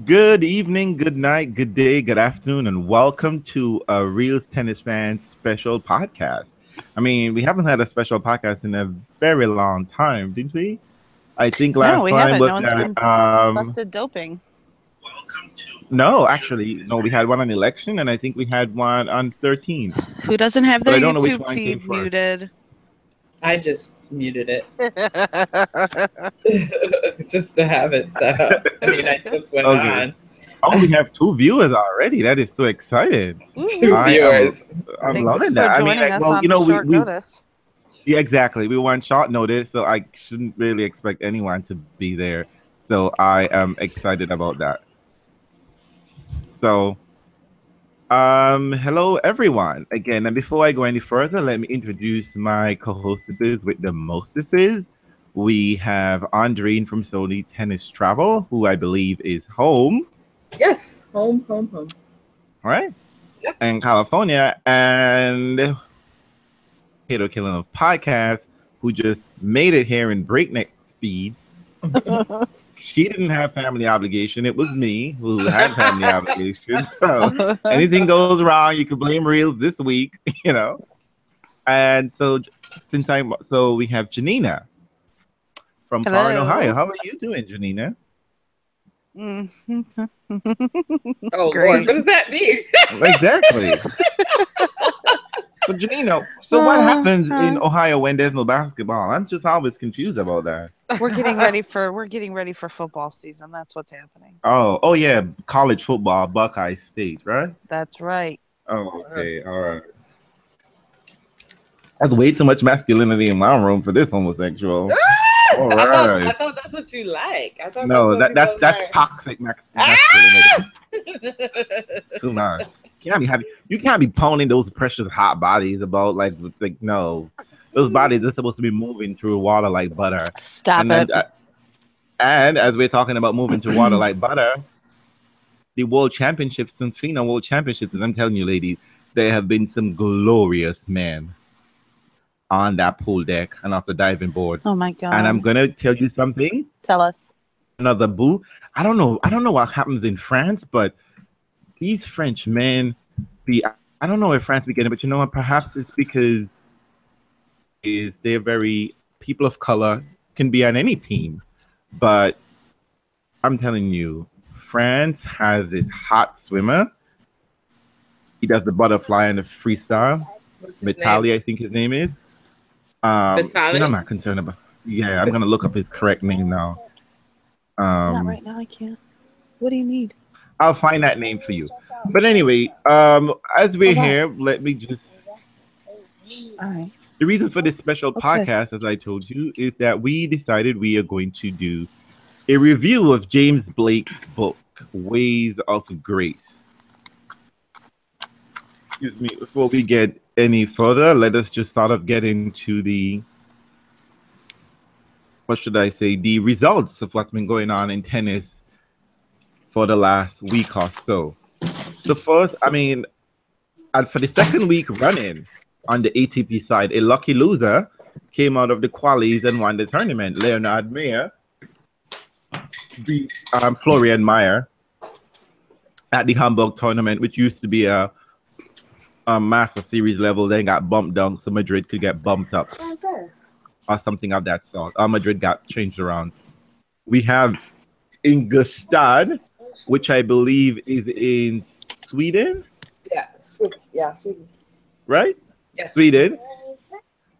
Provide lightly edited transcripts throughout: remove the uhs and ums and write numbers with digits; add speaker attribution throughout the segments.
Speaker 1: Good evening, good night, good day, good afternoon, and welcome to a Realz Tennis Fans special podcast. I mean, we haven't had a special podcast in a very long time, didn't we? I think
Speaker 2: No,
Speaker 1: last
Speaker 2: we
Speaker 1: time
Speaker 2: haven't.
Speaker 1: was
Speaker 2: No one's
Speaker 1: that
Speaker 2: been busted doping.
Speaker 1: no, actually, no, we had one on election, and I think we had one on 13.
Speaker 2: Who doesn't have
Speaker 1: But
Speaker 2: their
Speaker 1: I don't know which
Speaker 2: YouTube
Speaker 1: one came
Speaker 2: feed
Speaker 1: first.
Speaker 2: muted?
Speaker 3: I just muted it just to have it set up. I mean, I just went
Speaker 1: Okay.
Speaker 3: on.
Speaker 1: Oh, we have 2 viewers already. That is so exciting.
Speaker 3: Two viewers.
Speaker 1: I'm
Speaker 2: Thanks
Speaker 1: loving
Speaker 2: for
Speaker 1: that. I mean,
Speaker 2: joining us
Speaker 1: well,
Speaker 2: on
Speaker 1: you know,
Speaker 2: short notice.
Speaker 1: Yeah, exactly. We want short notice, so I shouldn't really expect anyone to be there. So I am excited about that. So, hello everyone again. And before I go any further, let me introduce my co-hostesses with the mostesses. We have Andreen from Sony Tennis Travel, who I believe is home,
Speaker 3: Yes, home.
Speaker 1: all right,
Speaker 3: Yep.
Speaker 1: in California, and Potato Killing of Podcast, who just made it here in breakneck speed. She didn't have family obligation. It was me who had family obligation. So anything goes wrong, you can blame Reels this week, you know. And so we have Janina from Florida, Ohio. How are you doing, Janina?
Speaker 3: Oh,
Speaker 2: Great.
Speaker 3: Lord, what does that mean?
Speaker 1: Exactly. So Janina, what happens in Ohio when there's no basketball? I'm just always confused about that.
Speaker 2: We're getting ready for football season. That's what's happening.
Speaker 1: Oh yeah, college football, Buckeye State, right?
Speaker 2: That's right.
Speaker 1: Oh, okay, all right. That's way too much masculinity in my room for this homosexual. All
Speaker 3: I
Speaker 1: right.
Speaker 3: thought that's what you like. I thought
Speaker 1: No,
Speaker 3: that's what
Speaker 1: that's
Speaker 3: people
Speaker 1: toxic masculinity.
Speaker 3: like.
Speaker 1: Too much. You can't be pounding those precious hot bodies about like no. Those bodies are supposed to be moving through water like butter.
Speaker 2: Stop
Speaker 1: And
Speaker 2: it.
Speaker 1: then, and as we're talking about moving through water like butter, the World Championships and FINA World Championships, and I'm telling you, ladies, there have been some glorious men on that pool deck and off the diving board.
Speaker 2: Oh my god.
Speaker 1: And I'm gonna tell you something.
Speaker 2: Tell us.
Speaker 1: Another boo. I don't know what happens in France, but these French men, I don't know where France began, but you know what? Perhaps it's because they're very people of color can be on any team. But I'm telling you, France has this hot swimmer. He does the butterfly and the freestyle. Vitaly, I think his name is.
Speaker 3: Vitaly?
Speaker 1: I'm not concerned about. Yeah, I'm gonna look up his correct name now.
Speaker 2: Not right now. I can't. What do you need?
Speaker 1: I'll find that name for you. But anyway, as we're here, let me just.
Speaker 2: All right.
Speaker 1: The reason for this special
Speaker 2: Okay.
Speaker 1: podcast, as I told you, is that we decided we are going to do a review of James Blake's book, Ways of Grace. Excuse me. Before we get any further, let us just sort of get into the, what should I say, the results of what's been going on in tennis for the last week or so. So first, I mean, and for the second week running on the ATP side, a lucky loser came out of the qualies and won the tournament. Leonard Mayer beat Florian Mayer at the Hamburg tournament, which used to be a Master Series level, then got bumped down so Madrid could get bumped up or something of that sort. Madrid got changed around. We have Ingolstadt, which I believe is in Sweden.
Speaker 3: Yeah, Sweden.
Speaker 1: Right?
Speaker 3: Yes.
Speaker 1: Sweden.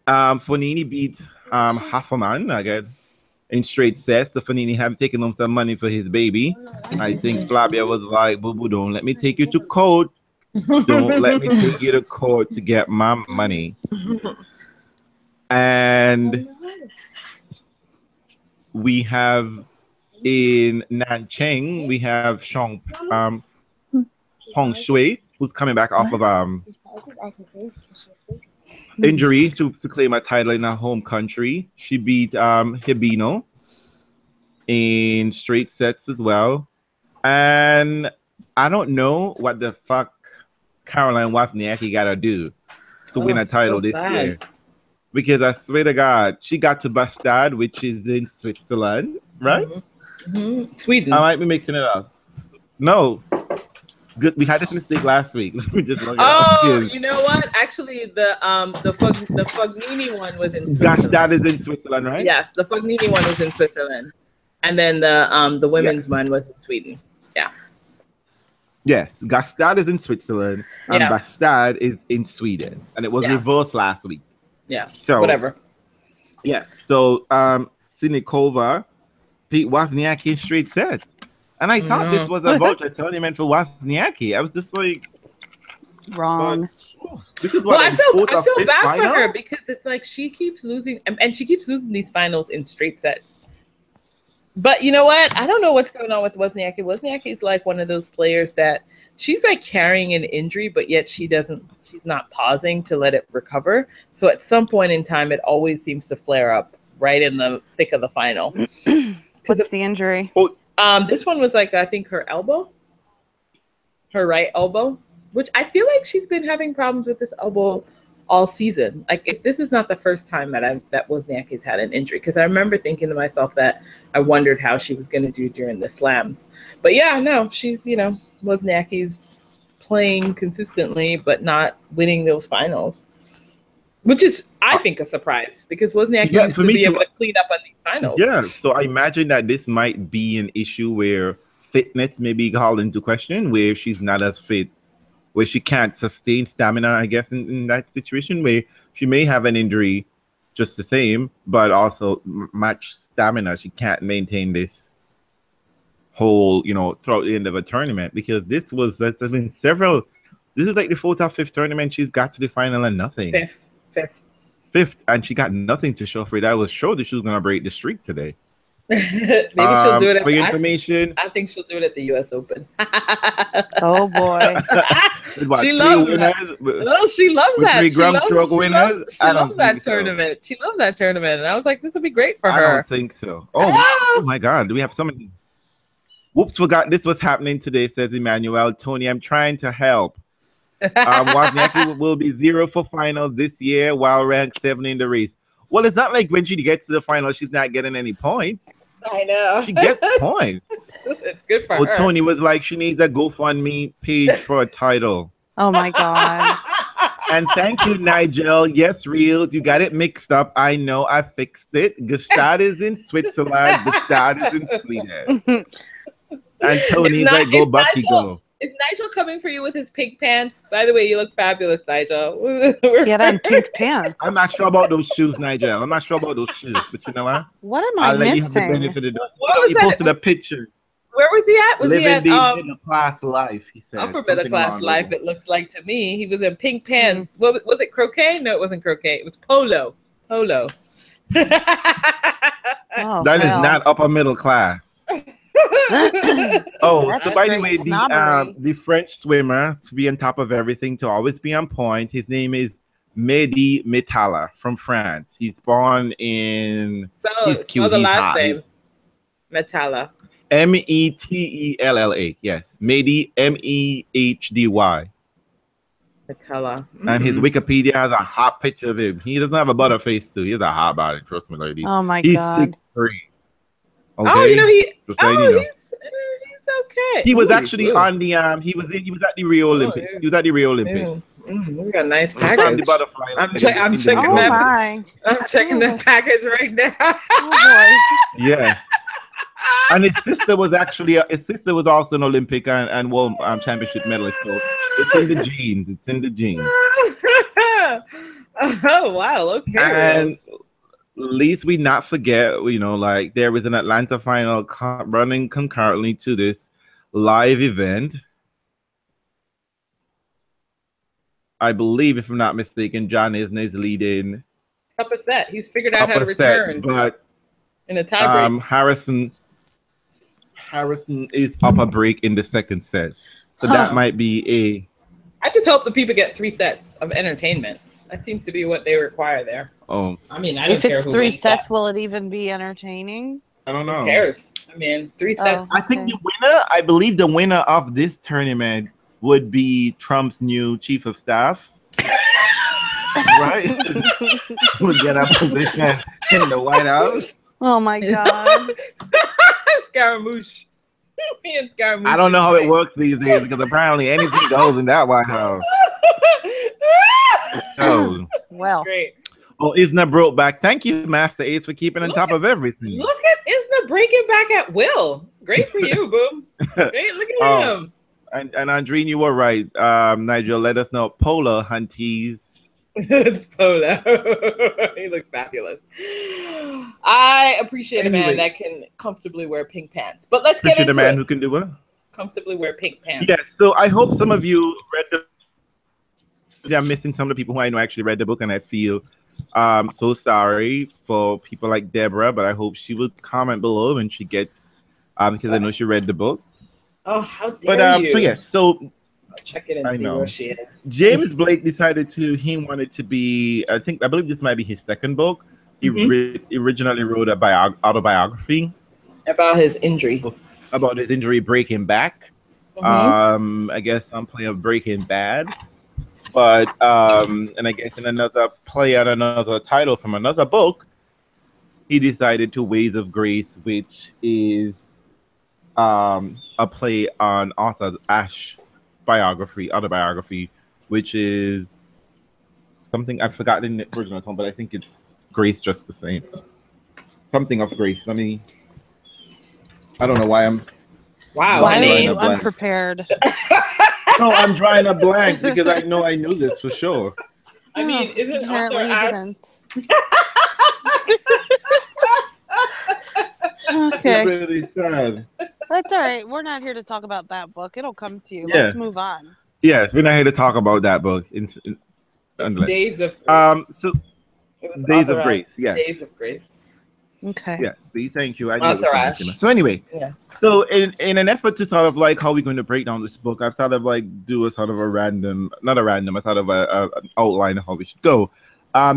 Speaker 1: Fonini beat Hafferman again in straight sets. So Fonini have taken home some money for his baby. I think Flavia was like, "Boo boo, don't let me take you to court. Don't let me take you to court to get my money." And we have in Nancheng, we have Hong Shui, who's coming back off of injury to claim a title in her home country. She beat Hibino in straight sets as well. And I don't know what the fuck Caroline Wozniacki got to do to win a title this year. Because I swear to God, she got to Bastad, which is in Switzerland, right?
Speaker 3: Mm-hmm. Sweden.
Speaker 1: I might be mixing it up. No. Good. We had this mistake last week. Let me just look it up.
Speaker 3: Oh,
Speaker 1: Yes.
Speaker 3: you know what? Actually, the Fognini one was in
Speaker 1: Gosh,
Speaker 3: Switzerland.
Speaker 1: that is in Switzerland, right?
Speaker 3: Yes, the Fognini one was in Switzerland, and then the women's one was in Sweden. Yeah.
Speaker 1: Yes, Gastad is in Switzerland and
Speaker 3: Yeah.
Speaker 1: Bastad is in Sweden, and it was
Speaker 3: Yeah.
Speaker 1: reversed last week.
Speaker 3: Yeah.
Speaker 1: So
Speaker 3: Whatever.
Speaker 1: yeah. So Sinikova beat Wozniacki in straight sets, and I thought this was a voucher tournament for Wozniacki. I was just like,
Speaker 2: Wrong.
Speaker 1: this is
Speaker 3: Well,
Speaker 1: what
Speaker 3: I feel bad
Speaker 1: final?
Speaker 3: for her because it's like she keeps losing, and she keeps losing these finals in straight sets. But you know what? I don't know what's going on with Wozniacki. Wozniacki is like one of those players that she's like carrying an injury, but yet she's not pausing to let it recover. So at some point in time, it always seems to flare up right in the thick of the final.
Speaker 2: What's the injury?
Speaker 3: This one was like, I think her right elbow, which I feel like she's been having problems with this elbow all season. Like, if this is not the first time that Wozniacki's had an injury, because I remember thinking to myself that I wondered how she was going to do during the slams. But yeah, no, she's, Wozniacki's playing consistently, but not winning those finals, which is, I think, a surprise because Wozniacki used to be able to clean up on these finals.
Speaker 1: Yeah, so I imagine that this might be an issue where fitness may be called into question, where she's not as fit, where she can't sustain stamina, I guess, in that situation, where she may have an injury just the same, but also match stamina. She can't maintain this whole, throughout the end of a tournament, because there's been several. This is like the fourth or fifth tournament she's got to the final and nothing. Fifth, and she got nothing to show for it. I was sure that she was going to break the streak today.
Speaker 3: Maybe she'll do it.
Speaker 1: For your information,
Speaker 3: I think she'll do it at the U.S. Open.
Speaker 2: Oh boy,
Speaker 3: she loves that. No, she loves that.
Speaker 1: She loves
Speaker 3: that tournament. She loves that tournament, and I was like, this would be great for her.
Speaker 1: I don't think so. Oh my God, do we have so many? Whoops, forgot this was happening today. Says Emmanuel. Tony, I'm trying to help. Wozniacki will be 0 for finals this year while ranked 7 in the race. Well, it's not like when she gets to the final, she's not getting any points.
Speaker 3: I know.
Speaker 1: She gets points.
Speaker 3: It's good for her.
Speaker 1: Tony was like, she needs a GoFundMe page for a title.
Speaker 2: Oh my God.
Speaker 1: And thank you, Nigel. Yes, Realz, you got it mixed up. I know, I fixed it. Gstaad is in Switzerland. Gstaad is in Sweden. And Tony's like, go Bucky, go.
Speaker 3: Is Nigel coming for you with his pink pants? By the way, you look fabulous, Nigel.
Speaker 2: Get on pink pants.
Speaker 1: I'm not sure about those shoes, Nigel. I'm not sure about those shoes, but you know what?
Speaker 2: What am I missing?
Speaker 1: He posted a picture.
Speaker 3: Where was he at? Was
Speaker 1: living the middle class life, he said.
Speaker 3: Upper middle class life, it looks like to me. He was in pink pants. Was it croquet? No, it wasn't croquet. It was polo. Polo.
Speaker 1: That is not upper middle class. So by the way, the French swimmer, to be on top of everything, to always be on point, his name is Mehdi Metalla from France. He's born in
Speaker 3: spell the last name. Metalla.
Speaker 1: Metella. Yes. Mehdi, Mehdy.
Speaker 3: Metalla.
Speaker 1: And his Wikipedia has a hot picture of him. He doesn't have a butter face too. He has a hot body. Trust me, lady.
Speaker 2: Oh my
Speaker 1: He's
Speaker 2: God.
Speaker 1: 6'3". Okay.
Speaker 3: Oh, he's okay.
Speaker 1: He was actually on the he was at the Rio Olympics. He was at the Rio Olympics.
Speaker 3: He's got a nice package. I'm checking that package right now.
Speaker 2: Oh
Speaker 1: boy. Yeah. And his sister was also an Olympic and world championship medalist. So it's in the genes. It's in the genes.
Speaker 3: Oh wow! Okay.
Speaker 1: And least we not forget, like there is an Atlanta final running concurrently to this live event. I believe, if I'm not mistaken, John Isner is leading.
Speaker 3: Up a set. He's figured out how to return.
Speaker 1: But
Speaker 3: in a tiebreak,
Speaker 1: Harrison is up a break in the second set. So that might be
Speaker 3: I just hope the people get 3 sets of entertainment. That seems to be what they require there.
Speaker 1: Oh,
Speaker 3: I mean, I don't care
Speaker 2: if it's 3 sets, will it even be entertaining?
Speaker 1: I don't know.
Speaker 3: Who cares? I mean, 3 sets.
Speaker 1: I think I believe the winner of this tournament would be Trump's new chief of staff. Right? Would get a position in the White House.
Speaker 2: Oh my God.
Speaker 3: Scaramouche. Me and Scaramouche.
Speaker 1: I don't know how it works these days because apparently anything goes in that White House. Oh,
Speaker 2: Well,
Speaker 3: great.
Speaker 1: Oh, Isna broke back. Thank you, Master Ace, for keeping on top of everything.
Speaker 3: Look at Isna breaking back at will. It's great for you, boom. Great, look at him.
Speaker 1: And Andreen, you were right. Nigel, let us know. Polar hunties.
Speaker 3: It's Polo. He looks fabulous. I appreciate a man that can comfortably wear pink pants. But let's get into
Speaker 1: a man who can do what?
Speaker 3: Comfortably wear pink pants.
Speaker 1: Yes. So I hope some of you read the. I'm missing some of the people who I know actually read the book, and I feel so sorry for people like Deborah, but I hope she will comment below when she gets because I know she read the book.
Speaker 3: Oh, how dare you!
Speaker 1: So yes, so
Speaker 3: I'll check it and see where she is.
Speaker 1: James Blake decided he wanted to be. I believe this might be his second book. He originally wrote a autobiography
Speaker 3: about his injury.
Speaker 1: About his injury, Breaking Back. I guess I'm playing Breaking Bad. But and I guess in another play on another title from another book, he decided to Ways of Grace, which is a play on Arthur Ashe autobiography, which is something I've forgotten the original title, but I think it's Grace just the same. Something of Grace. I don't know why I'm.
Speaker 3: Wow,
Speaker 2: why are you unprepared?
Speaker 1: No, I'm drawing a blank because I know I knew this for sure.
Speaker 3: I mean, isn't
Speaker 2: apparently you didn't. Okay.
Speaker 1: It's really sad.
Speaker 2: That's all right. We're not here to talk about that book. It'll come to you.
Speaker 1: Yeah.
Speaker 2: Let's move on.
Speaker 1: Yes, we're not here to talk about that book.
Speaker 3: Days of Grace.
Speaker 1: So Days of Grace. Yes.
Speaker 3: Days of Grace.
Speaker 2: Okay.
Speaker 1: Yes. See, thank you.
Speaker 3: So
Speaker 1: anyway, so in an effort to sort of like how we're going to break down this book, I've sort of like do a sort of a random, not a random, a sort of an outline of how we should go.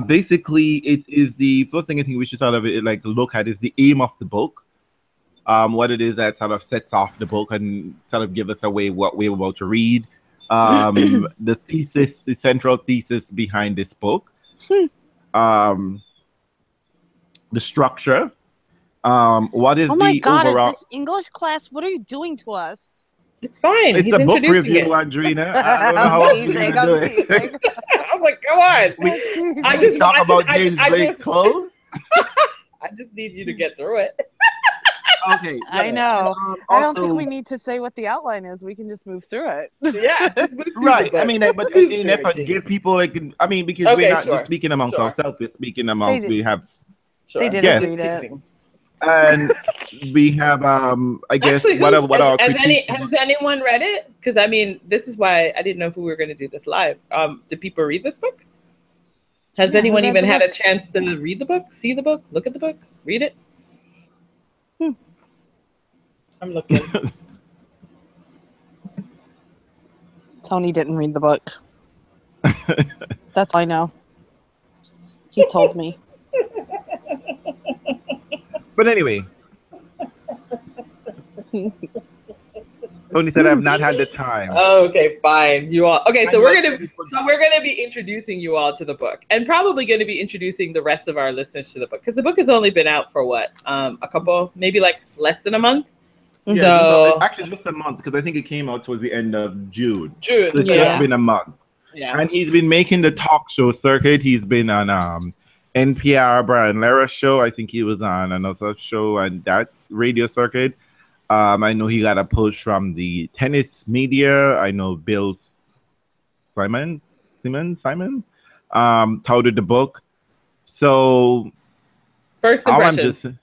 Speaker 1: Basically, it is the first thing I think we should sort of like look at is the aim of the book. What it is that sort of sets off the book and sort of give us away what we're about to read. The thesis, the central thesis behind this book. The structure. What is the overall?
Speaker 2: Is this English class? What are you doing to us?
Speaker 3: It's fine.
Speaker 1: It's a book review, Andreena. I don't know how else you're gonna do it.
Speaker 3: I was like, come on. I just
Speaker 1: talk about James Blake's clothes.
Speaker 3: I just need you to get through it.
Speaker 1: Okay. Yeah.
Speaker 2: I know. I don't think we need to say what the outline is. We can just move through it.
Speaker 3: Yeah. Just move through
Speaker 1: right. I mean, but in effort to give people like, I mean, because we're not just speaking amongst ourselves, we're speaking amongst, we have
Speaker 2: guests. Read it.
Speaker 1: And we have, I guess,
Speaker 3: actually, has anyone read it? Because I mean, this is why I didn't know if we were going to do this live. Do people read this book? Has anyone even had a chance to read the book, see the book, look at the book, read it? I'm looking.
Speaker 2: Tony didn't read the book. That's all I know. He told me.
Speaker 1: But anyway, Tony said I've not had the time.
Speaker 3: Oh, okay, fine. You all okay? So we're gonna be introducing you all to the book, and probably going to be introducing the rest of our listeners to the book because the book has only been out for what a couple, maybe like less than a month.
Speaker 1: Yeah, so actually just a month because I think it came out towards the end of June. So it's just been a month.
Speaker 3: Yeah,
Speaker 1: and he's been making the talk show circuit. He's been on NPR Brian Lara's show. I think he was on another show on that radio circuit. I know he got a push from the tennis media. I know Bill Simon touted the book. So
Speaker 3: first impression.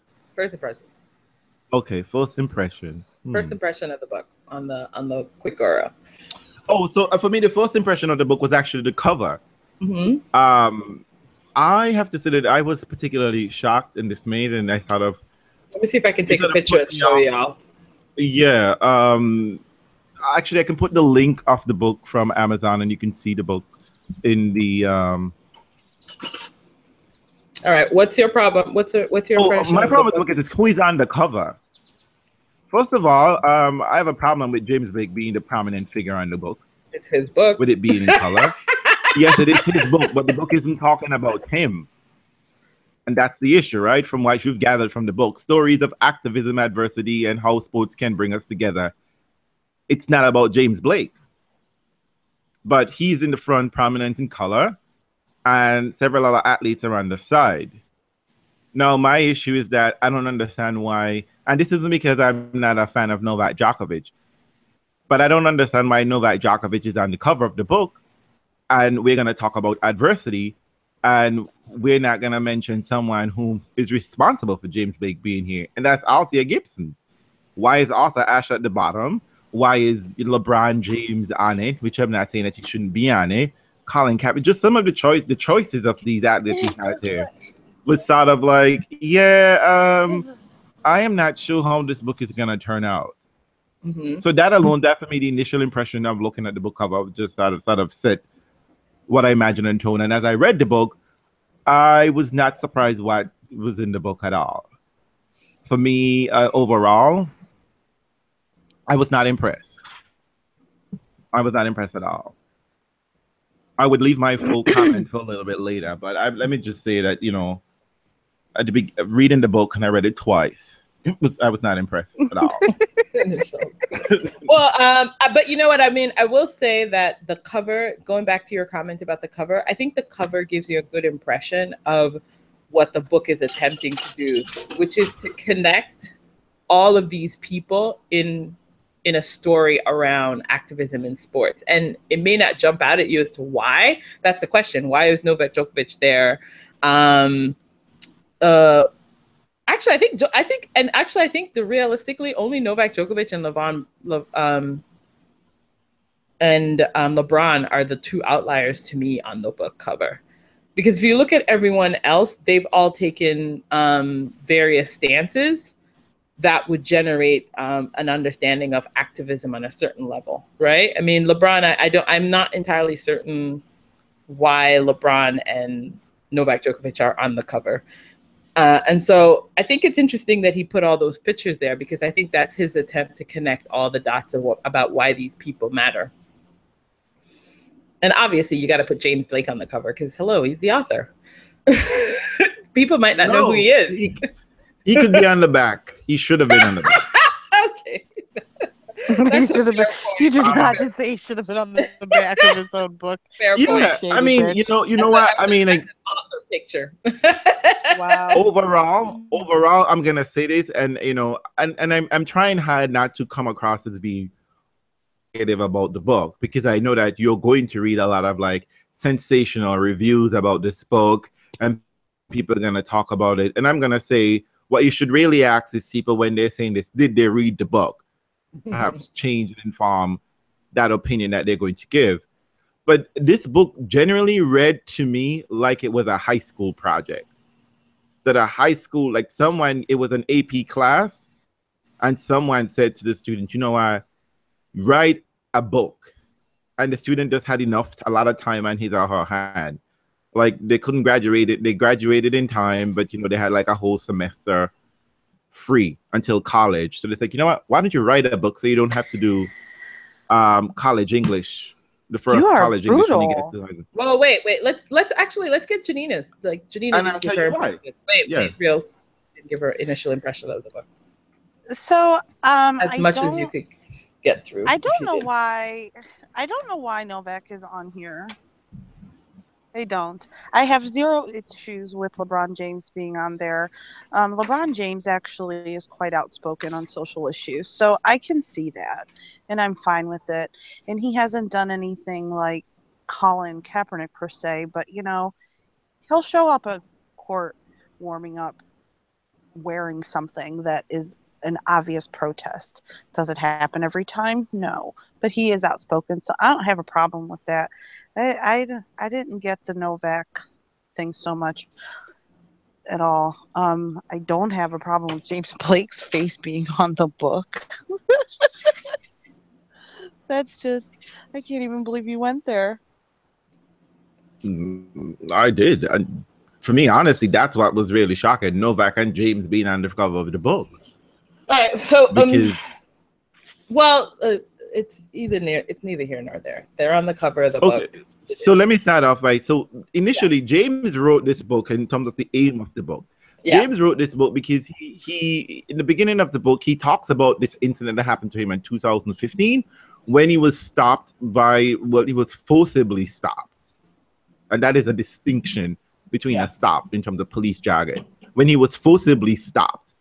Speaker 1: Okay, first impression.
Speaker 3: First impression of the book on the Quick Aura.
Speaker 1: Oh, so for me, the first impression of the book was actually the cover. I have to say that I was particularly shocked and dismayed, and I thought of.
Speaker 3: Let me see if I can take a picture and show y'all.
Speaker 1: Yeah. Actually, I can put the link of the book from Amazon, and you can see the book in the. All
Speaker 3: right. What's your problem? What's your impression?
Speaker 1: My problem with the book is who is on the cover. First of all, I have a problem with James Blake being the prominent figure on the book.
Speaker 3: It's his book.
Speaker 1: With it being in color. Yes, it is his book, but the book isn't talking about him. And that's the issue, right? From what you've gathered from the book, stories of activism, adversity, and how sports can bring us together. It's not about James Blake, but he's in the front, prominent in color, and several other athletes are on the side. Now, my issue is that I don't understand why, and this isn't because I'm not a fan of Novak Djokovic, but I don't understand why Novak Djokovic is on the cover of the book, and we're going to talk about adversity, and we're not going to mention someone who is responsible for James Blake being here, and that's Althea Gibson. Why is Arthur Ashe at the bottom? Why is LeBron James on it? Which I'm not saying that he shouldn't be on it. Colin Kaepernick, just some of the choices of these athletes he has here was sort of like, I am not sure how this book is going to turn out.
Speaker 3: Mm-hmm.
Speaker 1: So that alone, definitely the initial impression of looking at the book cover just sort of set what I imagined in tone. And as I read the book, I was not surprised what was in the book at all. For me, overall, I was not impressed. I was not impressed at all. I would leave my full comment for a little bit later, but let me just say that, reading the book, and I read it twice, I was not impressed at all.
Speaker 3: Well, but you know what I mean? I will say that the cover, going back to your comment about the cover, I think the cover gives you a good impression of what the book is attempting to do, which is to connect all of these people in a story around activism in sports. And it may not jump out at you as to why. That's the question. Why is Novak Djokovic there? Actually, I think the realistically only Novak Djokovic and LeBron are the two outliers to me on the book cover. Because if you look at everyone else, they've all taken various stances that would generate an understanding of activism on a certain level, right? I mean, LeBron, I'm not entirely certain why LeBron and Novak Djokovic are on the cover. And so I think it's interesting that he put all those pictures there, because I think that's his attempt to connect all the dots about why these people matter. And obviously you got to put James Blake on the cover because, hello, he's the author. People might not know who he is.
Speaker 1: He could be on the back. He should have been on the back.
Speaker 3: Okay.
Speaker 2: He should have been. You did not just say he should have been on the back of his own book.
Speaker 3: Fair point.
Speaker 1: I mean, bitch. you know what? I mean, like,
Speaker 3: picture.
Speaker 2: Wow.
Speaker 1: Overall, I'm gonna say this, and I'm trying hard not to come across as being negative about the book, because I know that you're going to read a lot of like sensational reviews about this book, and people are gonna talk about it, and I'm gonna say what you should really ask is people when they're saying this: did they read the book? Perhaps change and inform that opinion that they're going to give. But this book generally read to me like it was a high school project. That a high school, like it was an AP class, and someone said to the student, you know what, write a book. And the student just had a lot of time on his or her hand. Like they couldn't graduate it. They graduated in time, but they had like a whole semester free until college. So it's like, you know what, why don't you write a book so you don't have to do college English, the first college English when you get to
Speaker 3: well, wait, let's get Janina's, like Janina
Speaker 1: and I'll tell you why.
Speaker 3: Wait, Realz didn't give her initial impression of the book.
Speaker 2: So
Speaker 3: as much as you could get through.
Speaker 2: I don't know why Novak is on here. I don't. I have zero issues with LeBron James being on there. LeBron James actually is quite outspoken on social issues, so I can see that, and I'm fine with it. And he hasn't done anything like Colin Kaepernick per se, but he'll show up at court warming up wearing something that is an obvious protest. Does it happen every time? No, but he is outspoken, so I don't have a problem with that. I didn't get the Novak thing so much at all. I don't have a problem with James Blake's face being on the book. That's just, I can't even believe you went there.
Speaker 1: I did. And for me, honestly, that's what was really shocking. Novak and James being on the cover of the book.
Speaker 3: All right, so
Speaker 1: because
Speaker 3: it's neither here nor there. They're on the cover of the book.
Speaker 1: So let me start off by, so initially James wrote this book in terms of the aim of the book.
Speaker 3: Yeah.
Speaker 1: James wrote this book because he in the beginning of the book, he talks about this incident that happened to him in 2015 when he was stopped by, well, he was forcibly stopped. And that is a distinction between a stop in terms of police jargon. When he was forcibly stopped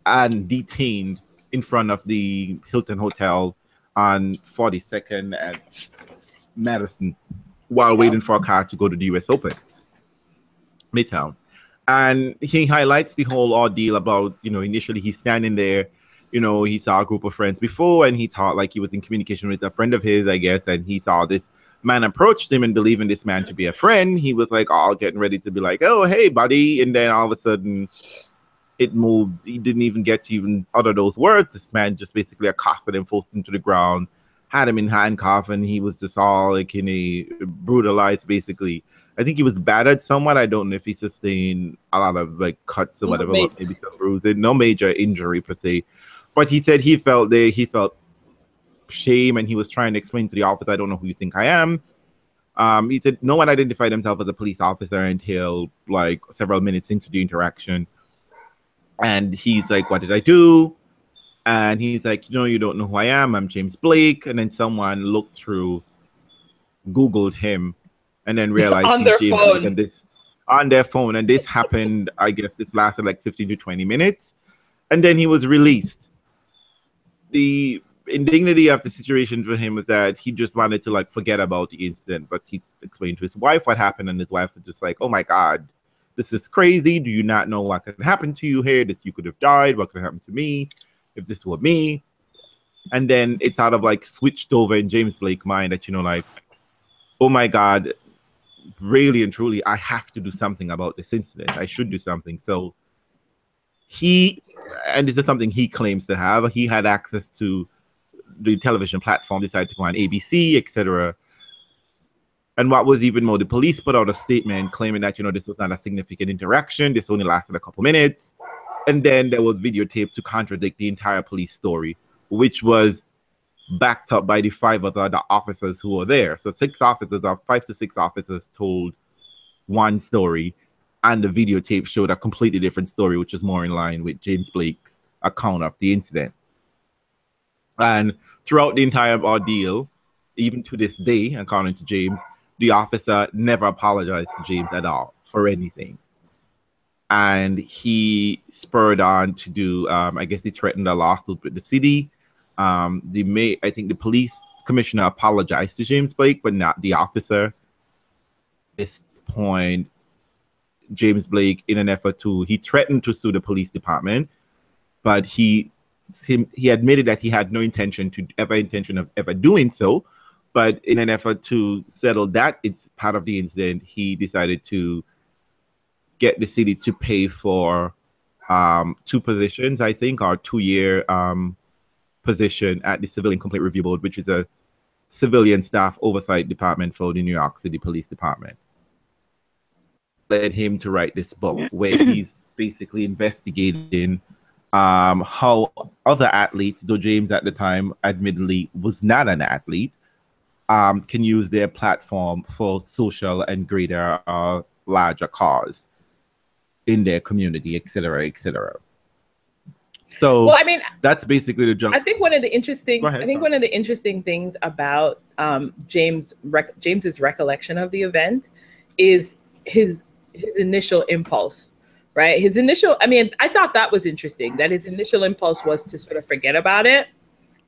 Speaker 1: and detained in front of the Hilton Hotel on 42nd and Madison while waiting for a car to go to the US Open. Midtown. And he highlights the whole ordeal about, initially he's standing there, he saw a group of friends before and he thought like he was in communication with a friend of his, I guess, and he saw this man approached him and believing this man to be a friend. He was like all getting ready to be like, oh, hey, buddy. And then all of a sudden it moved. He didn't even get to even utter those words. This man just basically accosted him, forced him to the ground, had him in handcuff, and he was just all like in a brutalized, basically. I think he was battered somewhat. I don't know if he sustained a lot of like cuts or whatever, but maybe some bruising. No major injury per se. But he said he felt shame and he was trying to explain to the officer, I don't know who you think I am. He said no one identified himself as a police officer until like several minutes into the interaction. And he's like, what did I do? And he's like, you don't know who I am. I'm James Blake. And then someone looked through, Googled him, and then realized
Speaker 3: on
Speaker 1: he's
Speaker 3: their
Speaker 1: James
Speaker 3: phone.
Speaker 1: Blake. And this on their phone. And this happened, I guess this lasted like 15 to 20 minutes. And then he was released. The indignity of the situation for him was that he just wanted to like forget about the incident, but he explained to his wife what happened, and his wife was just like, oh my God, this is crazy. Do you not know what could happen to you here? That you could have died. What could happen to me if this were me? And then it's sort of like switched over in James Blake's mind that, like, oh my God, really and truly, I have to do something about this incident. I should do something. So and this is something he claims to have, he had access to the television platform, decided to go on ABC, etc. And what was even more, the police put out a statement claiming that, this was not a significant interaction. This only lasted a couple minutes. And then there was videotape to contradict the entire police story, which was backed up by the 5 other officers who were there. So 5 to 6 officers told one story, and the videotape showed a completely different story, which is more in line with James Blake's account of the incident. And throughout the entire ordeal, even to this day, according to James, the officer never apologized to James at all for anything. And he spurred on to do, I guess he threatened a lawsuit with the city. I think the police commissioner apologized to James Blake, but not the officer. At this point, James Blake, in an effort he threatened to sue the police department, but he admitted that he had no intention of ever doing so. But in an effort to settle that, it's part of the incident, he decided to get the city to pay for 2 positions, I think, or 2-year position at the Civilian Complaint Review Board, which is a civilian staff oversight department for the New York City Police Department. Led him to write this book where he's basically investigating how other athletes, though James at the time admittedly was not an athlete, can use their platform for social and greater, larger cause in their community, etc., etc. So,
Speaker 3: well, I mean,
Speaker 1: that's basically the jump.
Speaker 3: I think one of the interesting things about James's recollection of the event is his initial impulse, right? I thought that was interesting, that his initial impulse was to sort of forget about it,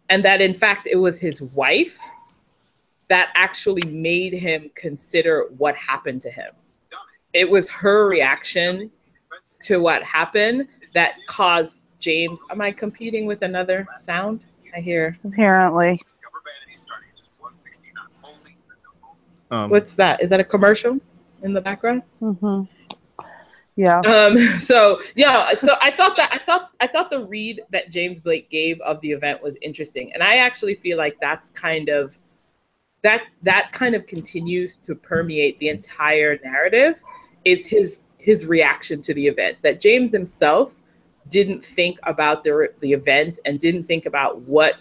Speaker 3: and that in fact it was his wife that actually made him consider what happened to him. It was her reaction to what happened that caused James. Am I competing with another sound? I hear.
Speaker 2: Apparently.
Speaker 3: What's that? Is that a commercial in the background?
Speaker 2: Mm-hmm. Yeah.
Speaker 3: So I thought the read that James Blake gave of the event was interesting, and I actually feel like that's kind of continues to permeate the entire narrative. Is his reaction to the event, that James himself didn't think about the event and didn't think about what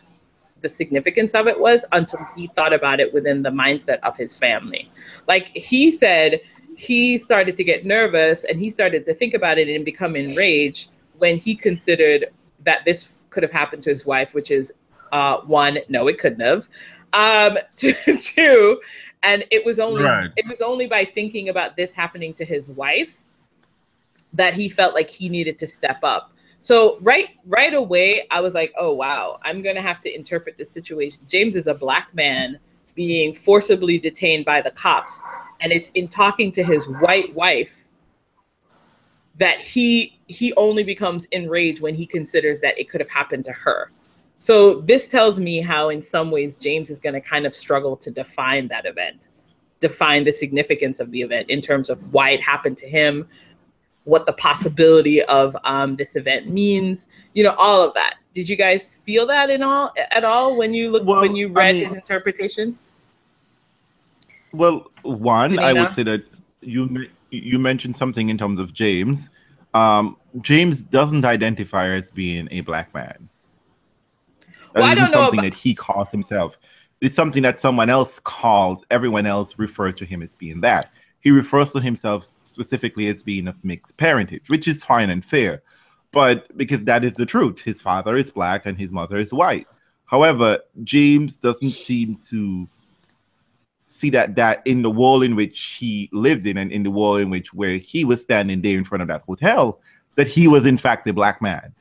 Speaker 3: the significance of it was until he thought about it within the mindset of his family. Like he said, he started to get nervous and he started to think about it and become enraged when he considered that this could have happened to his wife, which is one, no, it couldn't have. Two, and it was only by thinking about this happening to his wife that he felt like he needed to step up. So right away, I was like, oh, wow, I'm going to have to interpret this situation. James is a Black man being forcibly detained by the cops. And it's in talking to his white wife that he only becomes enraged when he considers that it could have happened to her. So this tells me how in some ways James is going to kind of struggle to define that event, define the significance of the event in terms of why it happened to him, what the possibility of this event means, you know, all of that. Did you guys feel that at all when you read his interpretation?
Speaker 1: Well, one,
Speaker 3: Janina?
Speaker 1: I would say that you mentioned something in terms of James. James doesn't identify as being a Black man. That isn't something that he calls himself. It's something that someone else calls, everyone else refer to him as being that. He refers to himself specifically as being of mixed parentage, which is fine and fair. But because that is the truth. His father is Black and his mother is white. However, James doesn't seem to see that in the world in which he lived in and in the world in which where he was standing there in front of that hotel, that he was in fact a Black man.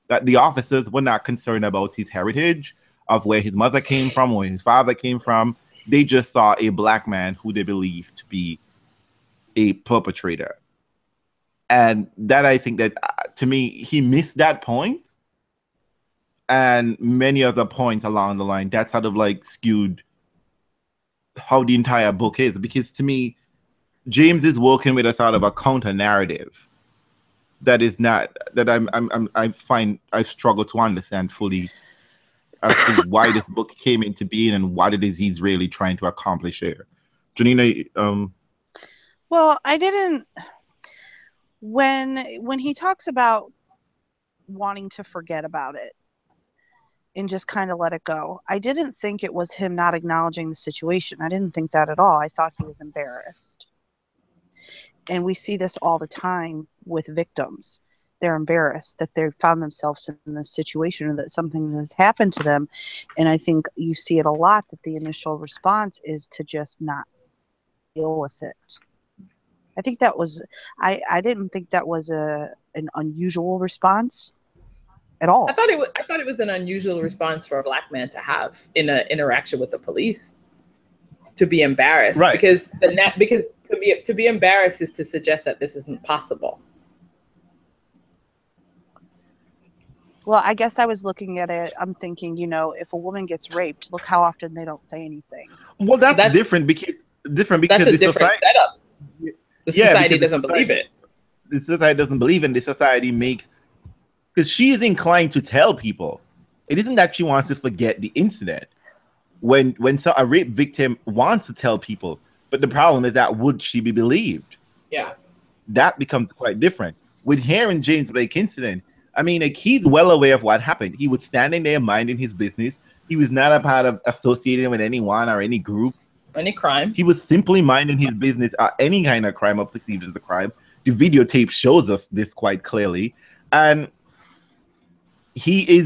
Speaker 1: That the officers were not concerned about his heritage, of where his mother came from or his father came from. They just saw a Black man who they believed to be a perpetrator. And that, I think that to me, he missed that point. And many other points along the line, that sort of like skewed how the entire book is. Because to me, James is working with a sort of a counter narrative that is not, that I find I struggle to understand fully as to why this book came into being and what it is he's really trying to accomplish here. Janina,
Speaker 2: Well, I didn't, when he talks about wanting to forget about it and just kind of let it go, I didn't think it was him not acknowledging the situation. I didn't think that at all. I thought he was embarrassed. And we see this all the time with victims. They're embarrassed that they found themselves in this situation or that something has happened to them. And I think you see it a lot, that the initial response is to just not deal with it. I think that was, I didn't think that was an unusual response at all.
Speaker 3: I thought it was an unusual response for a Black man to have in an interaction with the police, to be embarrassed,
Speaker 1: right?
Speaker 3: Because to be embarrassed is to suggest that this isn't possible.
Speaker 2: Well, I guess I was looking at it, I'm thinking, you know, if a woman gets raped, look how often they don't say anything.
Speaker 1: Well, that's different because
Speaker 3: that's a different setup. The society doesn't believe it.
Speaker 1: The society doesn't believe in. The society makes, because she is inclined to tell people. It isn't that she wants to forget the incident. When a rape victim wants to tell people, but the problem is that would she be believed?
Speaker 3: Yeah,
Speaker 1: that becomes quite different. With hearing James Blake incident, I mean, like, he's well aware of what happened. He was standing there minding his business. He was not a part of associating with anyone or any group,
Speaker 3: any crime.
Speaker 1: He was simply minding his business, any kind of crime or perceived as a crime. The videotape shows us this quite clearly, and he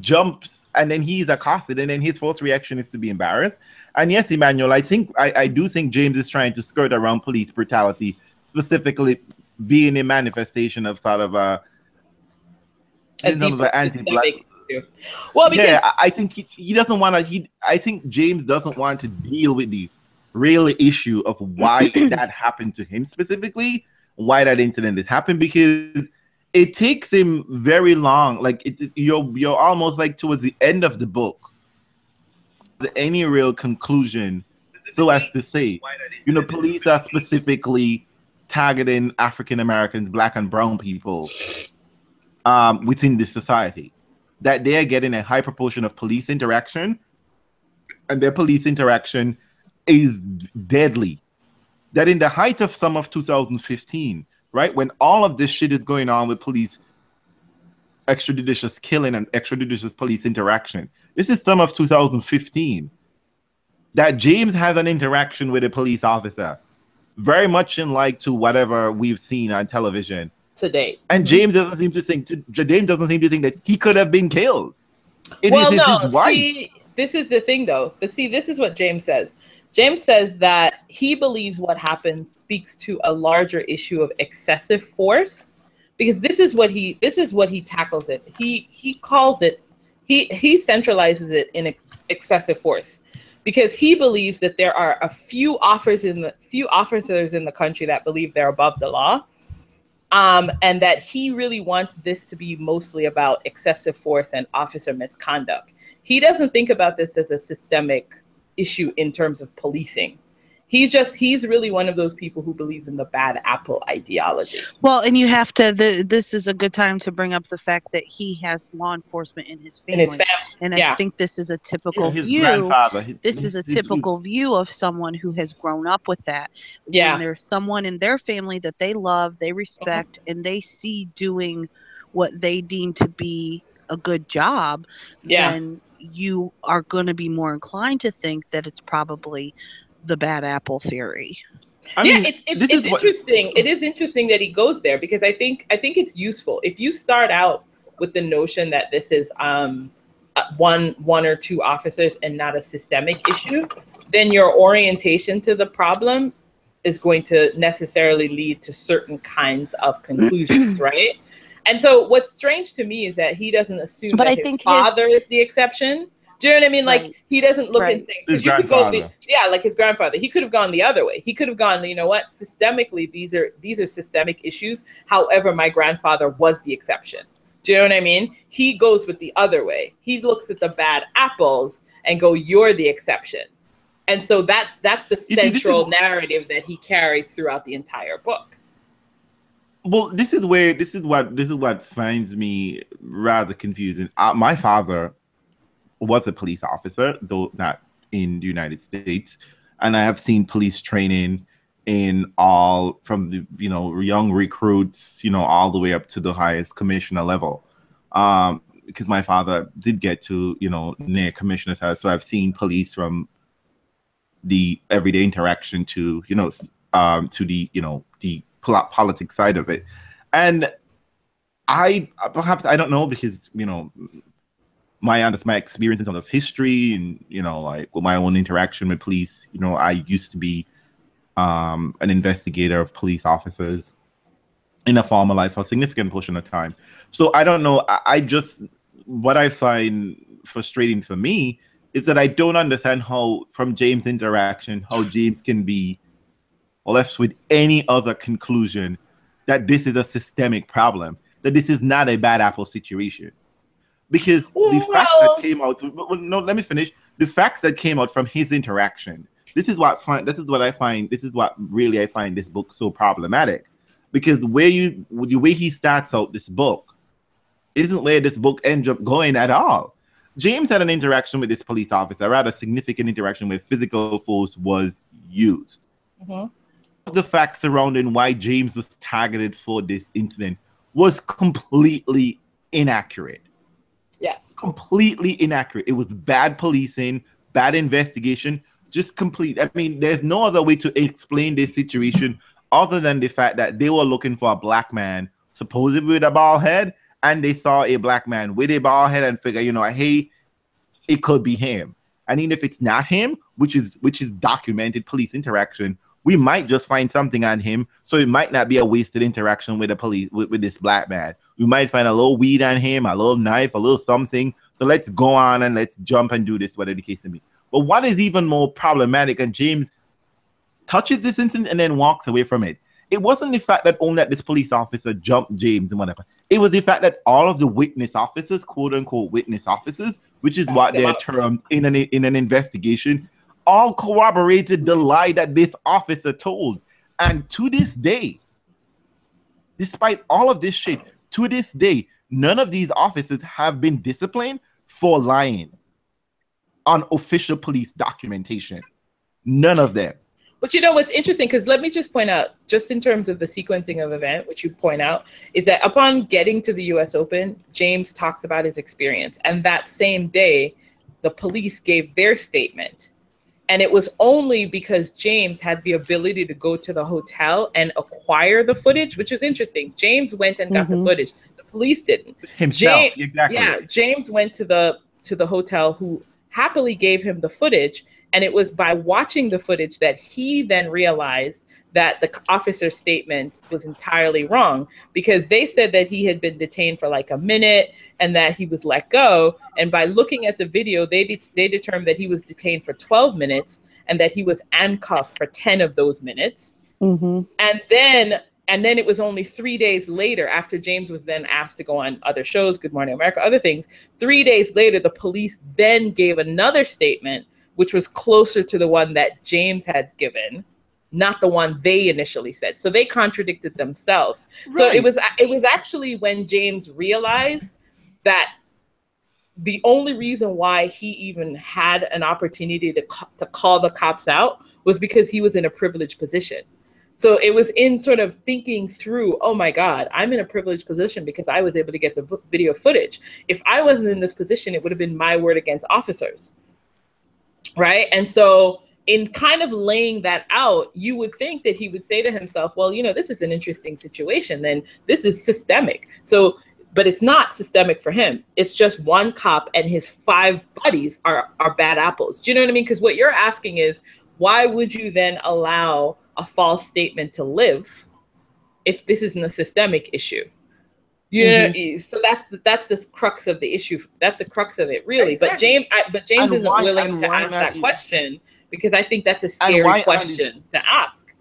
Speaker 1: jumps and then he's accosted, and then his first reaction is to be embarrassed. And yes, Emmanuel, I do think James is trying to skirt around police brutality, specifically being a manifestation of sort of a anti-Black.
Speaker 3: Well, because
Speaker 1: yeah, I think he doesn't want to. I think James doesn't want to deal with the real issue of why that happened to him specifically, why that incident has happened, because it takes him very long. Like you're almost like towards the end of the book, any real conclusion, so as to say, police are specifically targeting African Americans, Black and brown people within this society. That they are getting a high proportion of police interaction, and their police interaction is deadly. That in the height of summer of 2015, right, when all of this shit is going on with police extrajudicious killing and extrajudicious police interaction, This is summer of 2015. That James has an interaction with a police officer, very much in like to whatever we've seen on television
Speaker 3: to date.
Speaker 1: And James doesn't seem to think. James doesn't seem to think that he could have been killed. It
Speaker 3: well,
Speaker 1: is
Speaker 3: no.
Speaker 1: his wife.
Speaker 3: See, this is the thing, though. But see, this is what James says. James says that he believes what happened speaks to a larger issue of excessive force, because this is what he tackles it. He calls it. He centralizes it in excessive force, because he believes that there are a few officers in the country that believe they're above the law. And that he really wants this to be mostly about excessive force and officer misconduct. He doesn't think about this as a systemic issue in terms of policing. He's really one of those people who believes in the bad apple ideology.
Speaker 2: Well, and you have to, this is a good time to bring up the fact that he has law enforcement in his family. And I think this is a typical view. This is a typical view of someone who has grown up with that.
Speaker 3: Yeah.
Speaker 2: When there's someone in their family that they love, they respect, and they see doing what they deem to be a good job, then you are going to be more inclined to think that it's probably the bad apple theory.
Speaker 3: I mean, it's interesting. It is interesting that he goes there, because I think it's useful if you start out with the notion that this is one or two officers and not a systemic issue. Then your orientation to the problem is going to necessarily lead to certain kinds of conclusions, right? And so what's strange to me is that he doesn't assume that his father is the exception. Do you know what I mean? Like, he doesn't look and say, because you could go, like his grandfather, he could have gone the other way. He could have gone, you know what, systemically, these are systemic issues. However, my grandfather was the exception. Do you know what I mean? He goes with the other way. He looks at the bad apples and go, you're the exception. And so that's the central narrative that he carries throughout the entire book.
Speaker 1: Well, this is what finds me rather confusing. My father was a police officer, though not in the United States, and I have seen police training in all from the young recruits, all the way up to the highest commissioner level. Because my father did get to near commissioner's house, so I've seen police from the everyday interaction to the politics side of it, and I don't know, because my experience in terms of history and like with my own interaction with police, I used to be an investigator of police officers in a former life for a significant portion of time. So I don't know. What I find frustrating for me is that I don't understand how, from James' interaction, how James can be left with any other conclusion that this is a systemic problem, that this is not a bad apple situation. Because the facts that came out, let me finish. The facts that came out from his interaction. This is what I find this book so problematic. Because the way he starts out this book isn't where this book ends up going at all. James had an interaction with this police officer, a rather significant interaction where physical force was used. Mm-hmm. The facts surrounding why James was targeted for this incident was completely inaccurate.
Speaker 3: Yes.
Speaker 1: Completely inaccurate. It was bad policing, bad investigation, just complete. I mean, there's no other way to explain this situation other than the fact that they were looking for a black man, supposedly with a bald head, and they saw a black man with a bald head and figure, hey, it could be him. And even if it's not him, which is documented police interaction, we might just find something on him, so it might not be a wasted interaction with the police with this black man. We might find a little weed on him, a little knife, a little something. So let's go on and let's jump and do this, whatever the case may be. But what is even more problematic, and James touches this incident and then walks away from it. It wasn't the fact that only that this police officer jumped James and whatever. It was the fact that all of the witness officers, quote unquote witness officers, which is what they're termed in an investigation, all corroborated the lie that this officer told. And to this day, despite all of this shit, to this day, none of these officers have been disciplined for lying on official police documentation. None of them.
Speaker 3: But what's interesting, because let me just point out, just in terms of the sequencing of event, which you point out, is that upon getting to the US Open, James talks about his experience. And that same day, the police gave their statement. And it was only because James had the ability to go to the hotel and acquire the footage, which was interesting. James went and got the footage. The police didn't.
Speaker 1: Himself, exactly.
Speaker 3: Yeah, James went to the hotel, who happily gave him the footage. And it was by watching the footage that he then realized that the officer's statement was entirely wrong, because they said that he had been detained for like a minute and that he was let go. And by looking at the video, they determined that he was detained for 12 minutes and that he was handcuffed for 10 of those minutes. And then it was only 3 days later, after James was then asked to go on other shows, Good Morning America, other things. 3 days later, the police then gave another statement, which was closer to the one that James had given, not the one they initially said. So they contradicted themselves. Right. So it was actually when James realized that the only reason why he even had an opportunity to call the cops out was because he was in a privileged position. So it was in sort of thinking through, oh my God, I'm in a privileged position because I was able to get the video footage. If I wasn't in this position, it would have been my word against officers. Right. And so in kind of laying that out, you would think that he would say to himself, well, you know, this is an interesting situation, then this is systemic. So, but it's not systemic for him. It's just one cop and his 5 buddies are bad apples. Do you know what I mean? Because what you're asking is, why would you then allow a false statement to live if this isn't a systemic issue? You know, so that's the crux of the issue. That's the crux of it, really. Exactly. But James isn't willing to ask that question, because I think that's a scary question to ask.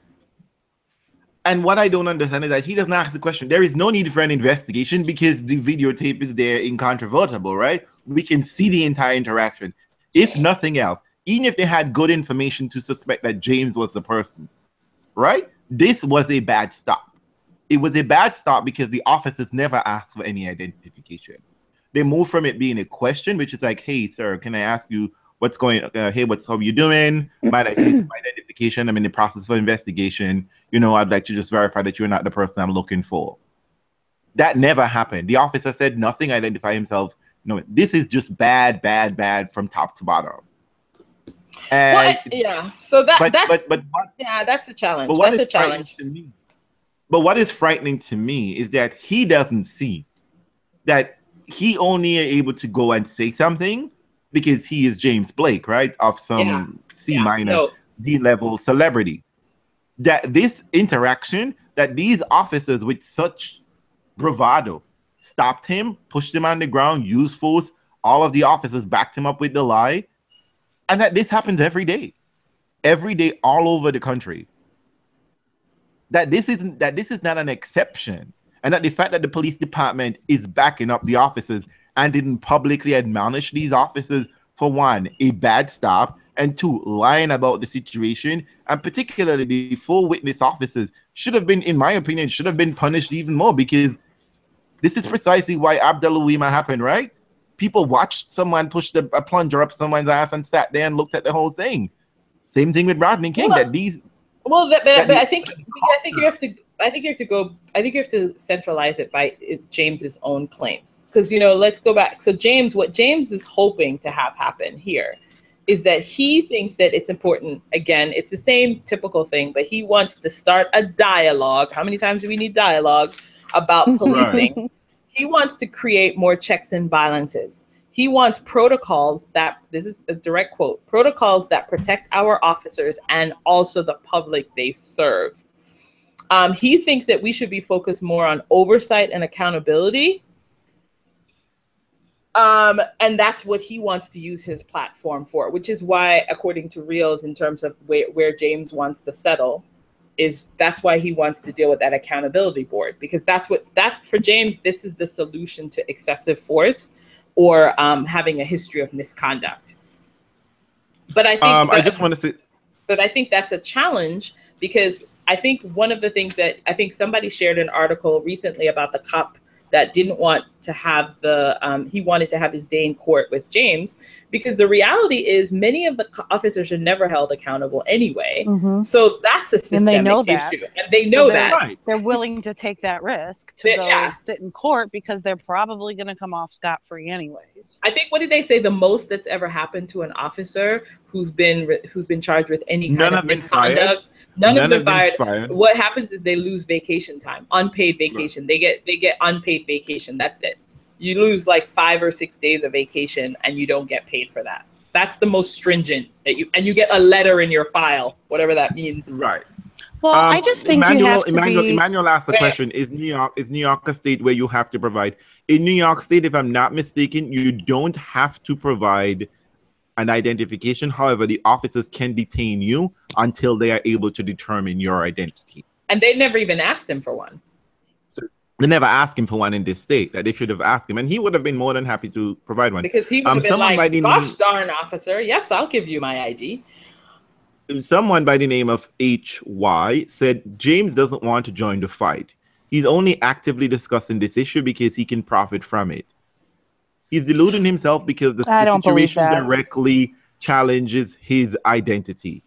Speaker 1: And what I don't understand is that he doesn't ask the question. There is no need for an investigation because the videotape is there, incontrovertible, right? We can see the entire interaction. If nothing else, even if they had good information to suspect that James was the person, right? This was a bad stop. It was a bad stop because the officers never asked for any identification. They moved from it being a question, which is like, hey, sir, can I ask you what's going on? Hey, how you doing? Might I see some identification? I'm in the process of investigation. You know, I'd like to just verify that you're not the person I'm looking for. That never happened. The officer said nothing, identify himself. No, this is just bad from top to bottom.
Speaker 3: And yeah, so that's a challenge.
Speaker 1: But that's a challenge to me. But what is frightening to me is that he doesn't see that he only able to go and say something because he is James Blake, right? Of some C- D-level celebrity. That this interaction, that these officers with such bravado stopped him, pushed him on the ground, used force, all of the officers backed him up with the lie, and that this happens every day all over the country. That this is not an exception, and that the fact that the police department is backing up the officers and didn't publicly admonish these officers, for one, a bad stop, and 2, lying about the situation, and particularly the full witness officers should have been, in my opinion, punished even more, because this is precisely why Abdullah happened, right? People watched someone push a plunger up someone's ass and sat there and looked at the whole thing. Same thing with Rodney King.
Speaker 3: I think you have to centralize it by James's own claims, because, you know, let's go back. So what James is hoping to have happen here is that he thinks that it's important. Again, it's the same typical thing, but he wants to start a dialogue. How many times do we need dialogue about policing? Right. He wants to create more checks and balances. He wants protocols this is a direct quote, protocols that protect our officers and also the public they serve. He thinks that we should be focused more on oversight and accountability. And that's what he wants to use his platform for, which is why, according to Realz, in terms of where James wants to settle, that's why he wants to deal with that accountability board, because for James, this is the solution to excessive force or having a history of misconduct. But I think but I think that's a challenge, because I think one of the things that I think somebody shared an article recently about the cop that didn't want to have he wanted to have his day in court with James, because the reality is many of the officers are never held accountable anyway. So that's a systemic
Speaker 2: and they know that.
Speaker 3: issue. And they know that.
Speaker 1: Right.
Speaker 2: They're willing to take that risk to go sit in court because they're probably going to come off scot-free anyways.
Speaker 3: I think, what did they say, the most that's ever happened to an officer who's been charged with any kind of misconduct? None have been fired. What happens is they lose vacation time, unpaid vacation. Right. They get unpaid vacation. That's it. You lose like 5 or 6 days of vacation and you don't get paid for that. That's the most stringent and you get a letter in your file, whatever that means.
Speaker 1: Right.
Speaker 2: Well, I just think
Speaker 1: Emmanuel asked the question: Is New York a state where you have to provide? In New York State, if I'm not mistaken, you don't have to provide an identification. However, the officers can detain you until they are able to determine your identity. And
Speaker 3: they never even asked him for one.
Speaker 1: So they never asked him for one in this state. That they should have asked him, and he would have been more than happy to provide one.
Speaker 3: Because he would have been like, "Gosh darn, officer, yes, I'll give you my ID."
Speaker 1: Someone by the name of HY said James doesn't want to join the fight. He's only actively discussing this issue because he can profit from it. He's deluding himself because the situation directly challenges his identity.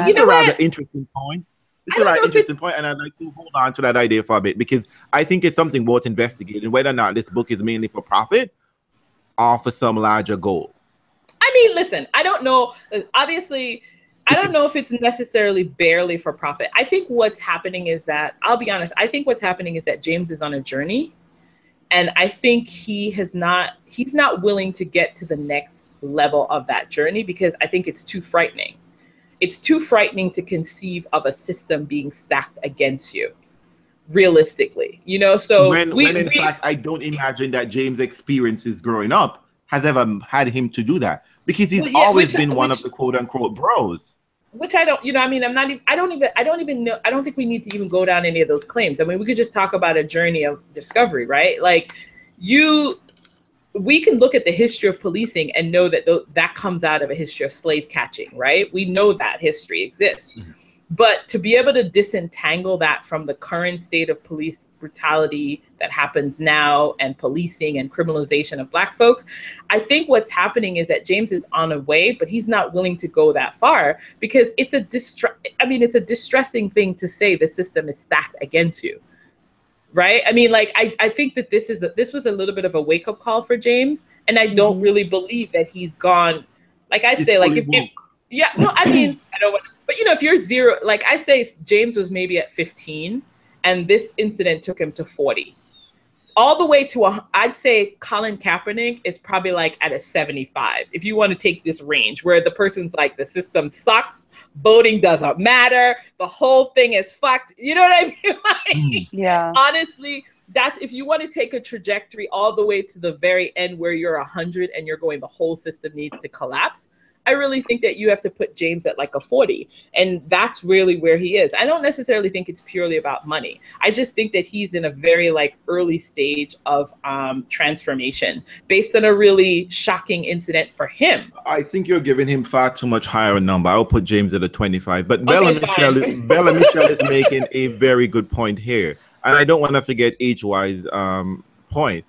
Speaker 3: You know what?
Speaker 1: Rather interesting point. It's a rather interesting point, and I'd like to hold on to that idea for a bit because I think it's something worth investigating, whether or not this book is mainly for profit or for some larger goal.
Speaker 3: I mean, listen, I don't know. Obviously, I don't know if it's necessarily barely for profit. I think what's happening is that, I'll be honest, I think what's happening is that James is on a journey. And I think he's not willing to get to the next level of that journey because I think it's too frightening. It's too frightening to conceive of a system being stacked against you, realistically. You know, so
Speaker 1: when in fact, I don't imagine that James' experiences growing up has ever had him to do that because he's always been one of the quote unquote bros.
Speaker 3: Which I don't, I mean, I don't even know. I don't think we need to even go down any of those claims. I mean, we could just talk about a journey of discovery, right? Like we can look at the history of policing and know that that comes out of a history of slave catching, right? We know that history exists. Mm-hmm. But to be able to disentangle that from the current state of police brutality that happens now and policing and criminalization of Black folks, I think what's happening is that James is on a way, but he's not willing to go that far because it's a distressing thing to say the system is stacked against you, right? I mean, like, I think that this was a little bit of a wake-up call for James, and I don't really believe that he's gone. Like, I'd say, like, I don't want to. But, if you're zero, like I say, James was maybe at 15 and this incident took him to 40. All the way to, I'd say Colin Kaepernick is probably like at a 75. If you want to take this range where the person's like, the system sucks, voting doesn't matter, the whole thing is fucked. You know what I mean? Like,
Speaker 2: yeah.
Speaker 3: Honestly, that's, if you want to take a trajectory all the way to the very end where you're 100 and you're going, the whole system needs to collapse. I really think that you have to put James at like a 40. And that's really where he is. I don't necessarily think it's purely about money. I just think that he's in a very like early stage of transformation based on a really shocking incident for him.
Speaker 1: I think you're giving him far too much higher number. I'll put James at a 25. But Bella Michelle is making a very good point here. And I don't want to forget HY's point.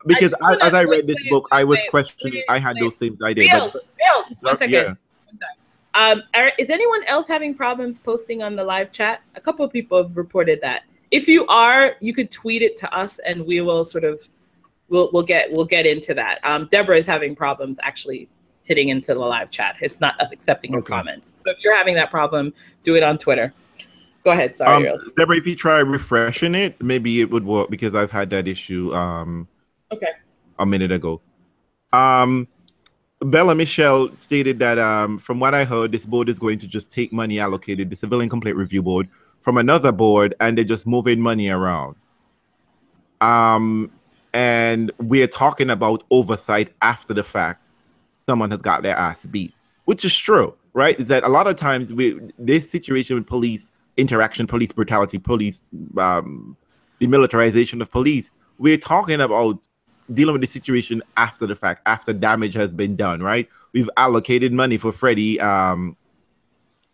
Speaker 1: Because as I read this book, I was questioning. I had those same ideas.
Speaker 3: Realz, 1 second. Yeah. Is anyone else having problems posting on the live chat? A couple of people have reported that. If you are, you could tweet it to us, and we will sort of we'll get into that. Deborah is having problems actually hitting into the live chat. It's not accepting your comments. So if you're having that problem, do it on Twitter. Go ahead. Sorry, Realz.
Speaker 1: Deborah, if you try refreshing it, maybe it would work because I've had that issue a minute ago. Bella Michelle stated that from what I heard, this board is going to just take money allocated, the Civilian Complaint Review Board, from another board, and they're just moving money around. And we're talking about oversight after the fact. Someone has got their ass beat, which is true, right? Is that a lot of times this situation with police interaction, police brutality, police demilitarization of police, we're talking about dealing with the situation after the fact, after damage has been done, right? We've allocated money for Freddie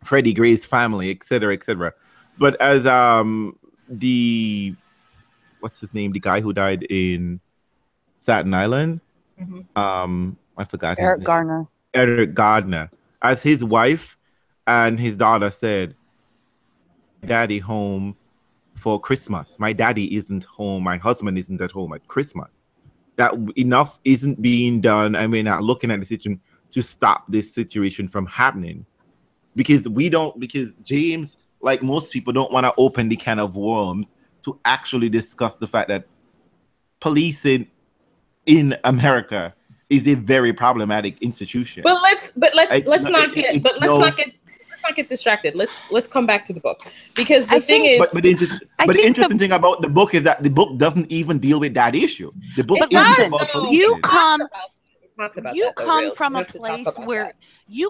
Speaker 1: Gray's family, et cetera, et cetera. But as what's his name? The guy who died in Staten Island. I forgot his name.
Speaker 2: Garner.
Speaker 1: Eric Gardner, as his wife and his daughter said, "Daddy home for Christmas. My daddy isn't home. My husband isn't at home at Christmas." That enough isn't being done, and we're not looking at the situation to stop this situation from happening, because James, like most people, don't want to open the can of worms to actually discuss the fact that policing in America is a very problematic institution.
Speaker 3: But let's not get distracted. Let's come back to the book, because the
Speaker 1: interesting thing about the book is that the book doesn't even deal with that issue. The book isn't about policing.
Speaker 2: You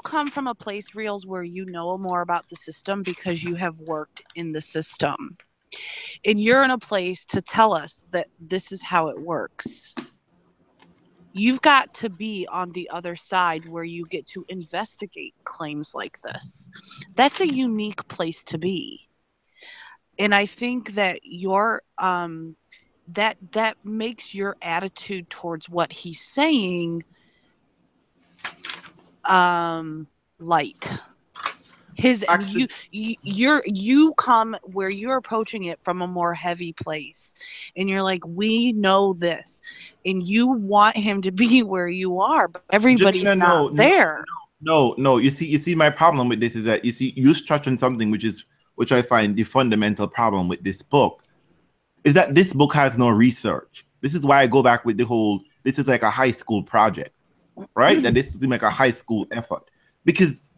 Speaker 2: come from a place, Realz, where you know more about the system because you have worked in the system, and you're in a place to tell us that this is how it works. You've got to be on the other side where you get to investigate claims like this. That's a unique place to be. And I think that your that makes your attitude towards what he's saying light. You come where you're approaching it from a more heavy place, and you're like, we know this, and you want him to be where you are, but everybody's
Speaker 1: Janina,
Speaker 2: not there.
Speaker 1: No. You see, my problem with this is that you touch on something which I find the fundamental problem with this book, is that this book has no research. This is why I go back with the whole, this is like a high school project, right? That this seems like a high school effort, because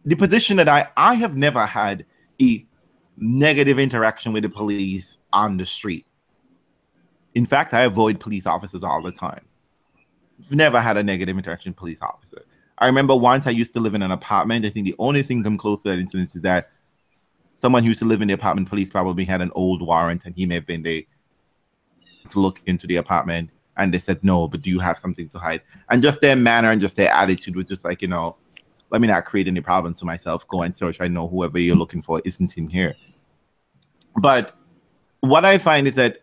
Speaker 1: the position that I have never had a negative interaction with the police on the street. In fact, I avoid police officers all the time. I've never had a negative interaction with a police officer. I remember once I used to live in an apartment. I think the only thing come close to that incident is that someone who used to live in the apartment, police probably had an old warrant, and he may have been there to look into the apartment, and they said, no, but do you have something to hide? And just their manner and just their attitude was just like, let me not create any problems to myself. Go and search. I know whoever you're looking for isn't in here. But what I find is that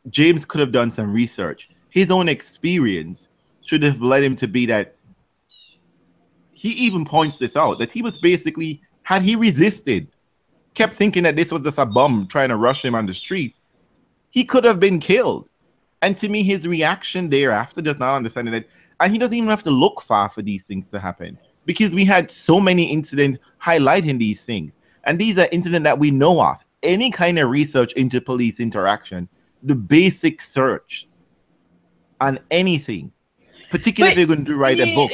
Speaker 1: James could have done some research. His own experience should have led him to be that. He even points this out, that he was basically, had he resisted, kept thinking that this was just a bum trying to rush him on the street, he could have been killed. And to me, his reaction thereafter does not understanding that, and he doesn't even have to look far for these things to happen, because we had so many incidents highlighting these things. And these are incidents that we know of. Any kind of research into police interaction, the basic search on anything, particularly if you're going to write a book.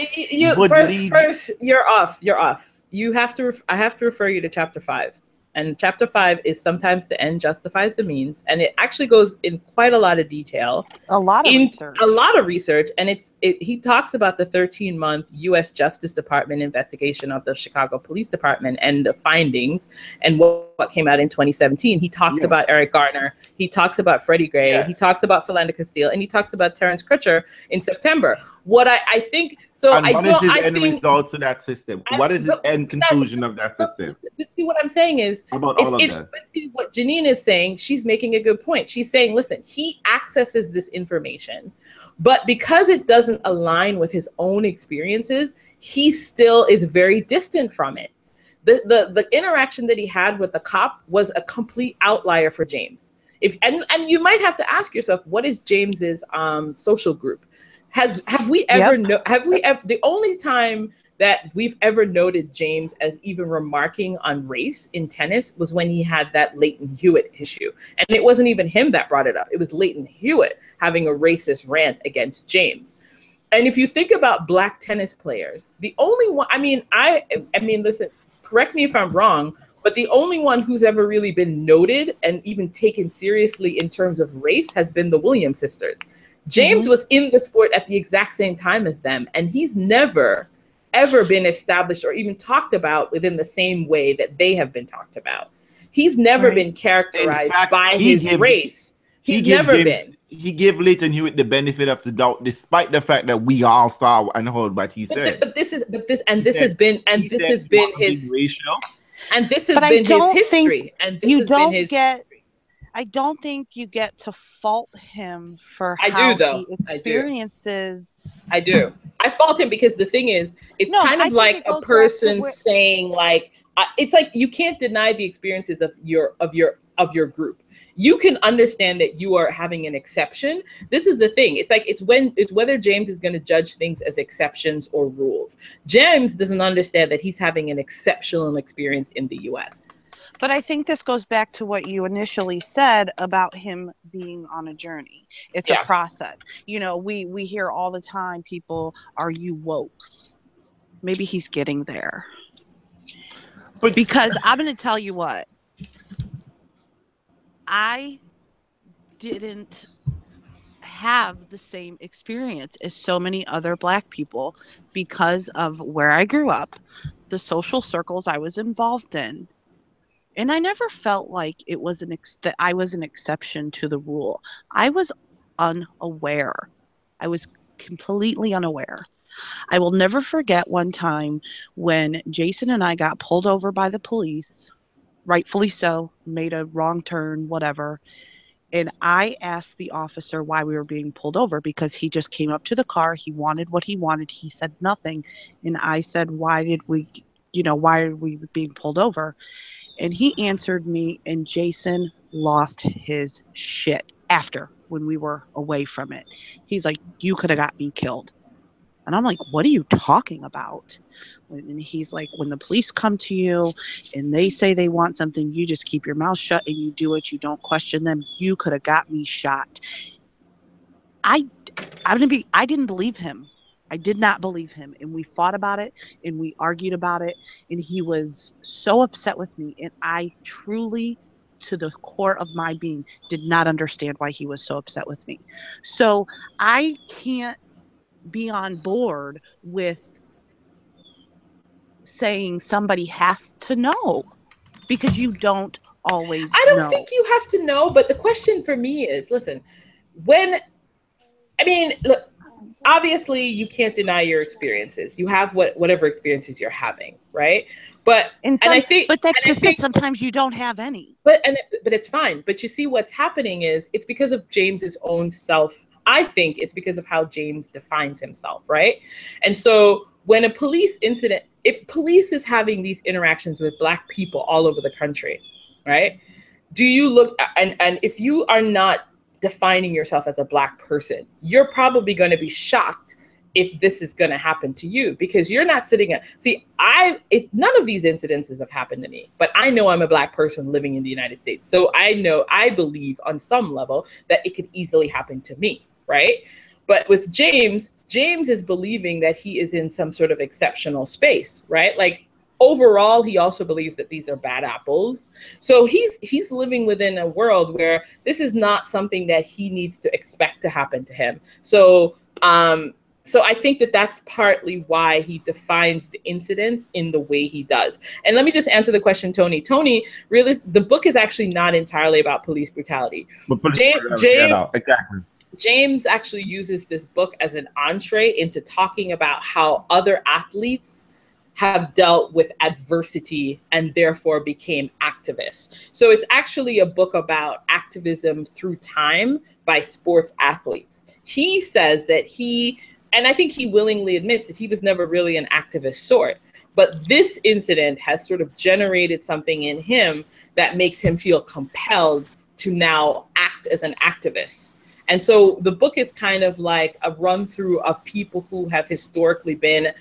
Speaker 3: First, you're off. I have to refer you to chapter 5. And chapter 5 is sometimes the end justifies the means, and it actually goes in quite a lot of detail.
Speaker 2: A lot of research,
Speaker 3: and he talks about the 13-month U.S. Justice Department investigation of the Chicago Police Department and the findings and what came out in 2017. He talks about Eric Garner. He talks about Freddie Gray. Yeah. He talks about Philando Castile, and he talks about Terrence Crutcher in September. What I think so.
Speaker 1: And what is his end result to that system? What is his end conclusion of that system?
Speaker 3: See, what I'm saying is,
Speaker 1: about all of that.
Speaker 3: What Janina is saying, she's making a good point. She's saying, listen, he accesses this information, but because it doesn't align with his own experiences, he still is very distant from it. The interaction that he had with the cop was a complete outlier for James. And you might have to ask yourself, what is James's social group? Have we ever the only time that we've ever noted James as even remarking on race in tennis was when he had that Leighton Hewitt issue. And it wasn't even him that brought it up. It was Leighton Hewitt having a racist rant against James. And if you think about Black tennis players, the only one, I mean, listen, correct me if I'm wrong, but the only one who's ever really been noted and even taken seriously in terms of race has been the Williams sisters. James was in the sport at the exact same time as them, and he's never ever been established or even talked about within the same way that they have been talked about. He's never been characterized by his race. He gave Leighton Hewitt the benefit of the doubt, despite the fact that we all saw and heard what he said. But this has been his
Speaker 1: racial.
Speaker 3: And this has been his history. And this has been his.
Speaker 2: I don't think you get to fault him for
Speaker 3: I do,
Speaker 2: how
Speaker 3: though.
Speaker 2: he
Speaker 3: I do.
Speaker 2: experiences.
Speaker 3: I do. I fault him because the thing is, it's
Speaker 2: No,
Speaker 3: kind
Speaker 2: I
Speaker 3: of
Speaker 2: think
Speaker 3: like
Speaker 2: it
Speaker 3: a
Speaker 2: goes back to
Speaker 3: person
Speaker 2: where,
Speaker 3: saying like, it's like you can't deny the experiences of your group. You can understand that you are having an exception. This is the thing. It's like it's whether James is going to judge things as exceptions or rules. James doesn't understand that he's having an exceptional experience in the US.
Speaker 2: but I think this goes back to what you initially said about him being on a journey. It's a
Speaker 3: Yeah.
Speaker 2: process. You know, we hear all the time people, are you woke? Maybe he's getting there.
Speaker 1: But
Speaker 2: Because I'm going to tell you what, I didn't have the same experience as so many other Black people because of where I grew up, the social circles I was involved in. And I never felt like it was that I was an exception to the rule. I was unaware. I was completely unaware. I will never forget one time when Jason and I got pulled over by the police, rightfully so, made a wrong turn, whatever. And I asked the officer why we were being pulled over because he just came up to the car. He wanted what he wanted. He said nothing. And I said, why are we being pulled over? And he answered me, and Jason lost his shit after when we were away from it. He's like, you could have got me killed. And I'm like, what are you talking about? And he's like, when the police come to you and they say they want something, you just keep your mouth shut and you do it. You don't question them. You could have got me shot. I didn't believe him. I did not believe him. And we fought about it and we argued about it. And he was so upset with me. And I truly, to the core of my being, did not understand why he was so upset with me. So I can't be on board with saying somebody has to know because you don't always
Speaker 3: I don't
Speaker 2: know.
Speaker 3: think you have to know, but the question for me is, listen, look, obviously you can't deny your experiences. You have whatever experiences you're having, right? But
Speaker 2: that's just it. Sometimes you don't have any.
Speaker 3: But it's fine. But you see, what's happening is it's because of James's own self. I think it's because of how James defines himself, right? And so when if police is having these interactions with Black people all over the country, right? Do you look and if you are not defining yourself as a Black person, you're probably going to be shocked if this is going to happen to you, because you're not none of these incidences have happened to me, but I know I'm a Black person living in the United States. So I believe on some level that it could easily happen to me, right? But with James is believing that he is in some sort of exceptional space, right? Like, overall, he also believes that these are bad apples. So he's living within a world where this is not something that he needs to expect to happen to him. So I think that that's partly why he defines the incident in the way he does. And let me just answer the question, Tony. Tony, really, the book is actually not entirely about police brutality. James actually uses this book as an entree into talking about how other athletes have dealt with adversity and therefore became activists. So it's actually a book about activism through time by sports athletes. He says that and I think he willingly admits that he was never really an activist sort, but this incident has sort of generated something in him that makes him feel compelled to now act as an activist. And so the book is kind of like a run through of people who have historically been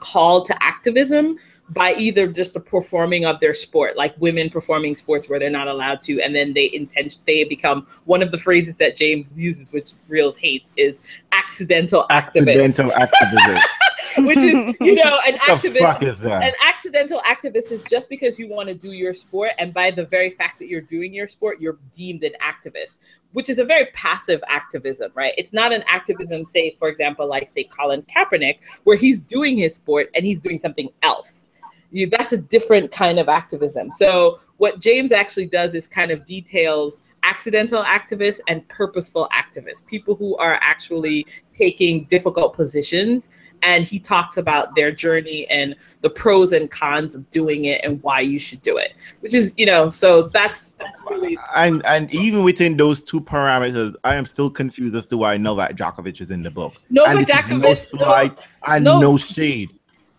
Speaker 3: called to activism by either just the performing of their sport, like women performing sports where they're not allowed to, and then they become, one of the phrases that James uses, which Realz hates, is accidental activist. Which is, an activist.
Speaker 1: The fuck is that?
Speaker 3: An accidental activist is just because you want to do your sport, and by the very fact that you're doing your sport, you're deemed an activist, which is a very passive activism, right? It's not an activism, say, for example, like, say, Colin Kaepernick, where he's doing his sport and he's doing something else. That's a different kind of activism. So what James actually does is kind of details accidental activists and purposeful activists, people who are actually taking difficult positions and he talks about their journey and the pros and cons of doing it and why you should do it, which is, you know, so that's really.
Speaker 1: And even within those two parameters, I am still confused as to why Novak Djokovic is in the book.
Speaker 3: Novak
Speaker 1: and this is no
Speaker 3: Djokovic,
Speaker 1: slight and no shade.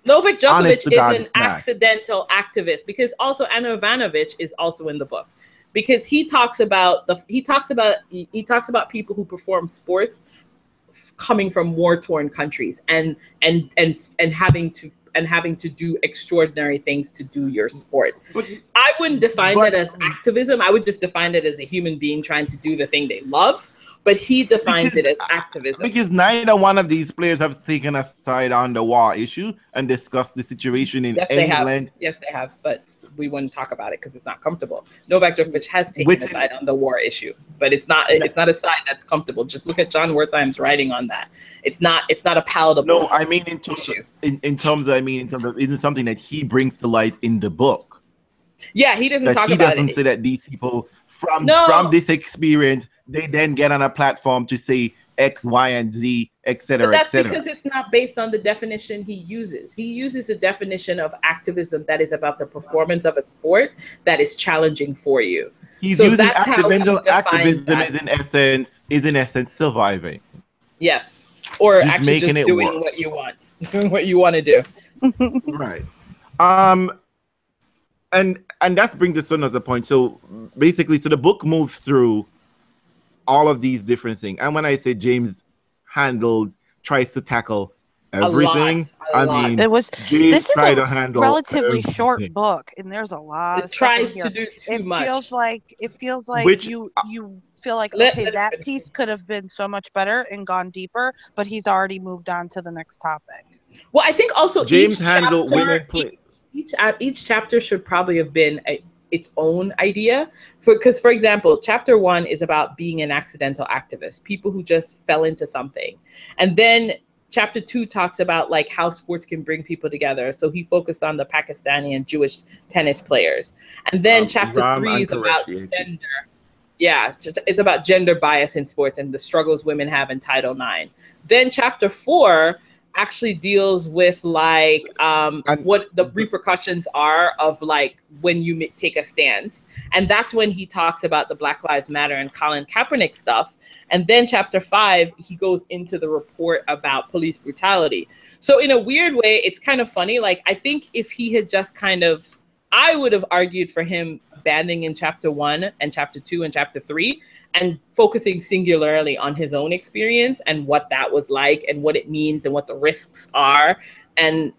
Speaker 3: Novak Djokovic
Speaker 1: Honest to
Speaker 3: is
Speaker 1: God,
Speaker 3: an
Speaker 1: it's not.
Speaker 3: accidental activist, because also Anna Ivanovic is also in the book, because he talks about people who perform sports coming from war-torn countries and having to do extraordinary things to do your sport. I wouldn't define it as activism. I would just define it as a human being trying to do the thing they love. But he defines it as activism.
Speaker 1: Because neither one of these players have taken a side on the war issue and discussed the situation in England.
Speaker 3: Yes, they have. But we wouldn't talk about it because it's not comfortable. Novak Djokovic has taken a side on the war issue, but it's not a side that's comfortable. Just look at John Wertheim's writing on that. It's not a palatable.
Speaker 1: No, I mean in terms of isn't something that he brings to light in the book.
Speaker 3: Yeah, he doesn't talk about it.
Speaker 1: He doesn't say that these people from this experience, they then get on a platform to say X, Y, and Z, etc.
Speaker 3: But that's because it's not based on the definition he uses. He uses a definition of activism that is about the performance of a sport that is challenging for you.
Speaker 1: He's using activism is in essence surviving.
Speaker 3: Yes. Or
Speaker 1: just
Speaker 3: actually just doing what you want. Doing what you want to do.
Speaker 1: Right. And that brings us to another point. So basically, the book moves through all of these different things. And when I say James tries to tackle everything, James tried to handle
Speaker 2: relatively short book, and there's a lot.
Speaker 3: It tries to do too much.
Speaker 2: It feels like you feel like that piece could have been so much better and gone deeper, but he's already moved on to the next topic.
Speaker 3: Well, I think also
Speaker 1: James handled women play.
Speaker 3: Each chapter should probably have been its own idea, because for example, chapter 1 is about being an accidental activist, people who just fell into something, and then chapter 2 talks about like how sports can bring people together. So he focused on the Pakistani and Jewish tennis players, and then chapter 3 is about gender. Yeah, it's about gender bias in sports and the struggles women have in Title IX. Then chapter 4 actually deals with like what the repercussions are of like when you take a stance, and that's when he talks about the Black Lives Matter and Colin Kaepernick stuff. And then chapter 5 he goes into the report about police brutality. So in a weird way, it's kind of funny. Like I think if he had just I would have argued for him banding in chapter 1 and chapter 2 and chapter 3 and focusing singularly on his own experience and what that was like and what it means and what the risks are, and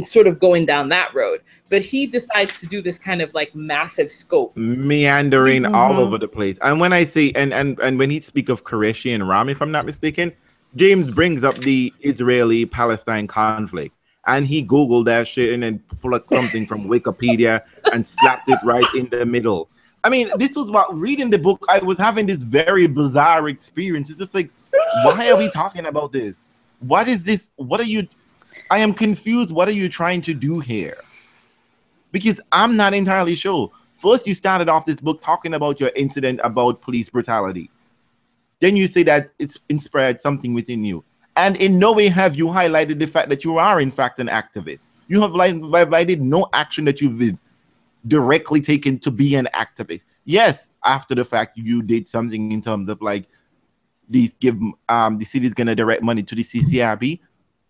Speaker 3: sort of going down that road. But he decides to do this kind of like massive scope,
Speaker 1: meandering all over the place. And when I say and when he speak of Qureshi and Ram, if I'm not mistaken, James brings up the Israeli-Palestine conflict. And he Googled that shit and then pulled up something from Wikipedia and slapped it right in the middle. I mean, this was about reading the book. I was having this very bizarre experience. It's just like, why are we talking about this? What is this? I am confused. What are you trying to do here? Because I'm not entirely sure. First, you started off this book talking about your incident about police brutality. Then you say that it's inspired something within you. And in no way have you highlighted the fact that you are, in fact, an activist. You have highlighted no action that you've directly taken to be an activist. Yes, after the fact, you did something in terms of like the city's going to direct money to the CCRB.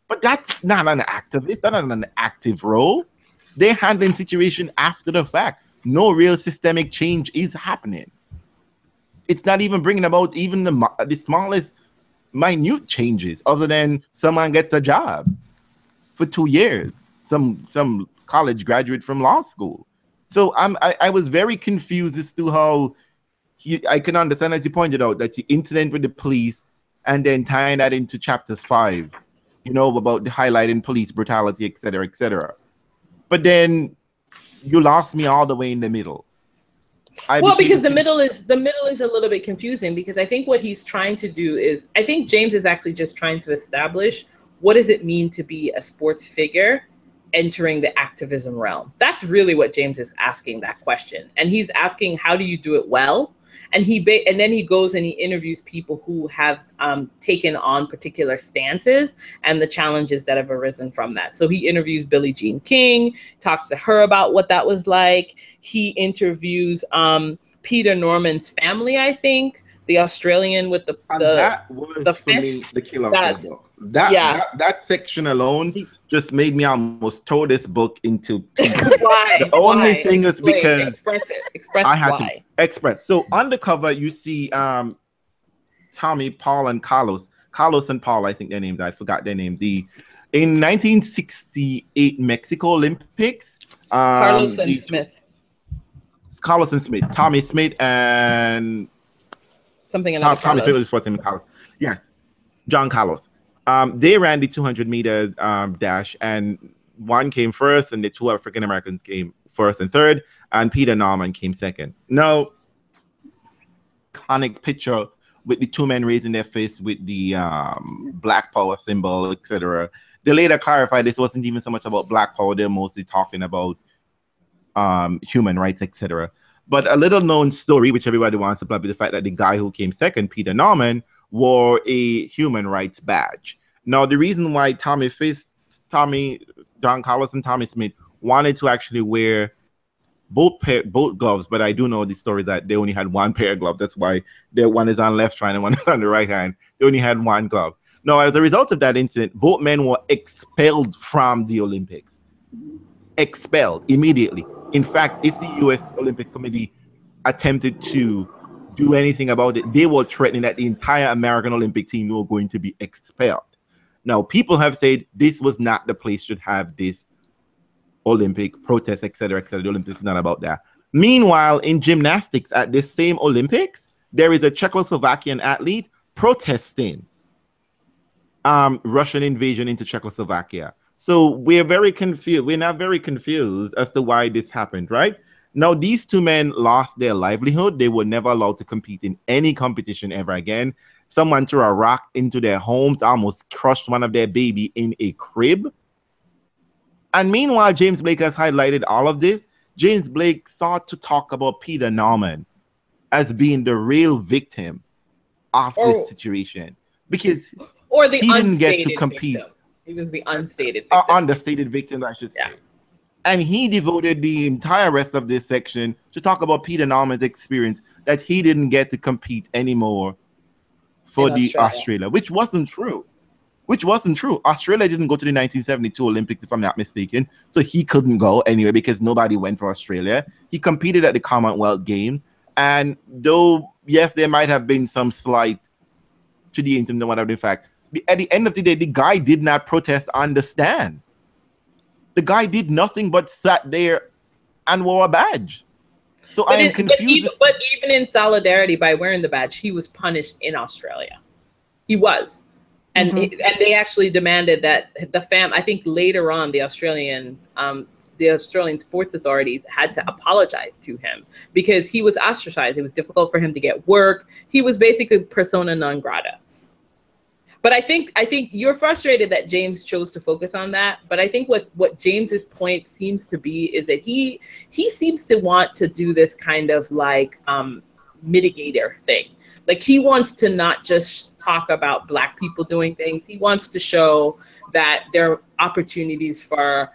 Speaker 1: But that's not an activist. That's not an active role. They're handling situation after the fact. No real systemic change is happening. It's not even bringing about even the smallest minute changes other than someone gets a job for 2 years, some college graduate from law school. So I was very confused as to how I can understand, as you pointed out, that the incident with the police and then tying that into chapters 5, about the highlighting police brutality, etc., etc. But then you lost me all the way in the middle.
Speaker 3: Because the middle is a little bit confusing, because I think what he's trying to do is, I think James is actually just trying to establish what does it mean to be a sports figure entering the activism realm? That's really what James is asking that question. And he's asking, how do you do it well? And then he goes and he interviews people who have taken on particular stances and the challenges that have arisen from that. So he interviews Billie Jean King, talks to her about what that was like. He interviews Peter Norman's family, I think, the Australian with
Speaker 1: that was for me the killer of the book. That section alone just made me almost throw this book into pieces.
Speaker 3: Why?
Speaker 1: The only thing is because
Speaker 3: express
Speaker 1: I had
Speaker 3: why.
Speaker 1: to express. So on the cover, you see Tommy, Paul, and Carlos. Carlos and Paul, I think their names. I forgot their names. In 1968 Mexico Olympics,
Speaker 3: Carlos and Smith.
Speaker 1: Carlos and Smith. Tommy Smith and
Speaker 3: something another
Speaker 1: Tommy Smith is first name. Carlos. Yes, John Carlos. They ran the 200 meters dash, and one came first, and the two African Americans came first and third, and Peter Norman came second. Now, iconic picture with the two men raising their fist with the Black Power symbol, etc. They later clarified this wasn't even so much about Black Power; they're mostly talking about human rights, etc. But a little known story, which everybody wants to plug, is the fact that the guy who came second, Peter Norman, wore a human rights badge. Now, the reason why John Carlos and Tommy Smith wanted to actually wear both gloves, but I do know the story that they only had one pair of gloves. That's why one is on left hand and one is on the right hand. They only had one glove. Now, as a result of that incident, both men were expelled from the Olympics. Expelled immediately. In fact, if the U.S. Olympic Committee attempted to do anything about it, they were threatening that the entire American Olympic team were going to be expelled. Now, people have said this was not the place should have this Olympic protest, etc., etc. The Olympics is not about that. Meanwhile, in gymnastics at this same Olympics, there is a Czechoslovakian athlete protesting Russian invasion into Czechoslovakia. So we're very confused. We're not very confused as to why this happened, right? Now, these two men lost their livelihood. They were never allowed to compete in any competition ever again. Someone threw a rock into their homes, almost crushed one of their baby in a crib. And meanwhile, James Blake has highlighted all of this. James Blake sought to talk about Peter Norman as being the real victim of this situation, because
Speaker 3: he
Speaker 1: didn't get to compete.
Speaker 3: Victim. He was the unstated victim.
Speaker 1: Understated victim, I should say. Yeah. And he devoted the entire rest of this section to talk about Peter Norman's experience that he didn't get to compete anymore for Australia, which wasn't true. Australia didn't go to the 1972 Olympics, if I'm not mistaken, so he couldn't go anyway because nobody went for Australia. He competed at the Commonwealth Games, and though, yes, there might have been some slight to the incident and whatever, in fact, at the end of the day, the guy did not protest on the stand. The guy did nothing but sat there and wore a badge. So I am confused.
Speaker 3: But even in solidarity, by wearing the badge, he was punished in Australia. He was. And and they actually demanded that I think later on, the Australian sports authorities had to apologize to him because he was ostracized. It was difficult for him to get work. He was basically persona non grata. But I think you're frustrated that James chose to focus on that. But I think what James's point seems to be is that he seems to want to do this kind of like mitigator thing. Like he wants to not just talk about Black people doing things. He wants to show that there are opportunities for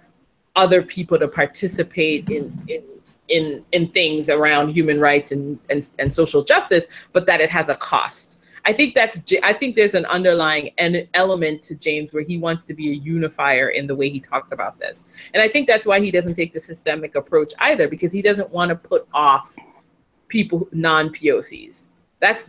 Speaker 3: other people to participate in things around human rights and social justice, but that it has a cost. I think there's an underlying element to James where he wants to be a unifier in the way he talks about this. And I think that's why he doesn't take the systemic approach either, because he doesn't want to put off people, non-POCs.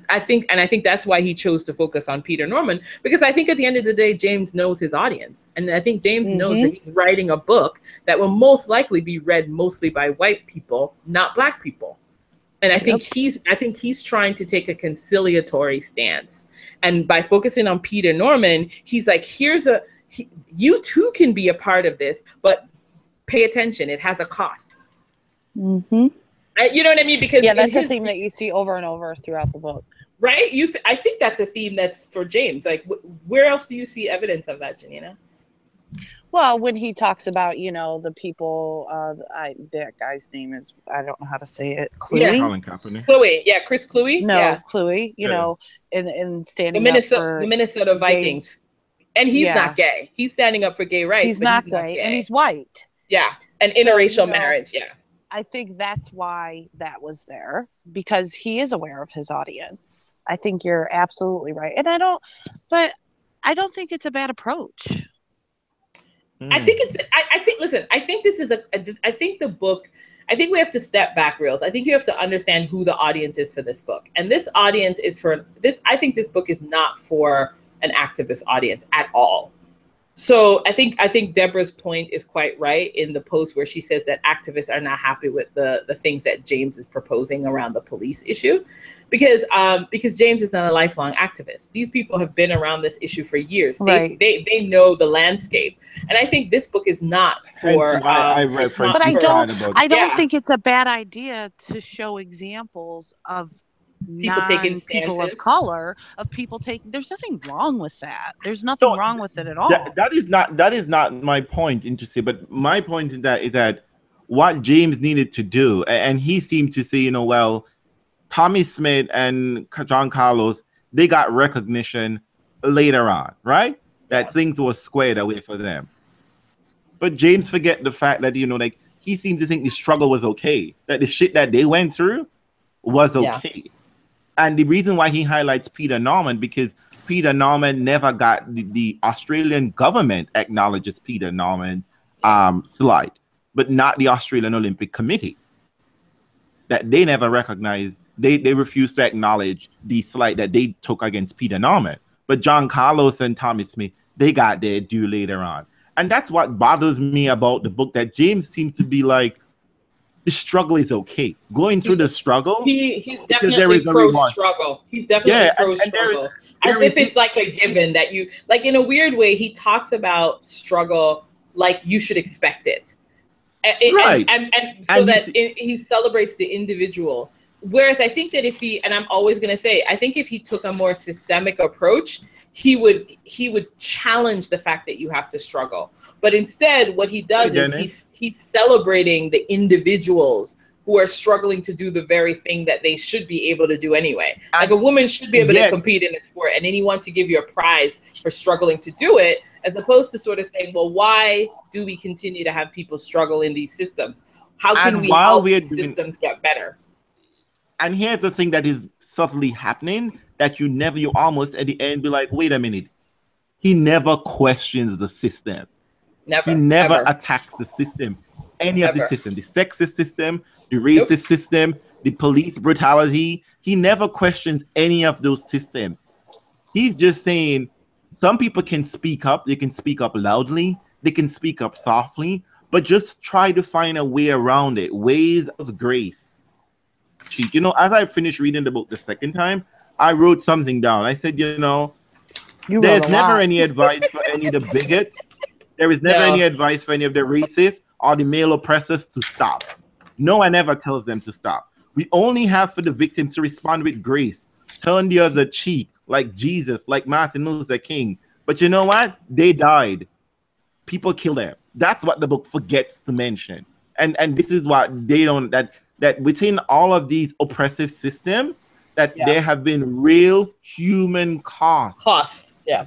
Speaker 3: I think that's why he chose to focus on Peter Norman, because I think at the end of the day, James knows his audience. And I think James knows that he's writing a book that will most likely be read mostly by white people, not Black people. And I think he's trying to take a conciliatory stance. And by focusing on Peter Norman, he's like, you too can be a part of this, but pay attention. It has a cost.
Speaker 2: Mm-hmm.
Speaker 3: You know what I mean? Because
Speaker 2: that's a theme that you see over and over throughout the book.
Speaker 3: Right? I think that's a theme that's for James. Like, where else do you see evidence of that, Janina?
Speaker 2: Well, when he talks about, the people, that guy's name is, I don't know how to say it,
Speaker 3: Yeah.
Speaker 2: Cluey?
Speaker 1: Colin Kaepernick.
Speaker 3: Cluey, yeah, Chris Cluey.
Speaker 2: No,
Speaker 3: Yeah.
Speaker 2: Cluey,
Speaker 1: Yeah.
Speaker 2: and
Speaker 3: The
Speaker 2: standing up for
Speaker 3: the Minnesota Vikings. And he's
Speaker 2: Yeah.
Speaker 3: not gay. He's standing up for gay rights,
Speaker 2: he's
Speaker 3: but
Speaker 2: not
Speaker 3: he's not
Speaker 2: gay,
Speaker 3: gay.
Speaker 2: and he's white.
Speaker 3: Yeah. And
Speaker 2: So,
Speaker 3: interracial marriage. Yeah.
Speaker 2: I think that's why that was there, because he is aware of his audience. I think you're absolutely right. And I don't think it's a bad approach.
Speaker 3: I think it's, I think, listen, I think this is I think the book, I think we have to step back, Realz. I think you have to understand who the audience is for this book. And this audience is for this. I think this book is not for an activist audience at all. So I think Deborah's point is quite right in the post where she says that activists are not happy with the things that James is proposing around the police issue, because James is not a lifelong activist. These people have been around this issue for years.
Speaker 2: Right.
Speaker 3: They know the landscape, and I think this book is not for.
Speaker 1: I referenced.
Speaker 2: But I don't
Speaker 3: Yeah.
Speaker 2: think it's a bad idea to show examples of
Speaker 3: people taking
Speaker 2: people of
Speaker 3: stances.
Speaker 2: color, of people taking. There's nothing wrong with that. There's nothing wrong with it at all.
Speaker 1: That is not my point, interesting. But my point is that what James needed to do, and he seemed to say, well, Tommy Smith and John Carlos, they got recognition later on, right? That things were squared away for them. But James forget the fact that like he seemed to think the struggle was okay, that the shit that they went through was okay. Yeah. And the reason why he highlights Peter Norman, because Peter Norman never got the Australian government acknowledges Peter Norman's slide, but not the Australian Olympic Committee. That they never recognized, they refused to acknowledge the slide that they took against Peter Norman. But John Carlos and Tommy Smith, they got their due later on. And that's what bothers me about the book, that James seems to be like, the struggle is okay. Going through the struggle.
Speaker 3: He's definitely pro-struggle. He's definitely pro-struggle. As if it's like a given that you, like in a weird way, he talks about struggle like you should expect it.
Speaker 1: Right.
Speaker 3: And so that he celebrates the individual. Whereas I think that if he, and I'm always going to say, I think if he took a more systemic approach, he would challenge the fact that you have to struggle. But instead, what he does is he's celebrating the individuals who are struggling to do the very thing that they should be able to do anyway. Like a woman should be able to compete in a sport, and then he wants to give you a prize for struggling to do it, as opposed to sort of saying, well, why do we continue to have people struggle in these systems? How can we help these systems get better?
Speaker 1: And here's the thing that is subtly happening, that you almost at the end be like, wait a minute. He never questions the system. He never attacks the system. Any of the system, the sexist system, the racist system, the police brutality. He never questions any of those systems. He's just saying some people can speak up. They can speak up loudly. They can speak up softly, but just try to find a way around it. Ways of grace. As I finished reading the book the second time, I wrote something down. I said, there's never any advice for any of the bigots. There is never any advice for any of the racists or the male oppressors to stop. No one ever tells them to stop. We only have for the victim to respond with grace, turn the other cheek, like Jesus, like Martin Luther King. But you know what? They died. People kill them. That's what the book forgets to mention. And this is what they don't, that within all of these oppressive systems, that there have been real human costs.
Speaker 3: Yeah.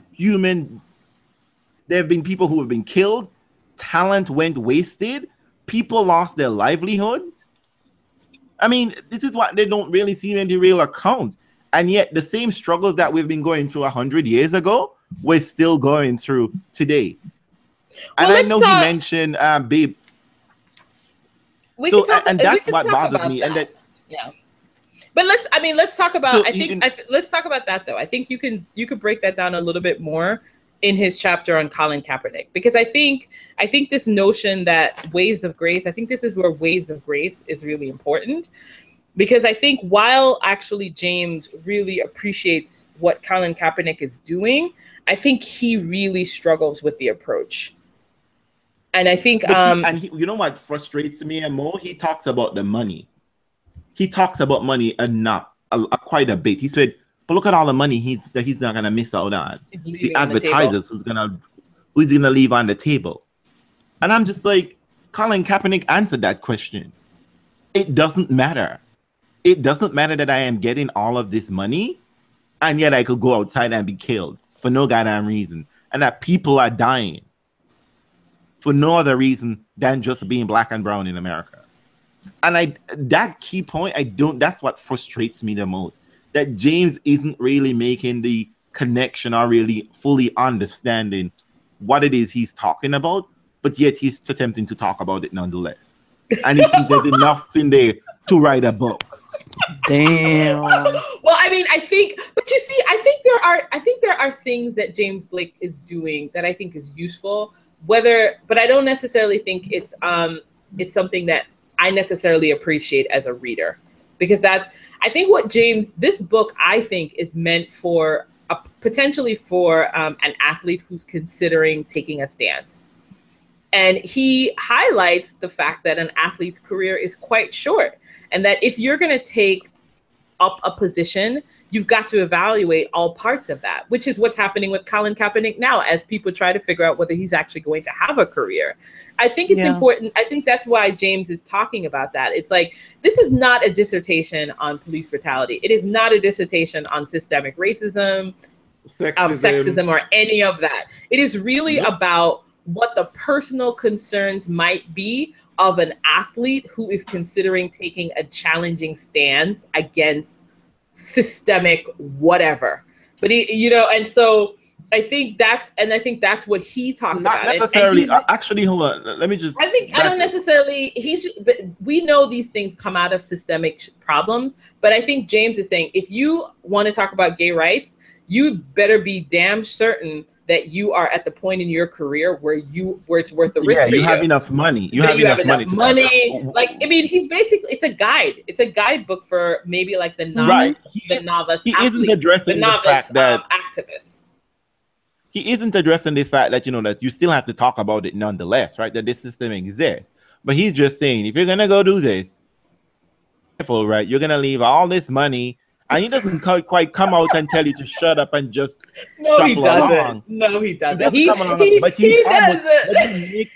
Speaker 1: There have been people who have been killed, talent went wasted, people lost their livelihood. I mean, this is what they don't really see in the real account. And yet the same struggles that we've been going through 100 years ago, we're still going through today. And I know he mentioned Babe. And that's what bothers me. And
Speaker 3: but let's talk about. Let's talk about that though. I think you could break that down a little bit more in his chapter on Colin Kaepernick, because I think this notion that ways of grace. I think this is where ways of grace is really important, because I think while actually James really appreciates what Colin Kaepernick is doing, I think he really struggles with the approach. And I think,
Speaker 1: you know what frustrates me and more? He talks about the money. He talks about money enough, quite a bit. He said, "But look at all the money he's not gonna miss out on. The advertisers who's gonna leave on the table." And I'm just like, Colin Kaepernick answered that question. It doesn't matter. It doesn't matter that I am getting all of this money, and yet I could go outside and be killed for no goddamn reason, and that people are dying for no other reason than just being black and brown in America. And that key point, that's what frustrates me the most. That James isn't really making the connection or really fully understanding what it is he's talking about, but yet he's attempting to talk about it nonetheless. And it seems there's enough in there to write a book.
Speaker 2: Damn.
Speaker 3: Well, I mean, but you see, I think there are things that James Blake is doing that I think is useful. But I don't necessarily think it's something that I necessarily appreciate as a reader, because I think this book, I think, is meant for potentially for an athlete who's considering taking a stance. And he highlights the fact that an athlete's career is quite short, and that if you're going to take up a position, you've got to evaluate all parts of that, which is what's happening with Colin Kaepernick now, as people try to figure out whether he's actually going to have a career. I think it's important. I think that's why James is talking about that. It's like, this is not a dissertation on police brutality. It is not a dissertation on systemic racism, sexism, or any of that. It is really about what the personal concerns might be of an athlete who is considering taking a challenging stance against systemic whatever. But and so I think that's what he talks about.
Speaker 1: Not necessarily. Actually, hold on. Let me just.
Speaker 3: I don't necessarily. But we know these things come out of systemic problems. But I think James is saying, if you want to talk about gay rights, you better be damn certain that you are at the point in your career where it's worth the risk.
Speaker 1: Yeah, you have enough money. You have enough money.
Speaker 3: Like, I mean, he's basically, it's a guide. It's a guidebook for maybe like the novice,
Speaker 1: the novice. He
Speaker 3: athlete,
Speaker 1: isn't addressing the fact that
Speaker 3: activists.
Speaker 1: He isn't addressing the fact that that you still have to talk about it nonetheless, right? That this system exists. But he's just saying, if you're gonna go do this, right, you're gonna leave all this money. And he doesn't quite come out and tell you to shut up and just shuffle along.
Speaker 3: No, he doesn't.
Speaker 1: But he make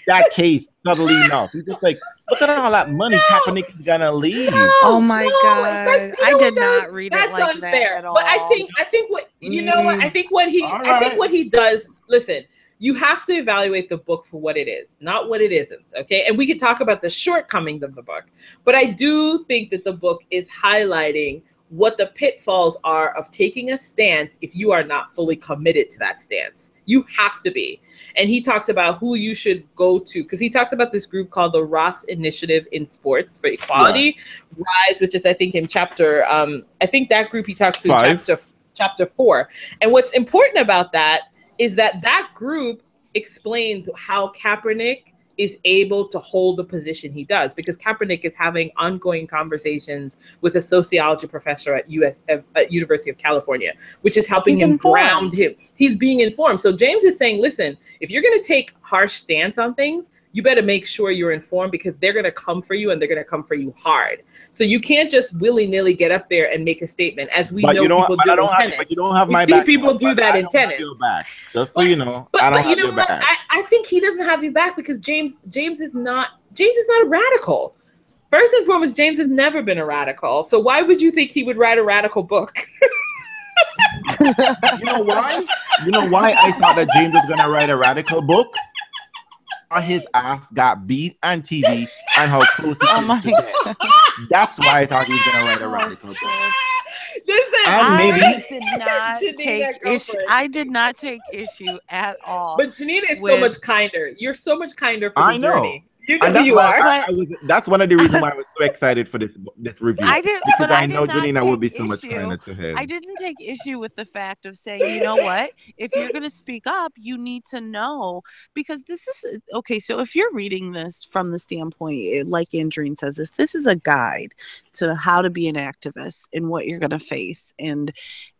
Speaker 1: that case subtly enough. He's just like, look at all that money Kaepernick is gonna leave.
Speaker 2: Oh my God! I did not read it like
Speaker 3: unfair.
Speaker 2: that at all.
Speaker 3: But I think what I think what he does. Listen, you have to evaluate the book for what it is, not what it isn't. Okay, and we could talk about the shortcomings of the book, but I do think that the book is highlighting what the pitfalls are of taking a stance if you are not fully committed to that stance. You have to be. And he talks about who you should go to, because he talks about this group called the Ross Initiative in Sports for Equality, Rise, which is, I think, in chapter, I think that group he talks to chapter 4. And what's important about that is that group explains how Kaepernick is able to hold the position he does, because Kaepernick is having ongoing conversations with a sociology professor at University of California, which is helping him ground him. He's being informed. So James is saying, listen, if you're going to take harsh stance on things, you better make sure you're informed, because they're going to come for you, and they're going to come for you hard. So you can't just willy-nilly get up there and make a statement, as we know people do in tennis.
Speaker 1: But you don't have my
Speaker 3: back.
Speaker 1: We see
Speaker 3: people do that in tennis.
Speaker 1: Just so you know, I don't have your back.
Speaker 3: I think he doesn't have your back because James is not a radical. First and foremost, James has never been a radical. So why would you think he would write a radical book?
Speaker 1: You know why? You know why I thought that James was gonna write a radical book? His ass got beat on TV and how close he came to death. That's why I thought he was gonna write a radical book.
Speaker 3: Listen,
Speaker 2: I did not take issue at all.
Speaker 3: But Janina is so much kinder. You're so much kinder for the journey. You know who you are.
Speaker 1: That's one of the reasons why I was so excited for this review. Because I know Janina will be so much kinder to him.
Speaker 2: I didn't take issue with the fact of saying, you know what? If you're going to speak up, you need to know, because this is okay. So if you're reading this from the standpoint, like Andreen says, if this is a guide to how to be an activist and what you're going to face and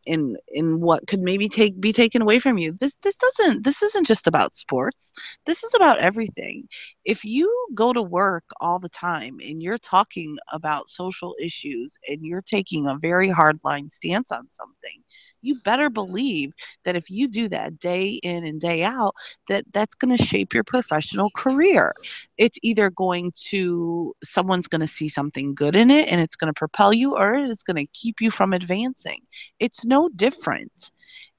Speaker 2: in what could maybe be taken away from you, this isn't just about sports. This is about everything. If you go to work all the time and you're talking about social issues and you're taking a very hard line stance on something, you better believe that if you do that day in and day out, that's going to shape your professional career. It's either someone's going to see something good in it and it's going to propel you, or it's going to keep you from advancing. It's no different.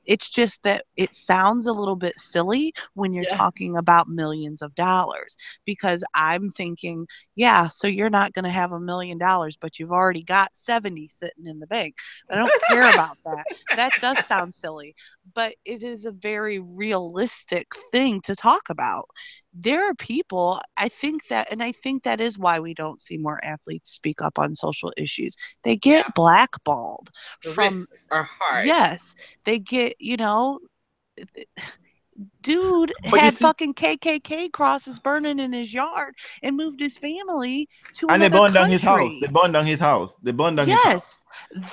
Speaker 2: It's just that it sounds a little bit silly when you're talking about millions of dollars, because I'm thinking, yeah, so you're not going to have $1 million, but you've already got 70 sitting in the bank. I don't care about that. That does sound silly, but it is a very realistic thing to talk about. There are people, I think that is why we don't see more athletes speak up on social issues. They get blackballed
Speaker 3: The
Speaker 2: from,
Speaker 3: risks are hard.
Speaker 2: yes, they get, dude
Speaker 1: But you
Speaker 2: had
Speaker 1: see,
Speaker 2: fucking KKK crosses burning in his yard and moved his family to
Speaker 1: and they
Speaker 2: another
Speaker 1: burned down his house. They
Speaker 2: country.
Speaker 1: burned down his house. They burned down his house.
Speaker 2: Yes,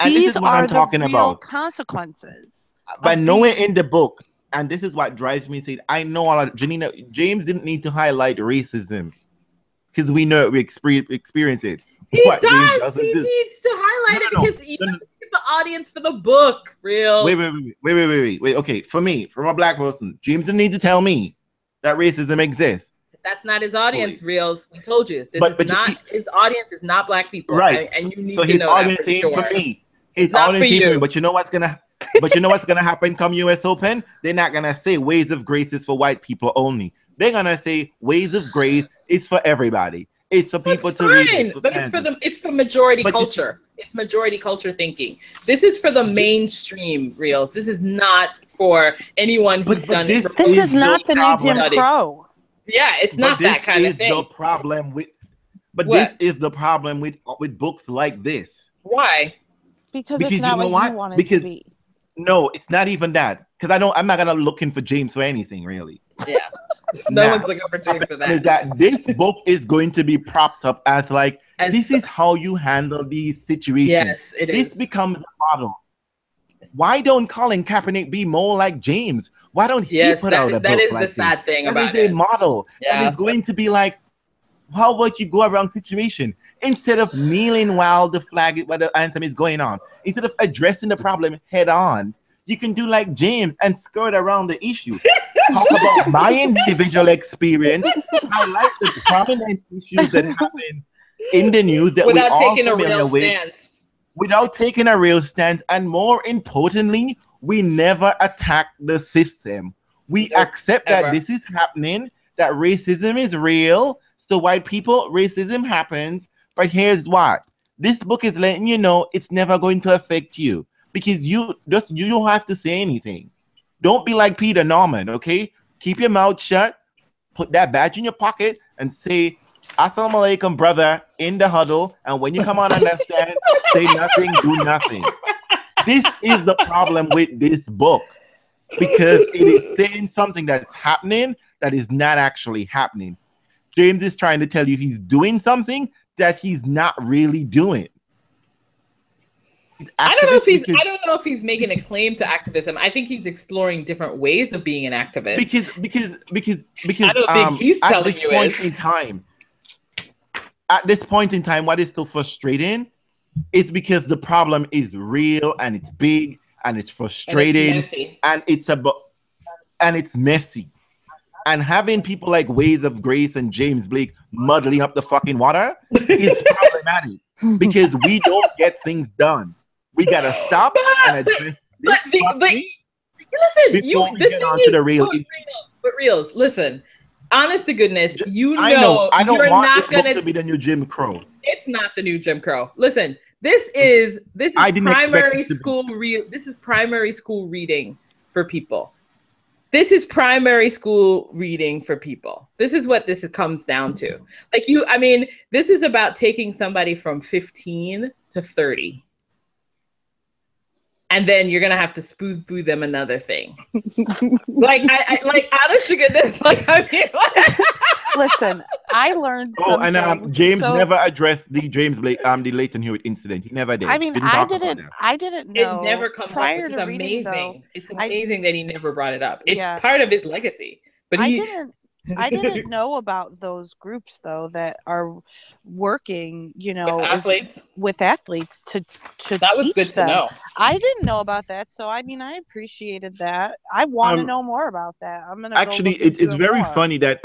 Speaker 1: And this
Speaker 2: these
Speaker 1: is what I'm
Speaker 2: are the
Speaker 1: talking
Speaker 2: real
Speaker 1: about.
Speaker 2: consequences
Speaker 1: But
Speaker 2: of
Speaker 1: nowhere
Speaker 2: being.
Speaker 1: in the book, and this is what drives me insane. I know all of Janina, James didn't need to highlight racism because we know it, we experience it.
Speaker 3: He
Speaker 1: What James
Speaker 3: does.
Speaker 1: doesn't
Speaker 3: He
Speaker 1: do.
Speaker 3: needs to highlight it
Speaker 1: No,
Speaker 3: because you
Speaker 1: no,
Speaker 3: have to get the audience for the book. Real.
Speaker 1: Wait. Okay, for me, from a black person, James didn't need to tell me that racism exists.
Speaker 3: That's not his audience, Reels. We told you.
Speaker 1: But you see,
Speaker 3: His audience is not black people.
Speaker 1: right?
Speaker 3: And you need
Speaker 1: So
Speaker 3: to
Speaker 1: his
Speaker 3: know that
Speaker 1: audience
Speaker 3: for
Speaker 1: ain't
Speaker 3: sure.
Speaker 1: for me.
Speaker 3: It's
Speaker 1: His
Speaker 3: not
Speaker 1: audience
Speaker 3: for
Speaker 1: ain't for me.
Speaker 3: you.
Speaker 1: But you know what's gonna happen come US Open? They're not gonna say ways of grace is for white people only. They're gonna say ways of grace is for everybody. It's for people to read it.
Speaker 3: But it's for majority culture. It's majority culture thinking. This is for the mainstream, Reels. This is not for anyone who's done it.
Speaker 2: This is not the new Jim Crow.
Speaker 3: Yeah, it's not that kind of thing.
Speaker 1: The problem with, this is the problem with books like this.
Speaker 3: Why?
Speaker 2: Because it's not what you want it to be.
Speaker 1: No, it's not even that. Because I'm not gonna looking for James for anything, really.
Speaker 3: Yeah. No one's looking for James for that.
Speaker 1: Is that this book is going to be propped up as like this is how you handle these situations.
Speaker 3: Yes, it is.
Speaker 1: This becomes a model. Why don't Colin Kaepernick be more like James? Why don't he put out a book?
Speaker 3: That is
Speaker 1: like
Speaker 3: the sad thing about it.
Speaker 1: That is a model.
Speaker 3: Yeah.
Speaker 1: And it's going to be like, how about you go around situation instead of kneeling while the anthem is going on, instead of addressing the problem head on? You can do like James and skirt around the issue. Talk about my individual experience. Highlight the prominent issues that happen in the news that
Speaker 3: without
Speaker 1: we all
Speaker 3: taking a real
Speaker 1: with,
Speaker 3: stance.
Speaker 1: Without taking a real stance, and more importantly, we never attack the system. We accept that this is happening, that racism is real. So white people, racism happens. But here's what. This book is letting you know it's never going to affect you. Because you don't have to say anything. Don't be like Peter Norman, okay? Keep your mouth shut, put that badge in your pocket, and say, Assalamu alaikum, brother, in the huddle. And when you come on and understand, say nothing, do nothing. This is the problem with this book. Because it is saying something that's happening that is not actually happening. James is trying to tell you he's doing something that he's not really doing.
Speaker 3: I don't know if he's making a claim to activism. I think he's exploring different ways of being an activist.
Speaker 1: Because
Speaker 3: I don't think he's telling you
Speaker 1: at this point in time, what is so frustrating is because the problem is real and it's big and it's frustrating and it's messy. And having people like Ways of Grace and James Blake muddling up the fucking water is problematic because we don't get things done. We gotta stop and address this.
Speaker 3: But listen, Reels, listen. Honest to goodness, I don't want this book to be the new Jim Crow. It's not the new Jim Crow. Listen, this is primary school reading for people. This is primary school reading for people. This is what this comes down to. This is about taking somebody from 15 to 30. And then you're gonna have to spoon through them another thing. Honest to goodness,
Speaker 2: Listen, I learned.
Speaker 1: James never addressed the James Blake, the Leighton Hewitt incident. He never did.
Speaker 2: I mean, I didn't know.
Speaker 3: It never comes up, which is amazing. It's amazing that he never brought it up. It's part of his legacy. But
Speaker 2: I didn't know about those groups though that are working, with athletes to
Speaker 3: That was
Speaker 2: teach
Speaker 3: good to
Speaker 2: them.
Speaker 3: know.
Speaker 2: I didn't know about that, so I mean, I appreciated that. I want to
Speaker 1: Um,
Speaker 2: know more about that. I'm gonna go
Speaker 1: Actually,
Speaker 2: look into
Speaker 1: it's
Speaker 2: it
Speaker 1: very
Speaker 2: more.
Speaker 1: funny that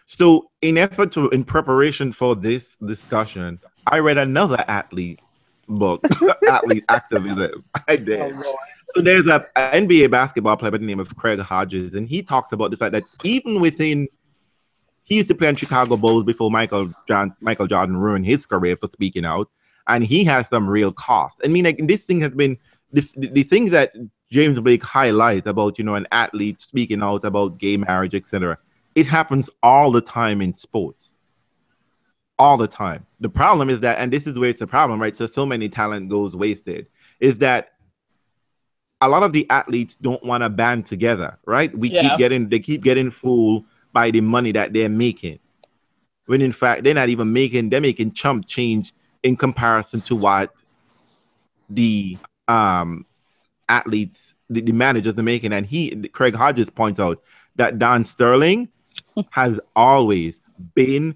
Speaker 1: so in preparation for this discussion, I read another athlete book, athlete activism. I
Speaker 3: Oh
Speaker 1: did.
Speaker 3: Lord.
Speaker 1: So there's a NBA basketball player by the name of Craig Hodges, and he talks about the fact that even within he used to play in Chicago Bulls before Michael Jordan ruined his career for speaking out, and he has some real costs. I mean, like this thing has been the things that James Blake highlights about an athlete speaking out about gay marriage, etc. It happens all the time in sports, all the time. The problem is that, and this is where it's a problem, right? So many talent goes wasted. Is that a lot of the athletes don't want to band together, right?
Speaker 3: Yeah.
Speaker 1: They keep getting fooled by the money that they're making, when in fact they're making chump change in comparison to what the athletes, the managers are making. And Craig Hodges points out that Don Sterling has always been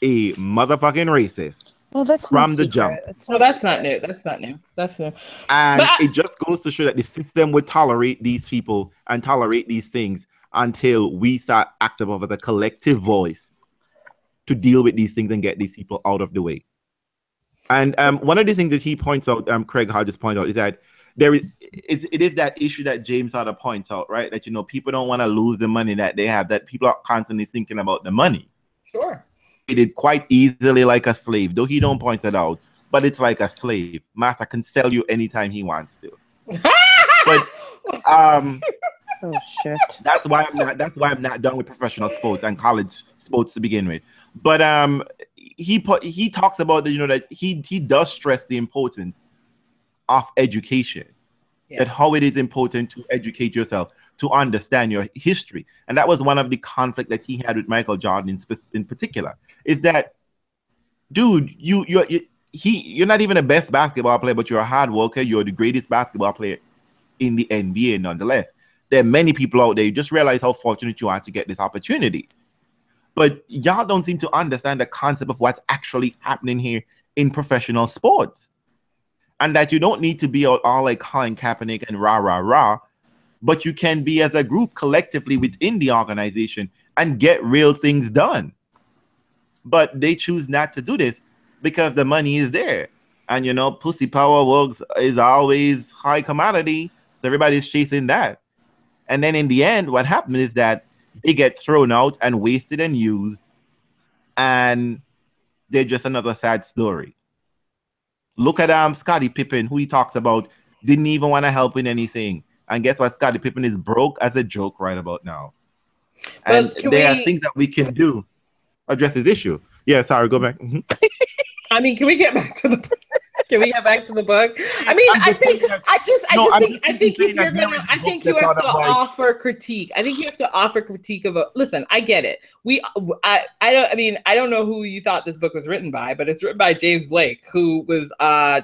Speaker 1: a motherfucking racist
Speaker 2: Well, that's no
Speaker 1: from the jump.
Speaker 2: secret. It's
Speaker 3: Well,
Speaker 2: no
Speaker 3: that's not
Speaker 2: secret.
Speaker 3: new. That's not new. That's new. But
Speaker 1: And it just goes to show that the system would tolerate these people and tolerate these things until we start acting as a collective voice to deal with these things and get these people out of the way. And one of the things that he points out, Craig Hodges points out, is that it is that issue that James Harder points out, right? That people don't want to lose the money that they have, that people are constantly thinking about the money.
Speaker 3: sure.
Speaker 1: It is quite easily like a slave, though he don't point it out, but it's like a slave. Master can sell you anytime he wants to. But
Speaker 2: Oh shit.
Speaker 1: that's why I'm not done with professional sports and college sports to begin with. But he talks about that he does stress the importance of education.
Speaker 3: Yeah.
Speaker 1: That how it is important to educate yourself, to understand your history. And that was one of the conflict that he had with Michael Jordan in particular. Is that, dude, you're not even the best basketball player, but you're a hard worker. You're the greatest basketball player in the NBA nonetheless. There are many people out there. You just realize how fortunate you are to get this opportunity. But y'all don't seem to understand the concept of what's actually happening here in professional sports. And that you don't need to be all like Colin Kaepernick and rah, rah, rah, but you can be as a group collectively within the organization and get real things done. But they choose not to do this because the money is there. And, pussy power works is always high commodity. So everybody's chasing that. And then in the end, what happens is that they get thrown out and wasted and used. And they're just another sad story. Look at Scottie Pippen, who he talks about, didn't even want to help in anything. And guess what? Scottie Pippen is broke as a joke right about now. And there are things that we can do address this issue. Yeah, sorry, go back.
Speaker 3: I mean, can we get back to the book? I mean, I think you have to offer critique. I think you have to offer critique of listen, I get it. I don't know who you thought this book was written by, but it's written by James Blake, who was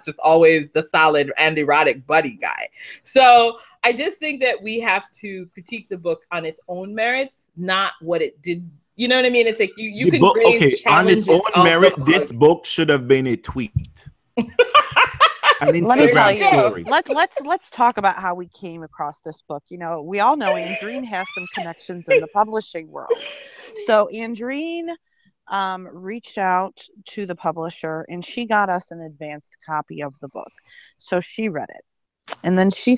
Speaker 3: just always the solid and erotic buddy guy. So I just think that we have to critique the book on its own merits, not what it did. You know what I mean? It's like you can raise challenges
Speaker 1: on its own merit. This book should have been a tweet.
Speaker 2: Let me tell you. Let's talk about how we came across this book. We all know Andreen has some connections in the publishing world. So Andreen reached out to the publisher and she got us an advanced copy of the book. So she read it. And then she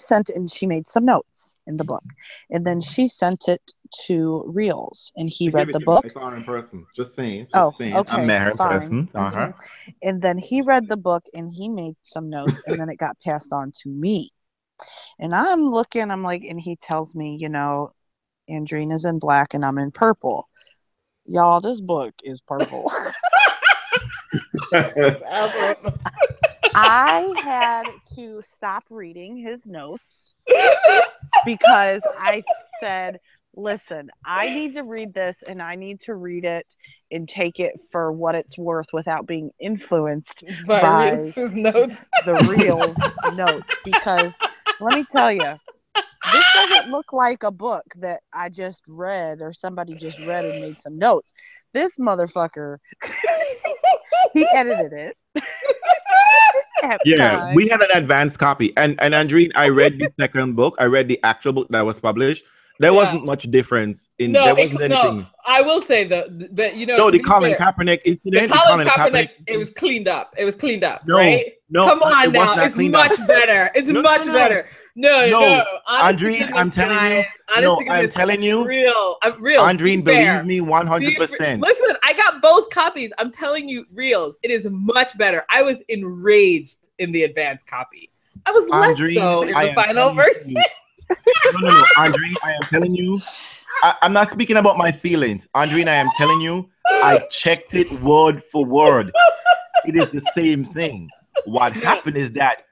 Speaker 2: made some notes in the book. And then she sent it to Realz and he read the book.
Speaker 1: I saw her in person. Just saying.
Speaker 2: Okay,
Speaker 1: I met her in person.
Speaker 2: Mm-hmm. And then he read the book and he made some notes and then it got passed on to me. And I'm like, and he tells me, Andreen is in black and I'm in purple. Y'all, this book is purple. I had to stop reading his notes because I said, listen, I need to read this and I need to read it and take it for what it's worth without being influenced by
Speaker 3: Realz's notes.
Speaker 2: The Realz notes. Because let me tell you, this doesn't look like a book that I just read or somebody just read and made some notes. This motherfucker, he edited it.
Speaker 1: Yeah, we had an advanced copy. And Andreen, I read the second book. I read the actual book that was published. There wasn't much difference in there wasn't anything.
Speaker 3: No, I will say that you know.
Speaker 1: No, the Colin Kaepernick incident.
Speaker 3: The Colin Kaepernick, it was cleaned up. It was cleaned up, right?
Speaker 1: No,
Speaker 3: come on now, it's much better. It's much better. No.
Speaker 1: Andreen, I'm telling you. No, I'm telling you.
Speaker 3: Real.
Speaker 1: Andreen, believe me, 100%.
Speaker 3: Listen, I got both copies. I'm telling you, Realz, it is much better. I was enraged in the advanced copy. I was less so in the final version.
Speaker 1: No, Andreen, I am telling you. I'm not speaking about my feelings. Andreen, I am telling you, I checked it word for word. It is the same thing. What happened is that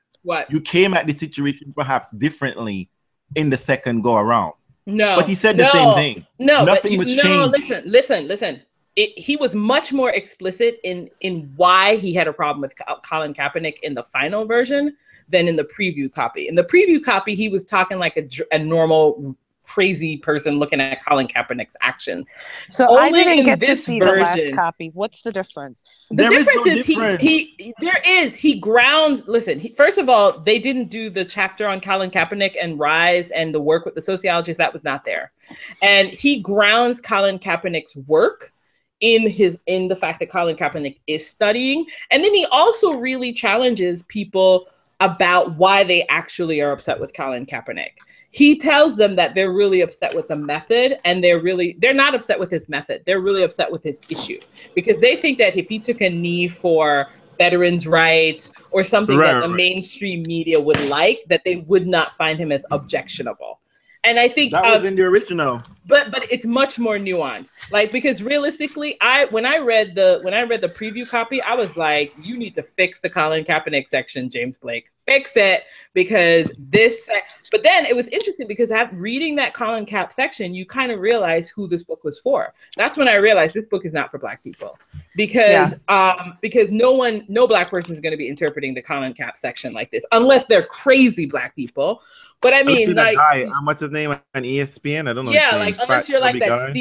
Speaker 1: you came at the situation perhaps differently in the second go around.
Speaker 3: No,
Speaker 1: but he said the same thing. Nothing was changed.
Speaker 3: Listen. He was much more explicit in why he had a problem with Colin Kaepernick in the final version than in the preview copy. In the preview copy, he was talking like a normal crazy person looking at Colin Kaepernick's actions.
Speaker 2: So only I didn't get to see the last copy. What's the difference?
Speaker 3: The difference is he grounds. Listen, first of all, they didn't do the chapter on Colin Kaepernick and Rise and the work with the sociologists. That was not there, and he grounds Colin Kaepernick's work in the fact that Colin Kaepernick is studying, and then he also really challenges people about why they actually are upset with Colin Kaepernick. He tells them that they're really upset with the method, and they're not upset with his method. They're really upset with his issue, because they think that if he took a knee for veterans' rights or something that the mainstream media would like, that they would not find him as objectionable. And I think
Speaker 1: that was in the original,
Speaker 3: but it's much more nuanced. Like, because realistically, when I read the preview copy, I was like, you need to fix the Colin Kaepernick section, James Blake, fix it, because this. But then it was interesting because reading that Colin Cap section, you kind of realize who this book was for. That's when I realized this book is not for Black people, because no Black person is going to be interpreting the Colin Cap section like this unless they're crazy Black people. But I mean, like,
Speaker 1: guy, what's his name on ESPN? I don't know.
Speaker 3: Yeah, like unless you're like that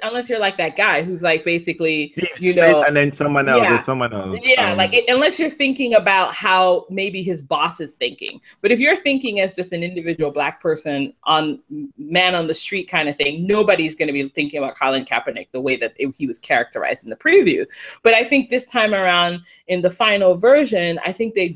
Speaker 3: unless you're like that guy who's like basically,
Speaker 1: Steve Smith, and then someone else. Yeah, someone else.
Speaker 3: Yeah, unless you're thinking about how maybe his boss is thinking. But if you're thinking as just an individual Black person on man on the street kind of thing, nobody's going to be thinking about Colin Kaepernick the way that he was characterized in the preview. But I think this time around in the final version, I think they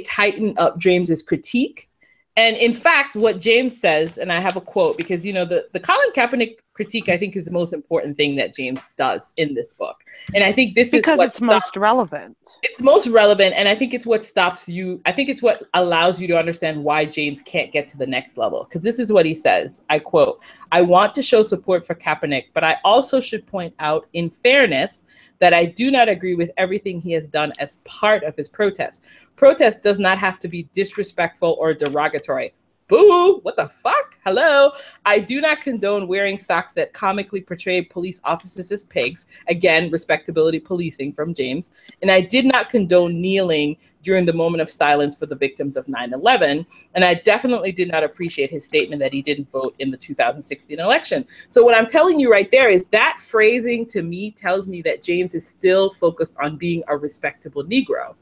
Speaker 3: tightened up James's critique. And in fact, what James says, and I have a quote, because, you know, the Colin Kaepernick critique, I think, is the most important thing that James does in this book. And I think this is what's
Speaker 2: most relevant.
Speaker 3: It's most relevant. And I think it's what stops you. I think it's what allows you to understand why James can't get to the next level. Because this is what he says. I quote, "I want to show support for Kaepernick, but I also should point out, in fairness, that I do not agree with everything he has done as part of his protest. Protest does not have to be disrespectful or derogatory." Boo! What the fuck? Hello? "I do not condone wearing socks that comically portray police officers as pigs." Again, respectability policing from James. "And I did not condone kneeling during the moment of silence for the victims of 9/11. And I definitely did not appreciate his statement that he didn't vote in the 2016 election." So what I'm telling you right there is that phrasing to me tells me that James is still focused on being a respectable Negro.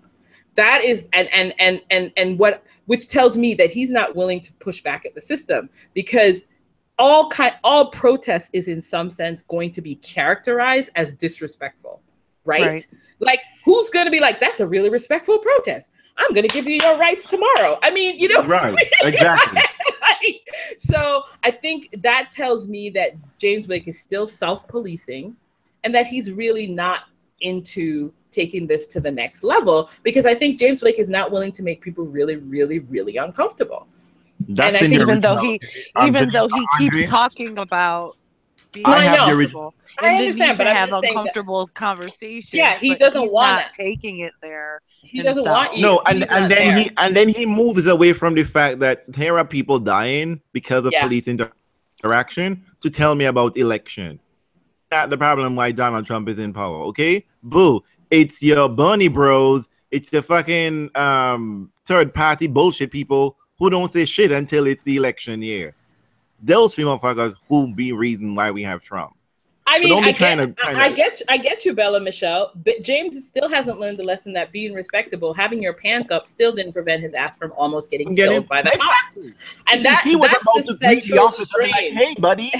Speaker 3: That is, which tells me that he's not willing to push back at the system, because all protest is in some sense going to be characterized as disrespectful, right? Like, who's going to be like, that's a really respectful protest, I'm going to give you your rights tomorrow? I mean, you know,
Speaker 1: right? Exactly.
Speaker 3: So I think that tells me that James Blake is still self-policing, and that he's really not into taking this to the next level, because I think James Blake is not willing to make people really, really, really uncomfortable.
Speaker 1: That's
Speaker 3: and I think
Speaker 2: even though he keeps talking about being
Speaker 3: uncomfortable. I understand, but
Speaker 2: have uncomfortable conversations.
Speaker 3: Yeah, he doesn't want
Speaker 2: not taking it there.
Speaker 3: He doesn't want you.
Speaker 1: No, and then he moves away from the fact that there are people dying because of police interaction to tell me about election. That's the problem why Donald Trump is in power. Okay, boo. It's your Bernie bros. It's the fucking third party bullshit people who don't say shit until it's the election year. Those three motherfuckers who be reason why we have Trump.
Speaker 3: I
Speaker 1: So
Speaker 3: mean,
Speaker 1: don't be
Speaker 3: I get you, Bella Michelle. But James still hasn't learned the lesson that being respectable, having your pants up, still didn't prevent his ass from almost getting killed by the cops. And
Speaker 1: he was
Speaker 3: that's
Speaker 1: about
Speaker 3: the
Speaker 1: to greet the officer
Speaker 3: strain.
Speaker 1: like, hey, buddy.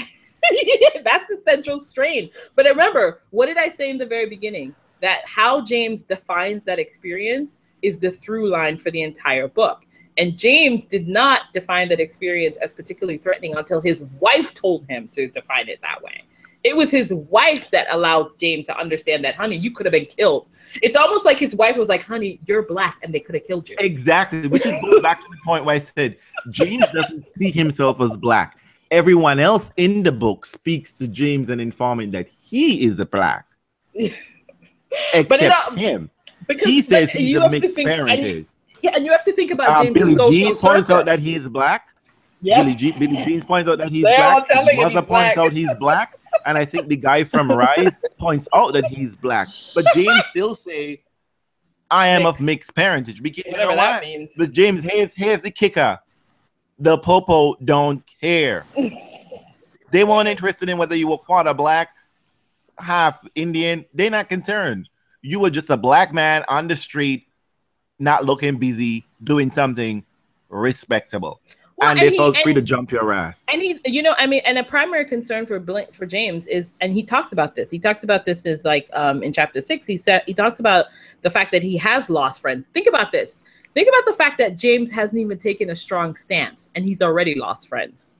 Speaker 3: That's the central strain. But remember, what did I say in the very beginning? That how James defines that experience is the through line for the entire book. And James did not define that experience as particularly threatening until his wife told him to define it that way. It was his wife that allowed James to understand that, honey, you could have been killed. It's almost like his wife was like, honey, you're black and they could have killed you.
Speaker 1: Exactly, which is going back to the point where I said James doesn't see himself as black. Everyone else in the book speaks to James and informing that he is a black. Except him. Because he says he's a mixed parentage.
Speaker 3: And you have to think about James'
Speaker 1: Billy
Speaker 3: social
Speaker 1: Jean
Speaker 3: circle.
Speaker 1: points out that he's black.
Speaker 3: Yes.
Speaker 1: Billy Jean points out that he's black. Mother points out he's black. And I think the guy from Rise points out that he's black. But James still say, I am of mixed parentage. Because you know what? But James, here's the kicker. The popo don't care. They weren't interested in whether you were quarter black, half Indian. They're not concerned. You were just a black man on the street, not looking busy, doing something respectable. Well, and they felt free to jump your ass.
Speaker 3: And he, you know, I mean, and a primary concern for James is, and he talks about this. He talks about this as like in chapter 6. He talks about the fact that he has lost friends. Think about this. Think about the fact that James hasn't even taken a strong stance, and he's already lost friends,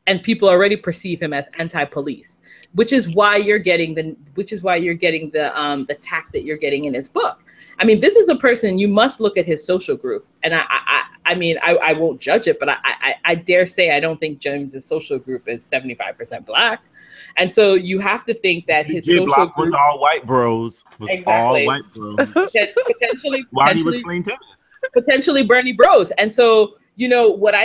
Speaker 3: and people already perceive him as anti-police, which is why you're getting the tack that you're getting in his book. I mean, this is a person, you must look at his social group. And I mean, I won't judge it, but I dare say I don't think James's social group is 75% black. And so you have to think that his social group
Speaker 1: was all white bros. All white bros.
Speaker 3: Potentially,
Speaker 1: while he was playing tennis.
Speaker 3: Potentially Bernie Bros. And so, you know, what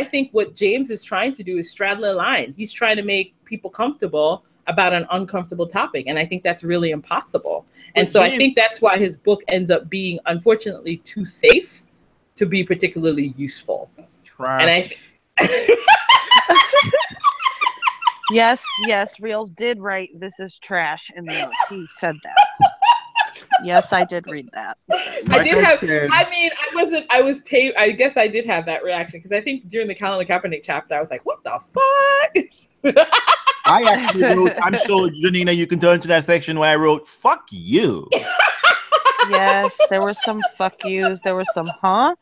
Speaker 3: James is trying to do is straddle a line. He's trying to make people comfortable about an uncomfortable topic. And I think that's really impossible. And so James, I think that's why his book ends up being, unfortunately, too safe to be particularly useful.
Speaker 1: Trash.
Speaker 3: And
Speaker 2: Yes, Realz did write "This is trash" in the notes. He said that. Yes, I did read that.
Speaker 3: I guess I did have that reaction because I think during the Colin Kaepernick chapter, I was like, "What the fuck?"
Speaker 1: I actually wrote. I'm sure, Janina, you can turn to that section where I wrote "fuck you."
Speaker 2: Yes, there were some fuck yous. There were some huh?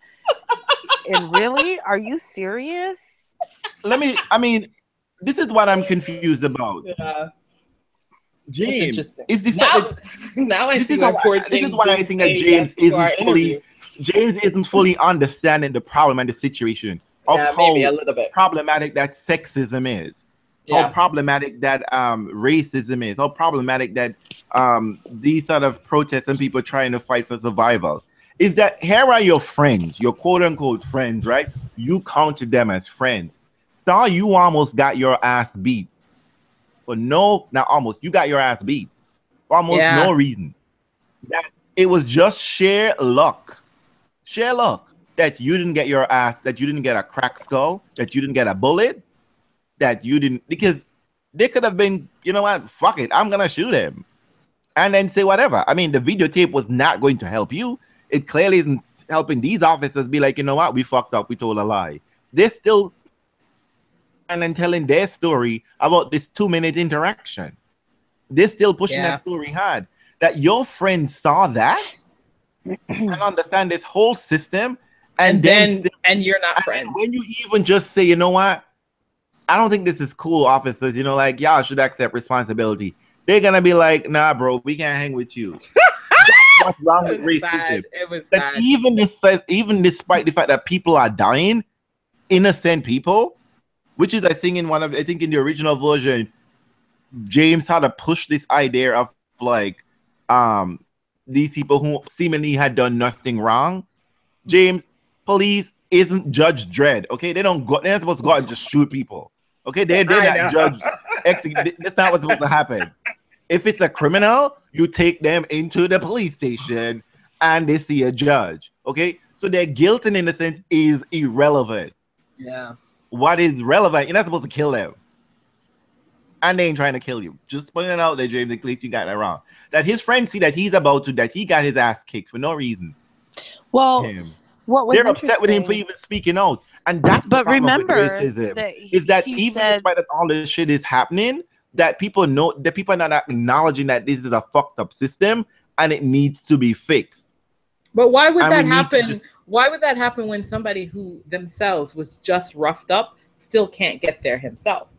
Speaker 2: And really, are you serious?
Speaker 1: This is what I'm confused about.
Speaker 3: Yeah.
Speaker 1: James is the fact
Speaker 3: now I see why
Speaker 1: this is why I think that James isn't fully understanding the problem and the situation of how
Speaker 3: maybe a little bit
Speaker 1: problematic that sexism is, how problematic that racism is, how problematic that these sort of protests and people trying to fight for survival is. That here are your friends, your quote unquote friends, right? You counted them as friends. So you almost got your ass beat. But no, not almost. You got your ass beat for almost no reason. That it was just sheer luck. Sheer luck that you didn't get your ass, that you didn't get a cracked skull, that you didn't get a bullet, that you didn't, because they could have been, you know what, fuck it, I'm gonna shoot him. And then say whatever. I mean, the videotape was not going to help you. It clearly isn't helping these officers be like, you know what, we fucked up, we told a lie. They're still and then telling their story about this 2-minute interaction. They're still pushing that story hard. That your friend saw that and understand this whole system, and then
Speaker 3: you're not friends.
Speaker 1: When you even just say, you know what, I don't think this is cool, officers. You know, like y'all should accept responsibility. They're gonna be like, nah, bro, we can't hang with you. What's wrong with racism?
Speaker 3: It was
Speaker 1: that
Speaker 3: bad.
Speaker 1: even despite the fact that people are dying, innocent people. Which is, I think, in the original version, James had to push this idea of like these people who seemingly had done nothing wrong. James, police isn't Judge Dredd, okay? They're not supposed to go out and just shoot people, okay? They're not judge. That's not what's supposed to happen. If it's a criminal, you take them into the police station and they see a judge, okay? So their guilt and innocence is irrelevant.
Speaker 3: Yeah.
Speaker 1: What is relevant? You're not supposed to kill them. And they ain't trying to kill you. Just putting it out there, James, in case you got that wrong. That his friends see that he's about to, that he got his ass kicked for no reason.
Speaker 2: Well, what was
Speaker 1: They're upset with him for
Speaker 2: interesting-
Speaker 1: even speaking out. And that's the
Speaker 2: But
Speaker 1: problem with
Speaker 2: remember
Speaker 1: racism.
Speaker 2: that
Speaker 1: Is that
Speaker 2: he
Speaker 1: even
Speaker 2: said-
Speaker 1: despite that all this shit is happening, that people know, that people are not acknowledging that this is a fucked up system and it needs to be fixed.
Speaker 3: But why would
Speaker 1: And
Speaker 3: that
Speaker 1: we need to
Speaker 3: happen?
Speaker 1: just-
Speaker 3: Why would that happen when somebody who themselves was just roughed up still can't get there himself?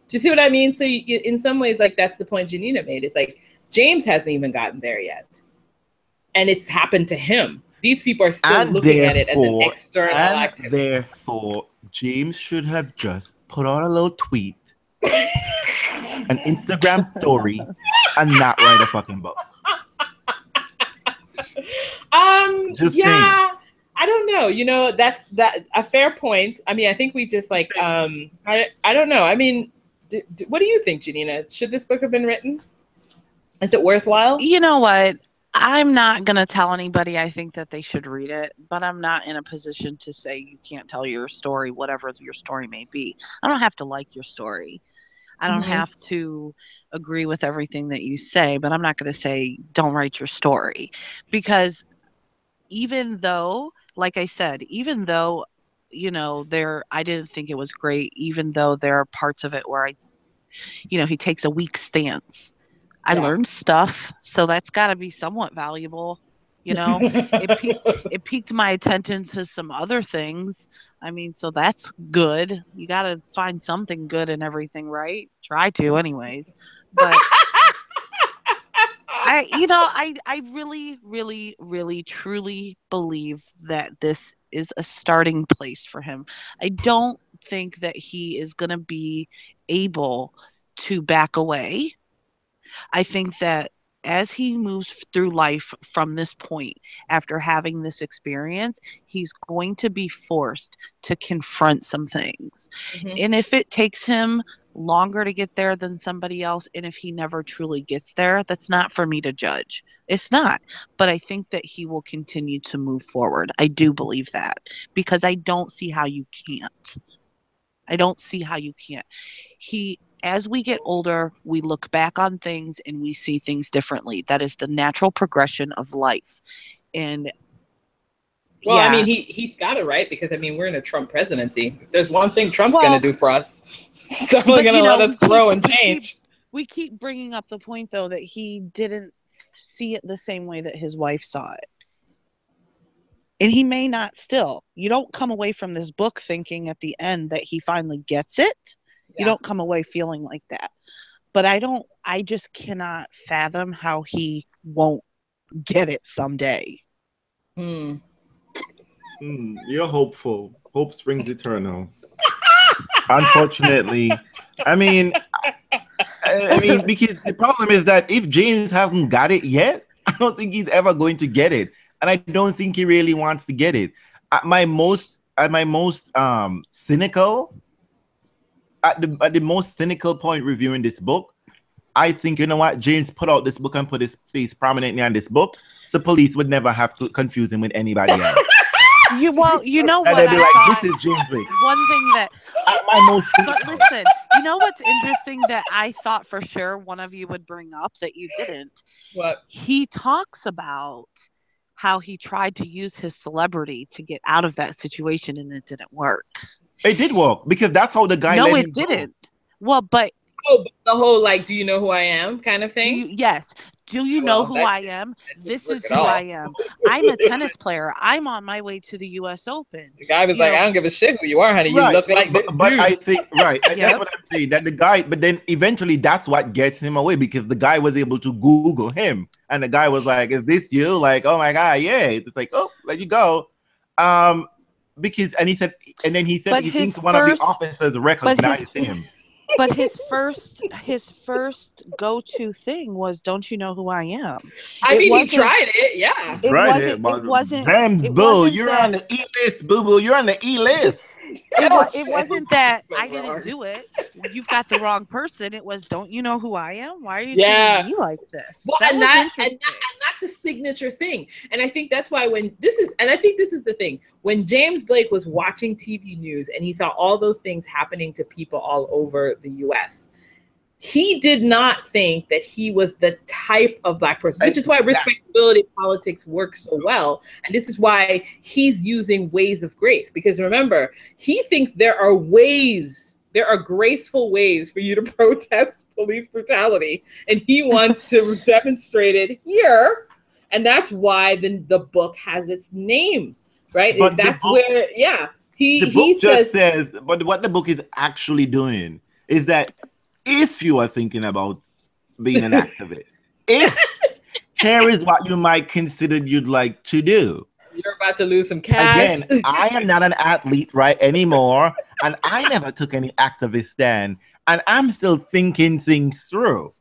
Speaker 3: Do you see what I mean? So you, in some ways, like that's the point Janina made. It's like James hasn't even gotten there yet. And it's happened to him. These people are still looking at it as an external activity.
Speaker 1: Therefore, James should have just put on a little tweet, an Instagram story, and not write a fucking book. Just
Speaker 3: yeah,
Speaker 1: saying.
Speaker 3: I don't know. You know, that's a fair point. I mean, I think we just like I don't know. I mean, what do you think, Janina? Should this book have been written? Is it worthwhile?
Speaker 2: You know what? I'm not going to tell anybody I think that they should read it, but I'm not in a position to say you can't tell your story, whatever your story may be. I don't have to like your story. I don't have to agree with everything that you say, but I'm not going to say don't write your story. Because even though, like I said, even though, you know, I didn't think it was great, even though there are parts of it where he takes a weak stance. I learned stuff, so that's got to be somewhat valuable. You know, it piqued my attention to some other things. I mean, so that's good. You got to find something good in everything, right? Try to, anyways. But I really, really, really, truly believe that this is a starting place for him. I don't think that he is going to be able to back away. I think that as he moves through life from this point, after having this experience, he's going to be forced to confront some things. And if it takes him longer to get there than somebody else, and if he never truly gets there, that's not for me to judge. It's not. But I think that he will continue to move forward. I do believe that, because I don't see how you can't. I don't see how you can't. As we get older, we look back on things and we see things differently. That is the natural progression of life. And
Speaker 3: well, I mean, he's got it right, because I mean, we're in a Trump presidency. If there's one thing Trump's going to do for us, it's definitely going to let us grow and change.
Speaker 2: We keep bringing up the point, though, that he didn't see it the same way that his wife saw it. And he may not still. You don't come away from this book thinking at the end that he finally gets it. You don't come away feeling like that. But I just cannot fathom how he won't get it someday.
Speaker 1: You're hopeful. Hope springs eternal. Unfortunately, I mean, because the problem is that if James hasn't got it yet, I don't think he's ever going to get it. And I don't think he really wants to get it. At my most cynical point reviewing this book, I think, you know what, James put out this book and put his face prominently on this book, so police would never have to confuse him with anybody else.
Speaker 2: You know what?
Speaker 1: They'd be like, this is James Blake.
Speaker 2: One thing that but listen, you know what's interesting that I thought for sure one of you would bring up that you didn't.
Speaker 3: What?
Speaker 2: He talks about how he tried to use his celebrity to get out of that situation and it didn't work.
Speaker 1: It did work, because that's how the guy let him go.
Speaker 2: Didn't. Well, but
Speaker 3: the whole like, do you know who I am kind of thing?
Speaker 2: Yes. Do you know who I am? This is who I am. I'm a tennis player. I'm on my way to the U.S. Open.
Speaker 3: The guy was like, I don't give a shit who you are, honey. You look like this dude.
Speaker 1: But I think, that's what I'm saying. That the guy, but then eventually that's what gets him away, because the guy was able to Google him. And the guy was like, is this you? Like, oh my God, yeah. It's like, oh, let you go. Because, and he said he thinks one of the officers recognized him.
Speaker 2: But his first go-to thing was, "Don't you know who I am?"
Speaker 3: I mean, he tried it, yeah.
Speaker 2: It wasn't.
Speaker 1: Damn, boo! You're on the E list, boo boo. You're on the E list.
Speaker 2: It wasn't that I didn't do it. You've got the wrong person. It was, don't you know who I am? Why are you treating me like this?
Speaker 3: Well, and that that's a signature thing. And I think that's why I think this is the thing. When James Blake was watching TV news and he saw all those things happening to people all over the US, he did not think that he was the type of Black person, which is why respectability politics works so well. And this is why he's using ways of grace. Because remember, he thinks there are graceful ways for you to protest police brutality. And he wants to demonstrate it here. And that's why the book has its name, right? But that's where, yeah. He
Speaker 1: says, but what the book is actually doing is that if you are thinking about being an activist, here is what you might consider you'd like to do.
Speaker 3: You're about to lose some cash.
Speaker 1: Again, I am not an athlete right anymore, and I never took any activist stand, and I'm still thinking things through.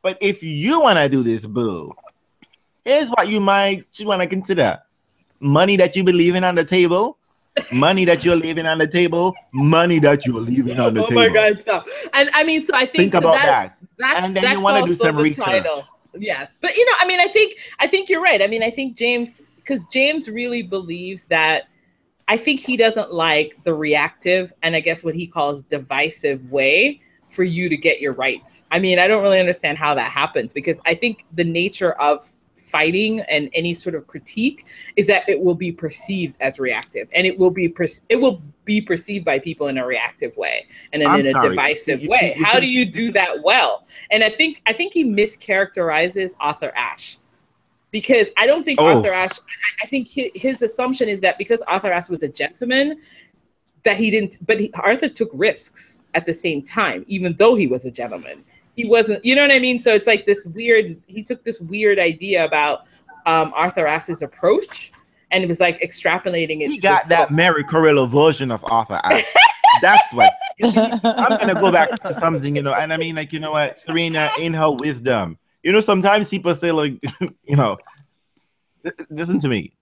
Speaker 1: But if you want to do this, boo, here's what you want to consider. Money that you be leaving on the table. Money that you're leaving on the table, money that you're leaving on the table.
Speaker 3: Oh my God, stop. And I mean, so I think
Speaker 1: about that. And then you want to do some research.
Speaker 3: Title. Yes. But I mean, I think you're right. I mean, I think James really believes that, I think he doesn't like the reactive and I guess what he calls divisive way for you to get your rights. I mean, I don't really understand how that happens, because I think the nature of fighting and any sort of critique is that it will be perceived as reactive, and it will be perceived by people in a reactive way and then in a divisive way. How do you do that well? And I think he mischaracterizes Arthur Ashe, because I don't think Arthur Ashe, I think his assumption is that because Arthur Ashe was a gentleman, that he didn't, but Arthur took risks at the same time, even though he was a gentleman. He wasn't, you know what I mean? So it's like he took this weird idea about Arthur Ashe's approach, and it was like extrapolating it.
Speaker 1: He got that Mary Carrillo version of Arthur Ashe. That's what. I'm going to go back to something, and I mean, like, you know what, Serena, in her wisdom, sometimes people say, like, listen to me.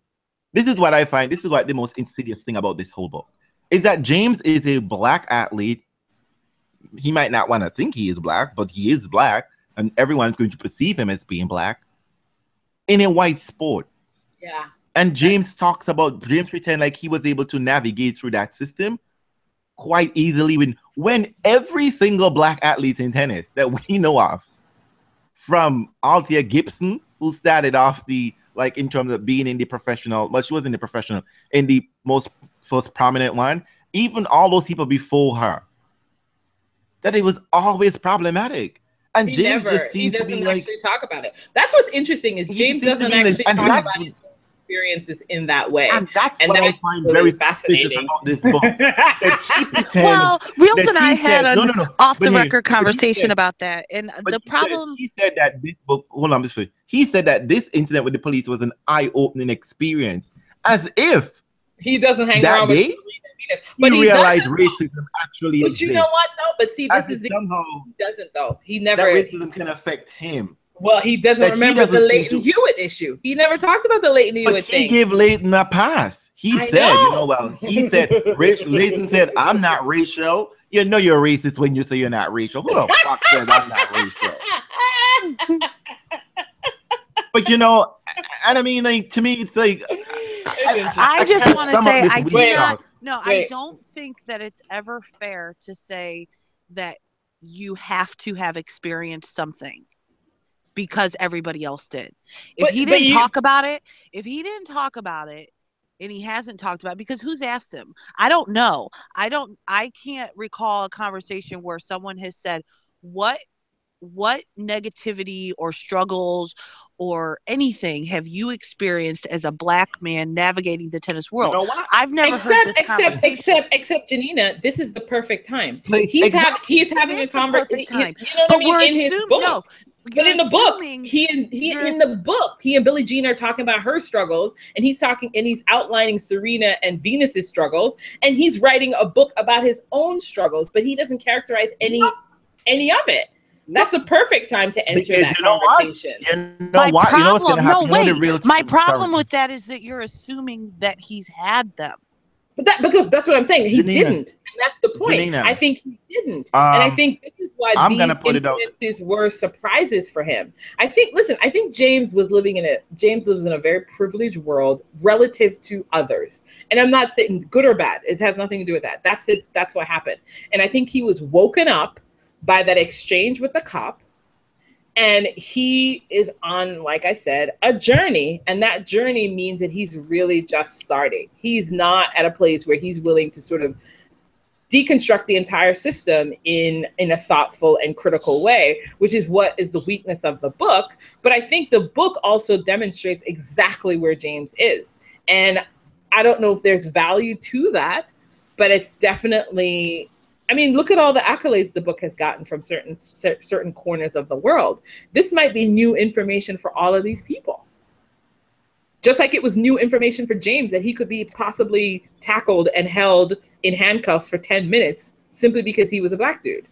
Speaker 1: This is what I find, this is what the most insidious thing about this whole book is, that James is a Black athlete. He might not want to think he is Black, but he is Black, and everyone's going to perceive him as being Black in a white sport.
Speaker 3: Yeah.
Speaker 1: And James pretend like he was able to navigate through that system quite easily when every single Black athlete in tennis that we know of, from Althea Gibson, who started off in terms of being in the professional, but she wasn't the professional, in the first prominent one, even all those people before her, that it was always problematic. And James just seemed to be like,
Speaker 3: actually talk about it. That's what's interesting, is James doesn't actually talk about his experiences in that way.
Speaker 1: And that's what I find very fascinating about this book.
Speaker 2: Well, Realz and I had an off-the-record conversation about that. And the problem...
Speaker 1: He said that this book... Hold on, he said that this incident with the police was an eye-opening experience. As if...
Speaker 3: He doesn't hang around with Serena.
Speaker 1: But he realized racism actually exists.
Speaker 3: But you know what, though? But see, this is
Speaker 1: somehow
Speaker 3: he doesn't, though. He never...
Speaker 1: That racism can affect him.
Speaker 3: Well, he doesn't remember the Leighton Hewitt issue. He never talked about the Leighton Hewitt thing.
Speaker 1: He gave Leighton a pass. He said, Leighton said, I'm not racial. You know you're racist when you say you're not racial. Who the fuck said I'm not racial? But and I mean, like, to me, it's like,
Speaker 2: I just want to say, I don't think that it's ever fair to say that you have to have experienced something because everybody else did. If he didn't talk about it, and he hasn't talked about it, because who's asked him? I don't know. I can't recall a conversation where someone has said, what negativity or struggles or anything have you experienced as a Black man navigating the tennis world? You know what? I've never heard this conversation.
Speaker 3: Except Janina, this is the perfect time. He's having a conversation. You know what I mean? In his book. No, but in the book, he and Billie Jean are talking about her struggles, and he's outlining Serena and Venus's struggles, and he's writing a book about his own struggles, but he doesn't characterize any of it. That's a perfect time to enter that conversation.
Speaker 2: My problem with that is that you're assuming that he's had them.
Speaker 3: But that's what I'm saying. He
Speaker 1: Janina,
Speaker 3: didn't, and that's the point.
Speaker 1: Janina,
Speaker 3: I think he didn't, and I think this is why
Speaker 1: I'm
Speaker 3: these
Speaker 1: gonna put it out.
Speaker 3: incidences were surprises for him. I think James lives in a very privileged world relative to others, and I'm not saying good or bad. It has nothing to do with that. That's what happened, and I think he was woken up by that exchange with the cop. And he is on, like I said, a journey. And that journey means that he's really just starting. He's not at a place where he's willing to sort of deconstruct the entire system in a thoughtful and critical way, which is what is the weakness of the book. But I think the book also demonstrates exactly where James is. And I don't know if there's value to that, but it's definitely... I mean, look at all the accolades the book has gotten from certain corners of the world. This might be new information for all of these people. Just like it was new information for James that he could be possibly tackled and held in handcuffs for 10 minutes simply because he was a black dude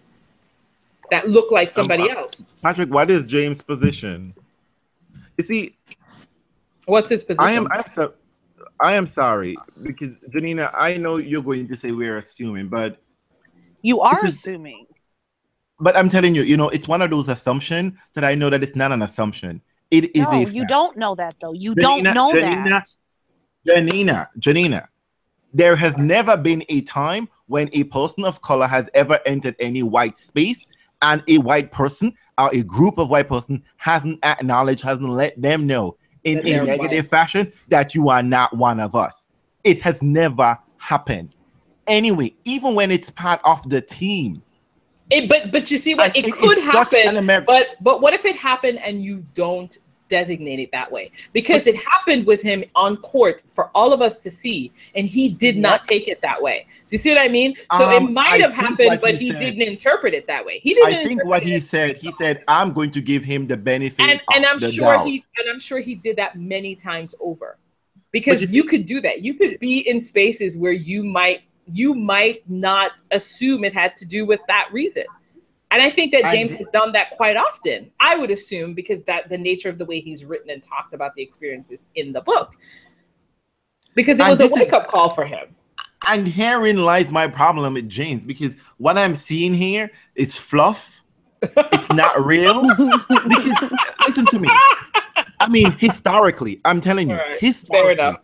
Speaker 3: that looked like somebody else.
Speaker 1: Patrick, what is James' position? You see,
Speaker 3: what's his position?
Speaker 1: I am sorry, because Janina, I know you're going to say we're assuming, but
Speaker 2: you are assuming.
Speaker 1: But I'm telling you, it's one of those assumptions that I know that it's not an assumption. It is a fact.
Speaker 2: You don't know that, though. You don't know that.
Speaker 1: Janina, there has never been a time when a person of color has ever entered any white space and a white person or a group of white person hasn't acknowledged, hasn't let them know in a negative fashion that you are not one of us. It has never happened. Anyway, even when it's part of the team.
Speaker 3: But you see what? It could happen, but what if it happened and you don't designate it that way? Because it happened with him on court for all of us to see, and he did not take it that way. Do you see what I mean? So it might have happened, but he didn't interpret it that way. He didn't.
Speaker 1: I think what he said, I'm going to give him the benefit
Speaker 3: and I'm
Speaker 1: the
Speaker 3: sure
Speaker 1: doubt.
Speaker 3: I'm sure he did that many times over. Because you could do that. You could be in spaces where you might not assume it had to do with that reason. And I think that James has done that quite often, I would assume, because that the nature of the way he's written and talked about the experiences in the book. Because it was a wake-up call for him.
Speaker 1: And herein lies my problem with James, because what I'm seeing here is fluff. It's not real. Because, listen to me. I mean, historically, I'm telling you,
Speaker 3: fair enough.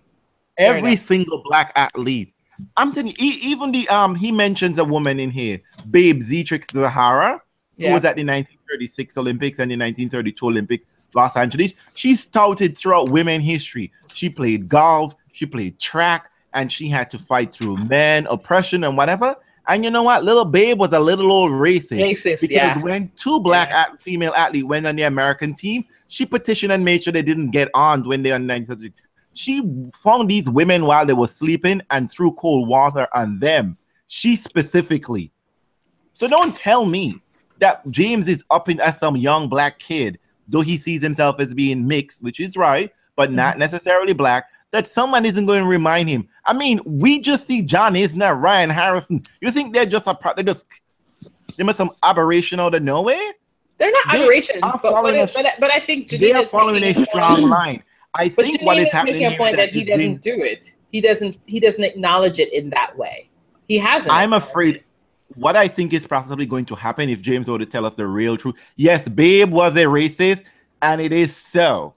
Speaker 1: Every single black athlete, I'm telling you, even he mentions a woman in here, Babe Zetrix Zahara, who was at the 1936 Olympics and the 1932 Olympics, Los Angeles. She touted throughout women history. She played golf, she played track, and she had to fight through men, oppression, and whatever. And you know what? Little Babe was a little old racist. Because when two black female athletes went on the American team, she petitioned and made sure they didn't get on when they were 1930. She found these women while they were sleeping and threw cold water on them. She specifically. So don't tell me that James is up as some young black kid, though he sees himself as being mixed, which is right, but not necessarily black, that someone isn't going to remind him. I mean, we just see John Isner, Ryan Harrison. You think they're just they must some aberration out of nowhere?
Speaker 3: They're not aberrations, but I think
Speaker 1: they are following a strong line. I think what is happening
Speaker 3: is that he doesn't do it. He doesn't acknowledge it in that way. He hasn't.
Speaker 1: I'm afraid what I think is possibly going to happen if James were to tell us the real truth. Yes, Babe was a racist, and it is so.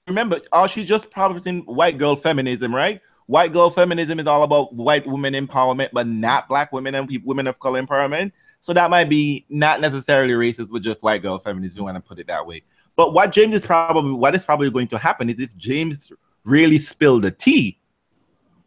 Speaker 1: Remember, she's just promoting white girl feminism, right? White girl feminism is all about white women empowerment, but not black women and women of color empowerment. So that might be not necessarily racist, but just white girl feminism, if you want to put it that way. But what is probably going to happen is if James really spilled the tea,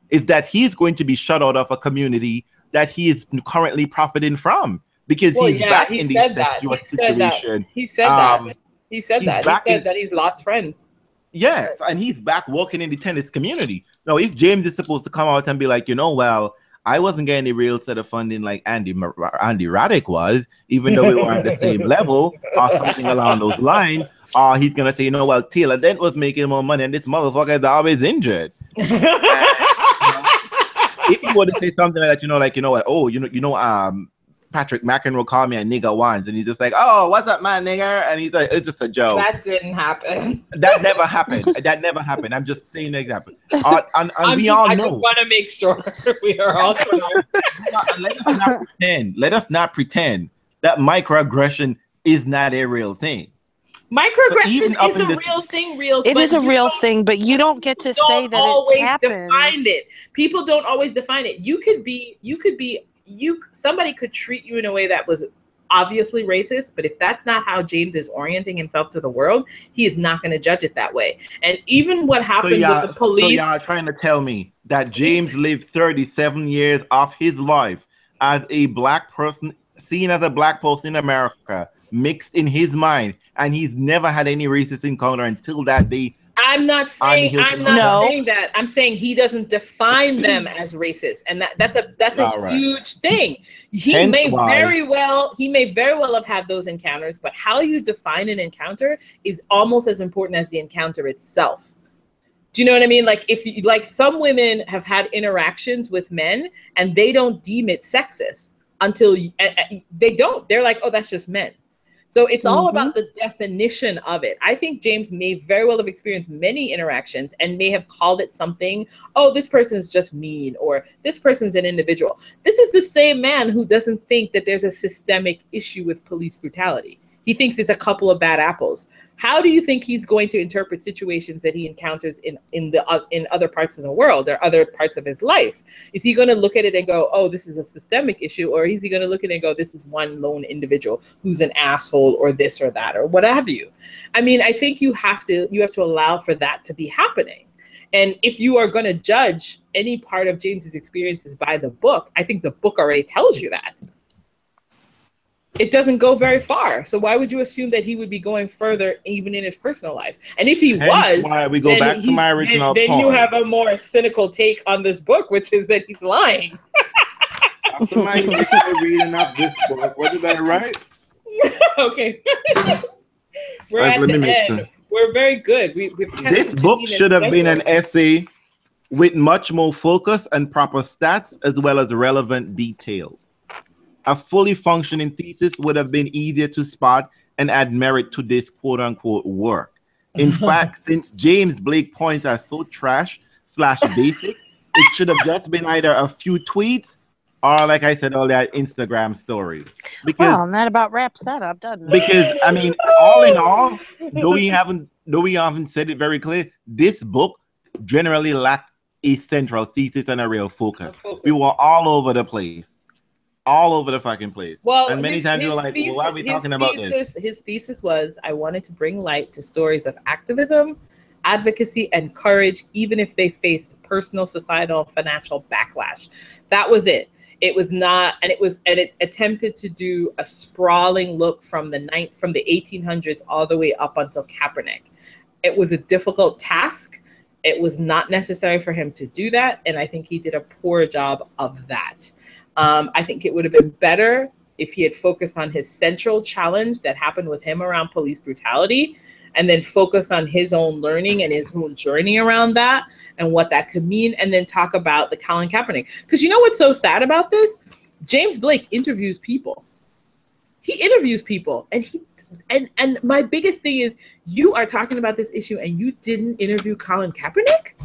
Speaker 1: is that he's going to be shut out of a community that he is currently profiting from, because he's back in this situation.
Speaker 3: He said that. He said that he's lost friends.
Speaker 1: Yes, and he's back working in the tennis community. Now, if James is supposed to come out and be like, well, I wasn't getting a real set of funding like Andy Roddick was, even though we were on the same level or something along those lines, he's going to say, well, Taylor Dent was making more money and this motherfucker is always injured. If he were to say something like that, Patrick McEnroe called me a nigger once, and he's just like, "Oh, what's up, my nigger?" And he's like, "It's just a joke."
Speaker 3: That didn't happen.
Speaker 1: That never happened. That never happened. I'm just saying an example. And we all know.
Speaker 3: I just want to make sure we are all clear.
Speaker 1: Let us not pretend. Let us not pretend that microaggression is not a real thing.
Speaker 3: Microaggression is a real thing, Realz.
Speaker 2: It is a real thing, but you don't get to say that it's happened.
Speaker 3: Define it. People don't always define it. Somebody could treat you in a way that was obviously racist, but if that's not how James is orienting himself to the world, he is not going to judge it that way. And even what happened with the police. So
Speaker 1: y'all trying to tell me that James lived 37 years of his life as a black person, seen as a black person in America, mixed in his mind, and he's never had any racist encounter until that day.
Speaker 3: I'm not saying that. I'm saying he doesn't define them as racist, and that's a huge thing. He may very well have had those encounters, but how you define an encounter is almost as important as the encounter itself. Do you know what I mean? Like some women have had interactions with men and they don't deem it sexist until they don't. They're like, oh, that's just men. So it's all about the definition of it. I think James may very well have experienced many interactions and may have called it something, oh, this person's just mean, or this person's an individual. This is the same man who doesn't think that there's a systemic issue with police brutality. He thinks it's a couple of bad apples. How do you think he's going to interpret situations that he encounters in other parts of the world or other parts of his life? Is he going to look at it and go, oh, this is a systemic issue? Or is he going to look at it and go, this is one lone individual who's an asshole or this or that or what have you? I mean, I think you have to allow for that to be happening. And if you are going to judge any part of James's experiences by the book, I think the book already tells you that. It doesn't go very far. So why would you assume that he would be going further even in his personal life? And if he was,
Speaker 1: why we go back to my original point.
Speaker 3: Then you have a more cynical take on this book, which is that he's lying.
Speaker 1: After my initial reading of this book, what did I write?
Speaker 3: Okay. We're at the end. Sure. We're very good.
Speaker 1: This book should have been an essay with much more focus and proper stats as well as relevant details. A fully functioning thesis would have been easier to spot and add merit to this quote-unquote work. In fact, since James Blake points are so trash/basic, it should have just been either a few tweets or, like I said earlier, Instagram story.
Speaker 2: Well, that about wraps that up, doesn't it?
Speaker 1: Because, I mean, all in all, though we haven't said it very clear, this book generally lacked a central thesis and a real focus. We were all over the place. All over the fucking place. Well, and many times you were like, well, why are we talking about this?
Speaker 3: His thesis was, I wanted to bring light to stories of activism, advocacy, and courage, even if they faced personal, societal, financial backlash. That was it. It was not, and it attempted to do a sprawling look from the 1800s all the way up until Kaepernick. It was a difficult task. It was not necessary for him to do that, and I think he did a poor job of that. I think it would have been better if he had focused on his central challenge that happened with him around police brutality, and then focus on his own learning and his own journey around that and what that could mean, and then talk about the Colin Kaepernick. Because you know what's so sad about this? James Blake interviews people. He interviews people, and my biggest thing is, you are talking about this issue and you didn't interview Colin Kaepernick?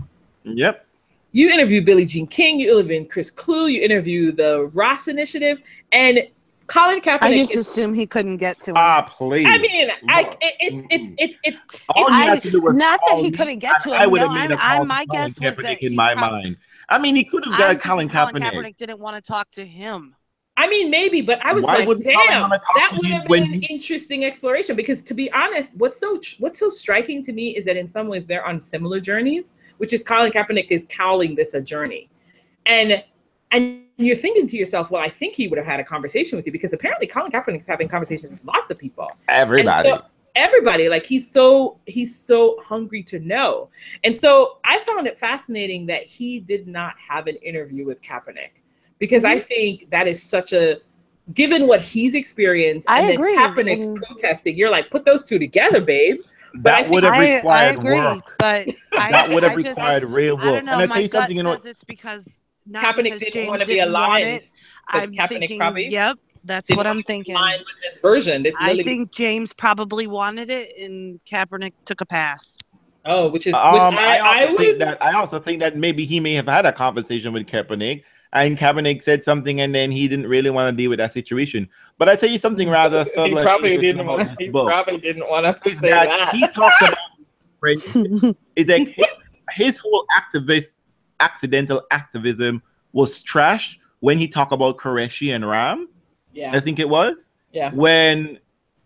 Speaker 1: Yep.
Speaker 3: You interview Billie Jean King, you interview Chris Clue, you interview the Ross Initiative, and Colin Kaepernick.
Speaker 2: I just assumed he couldn't get to him.
Speaker 1: Please.
Speaker 3: I mean, it's
Speaker 1: all you had to do was
Speaker 2: not that he couldn't get to him.
Speaker 1: I would have made a call
Speaker 2: my guess was that
Speaker 1: in my mind. I mean, he could have got Colin Kaepernick.
Speaker 2: Colin Kaepernick didn't want to talk to him.
Speaker 3: I mean, maybe, but I was like, damn, that would have been an interesting exploration. Because to be honest, what's so striking to me is that in some ways they're on similar journeys, which is Colin Kaepernick is calling this a journey. And you're thinking to yourself, well, I think he would have had a conversation with you, because apparently Colin Kaepernick's having conversations with lots of people. Everybody, like he's so hungry to know. And so I found it fascinating that he did not have an interview with Kaepernick. Because I think that is such a, given what he's experienced, and then Kaepernick's protesting, you're like, put those two together, babe.
Speaker 1: That would have required work.
Speaker 2: But
Speaker 1: that would have required real work.
Speaker 2: And I tell you something, it's because
Speaker 3: Kaepernick didn't want to be aligned.
Speaker 2: I'm
Speaker 3: Kaepernick
Speaker 2: thinking,
Speaker 3: probably.
Speaker 2: Yep. That's
Speaker 3: didn't
Speaker 2: what I'm
Speaker 3: want to
Speaker 2: thinking.
Speaker 3: combine with this version.
Speaker 2: I think James probably wanted it, and Kaepernick took a pass.
Speaker 3: Oh, which
Speaker 1: I also think that maybe he may have had a conversation with Kaepernick, and Kaepernick said something, and then he didn't really want to deal with that situation. But I tell you something rather subtle and interesting about this book.
Speaker 3: Probably didn't want to
Speaker 1: is that he talks about is that his whole accidental activism was trashed when he talked about Qureshi and Ram.
Speaker 3: Yeah,
Speaker 1: I think it was.
Speaker 3: Yeah,
Speaker 1: when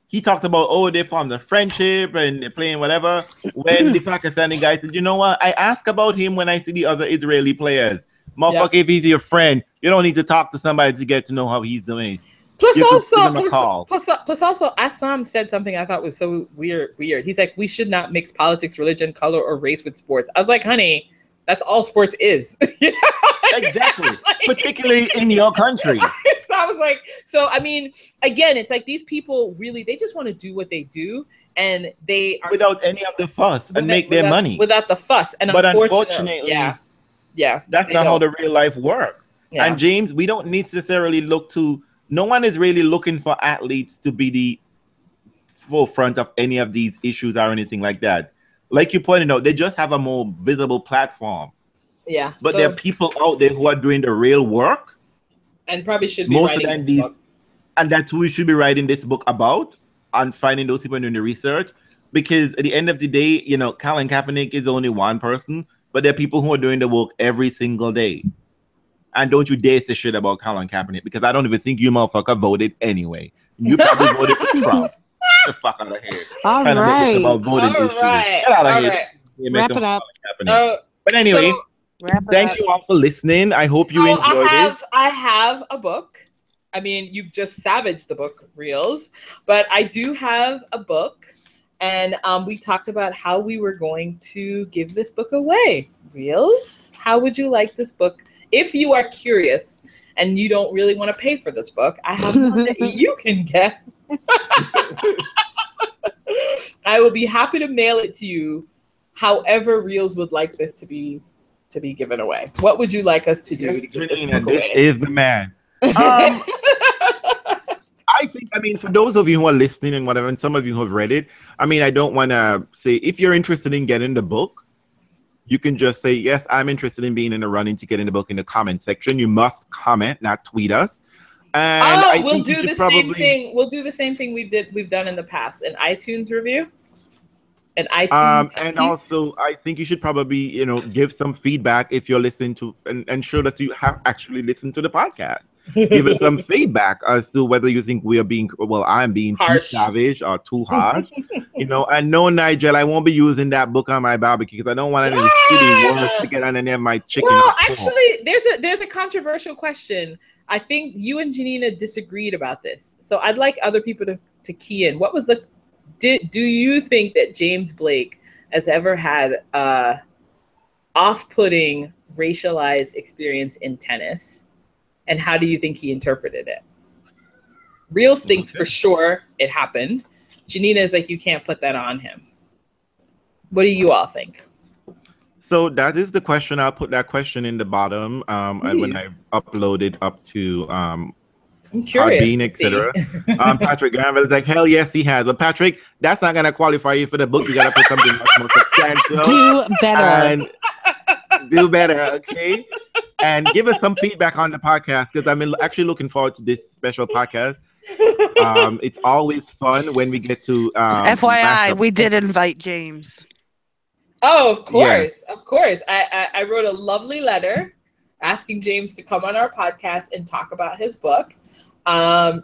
Speaker 1: he talked about they formed a friendship and they're playing whatever. When the Pakistani guy said, you know what, I ask about him when I see the other Israeli players. Motherfucker, if he's your friend, you don't need to talk to somebody to get to know how he's doing.
Speaker 3: Plus also, Assam said something I thought was so weird. He's like, we should not mix politics, religion, color, or race with sports. I was like, honey, that's all sports is.
Speaker 1: Exactly. Particularly in your country.
Speaker 3: So I was like, so I mean, again, it's like these people really, they just want to do what they do, and they are
Speaker 1: without any of the fuss and make their money.
Speaker 3: Without the fuss. And
Speaker 1: but unfortunately, that's not how the real life works. Yeah. And James, we don't necessarily no one is really looking for athletes to be the forefront of any of these issues or anything like that. Like you pointed out, they just have a more visible platform.
Speaker 3: Yeah.
Speaker 1: But there are people out there who are doing the real work.
Speaker 3: And probably should be writing this book.
Speaker 1: And that's who we should be writing this book about, and finding those people doing the research. Because at the end of the day, Colin Kaepernick is only one person, but there are people who are doing the work every single day. And don't you dare say shit about Colin Kaepernick, because I don't even think you motherfucker voted anyway. You probably voted for Trump. Get the fuck out of here.
Speaker 2: All right.
Speaker 1: About voting issues. Get out of here.
Speaker 2: Wrap it up.
Speaker 1: But anyway, thank you all for listening. I hope you enjoyed it.
Speaker 3: I have a book. I mean, you've just savaged the book, Realz. But I do have a book. And we talked about how we were going to give this book away. Realz, how would you like this book? If you are curious and you don't really want to pay for this book, I have one that you can get. I will be happy to mail it to you however Realz would like this to be given away. What would you like us to do?
Speaker 1: Yes, to Janina, this is the man. I think, for those of you who are listening and whatever, and some of you who have read it, I don't want to say, if you're interested in getting the book, you can just say, yes, I'm interested in being in the running to get in the book in the comment section. You must comment, not tweet us. And
Speaker 3: we'll do the same thing. We'll do the same thing we've done in the past. An iTunes review. An iTunes
Speaker 1: and also, I think you should probably, give some feedback if you're listening to, and show that you have actually listened to the podcast. Give us some feedback as to whether you think we are I'm being harsh, too savage or too harsh. And no, Nigel, I won't be using that book on my barbecue because I don't want any shitty words to get on any of my chicken.
Speaker 3: Well, actually, there's a controversial question. I think you and Janina disagreed about this, so I'd like other people to key in. What was the do you think that James Blake has ever had a off-putting racialized experience in tennis? And how do you think he interpreted it? Realz thinks for sure it happened. Janina is like, you can't put that on him. What do you all think?
Speaker 1: So that is the question. I'll put that question in the bottom when I upload it up to
Speaker 3: I'm curious.
Speaker 1: Podbean, etc. Patrick Granville is like, hell yes, he has. But Patrick, that's not gonna qualify you for the book. You gotta put something much more substantial.
Speaker 2: Do better.
Speaker 1: And do better, okay? And give us some feedback on the podcast, because I'm actually looking forward to this special podcast. It's always fun when we get to
Speaker 2: FYI, we did invite James.
Speaker 3: Oh, of course.
Speaker 1: Yes.
Speaker 3: Of course. I wrote a lovely letter asking James to come on our podcast and talk about his book.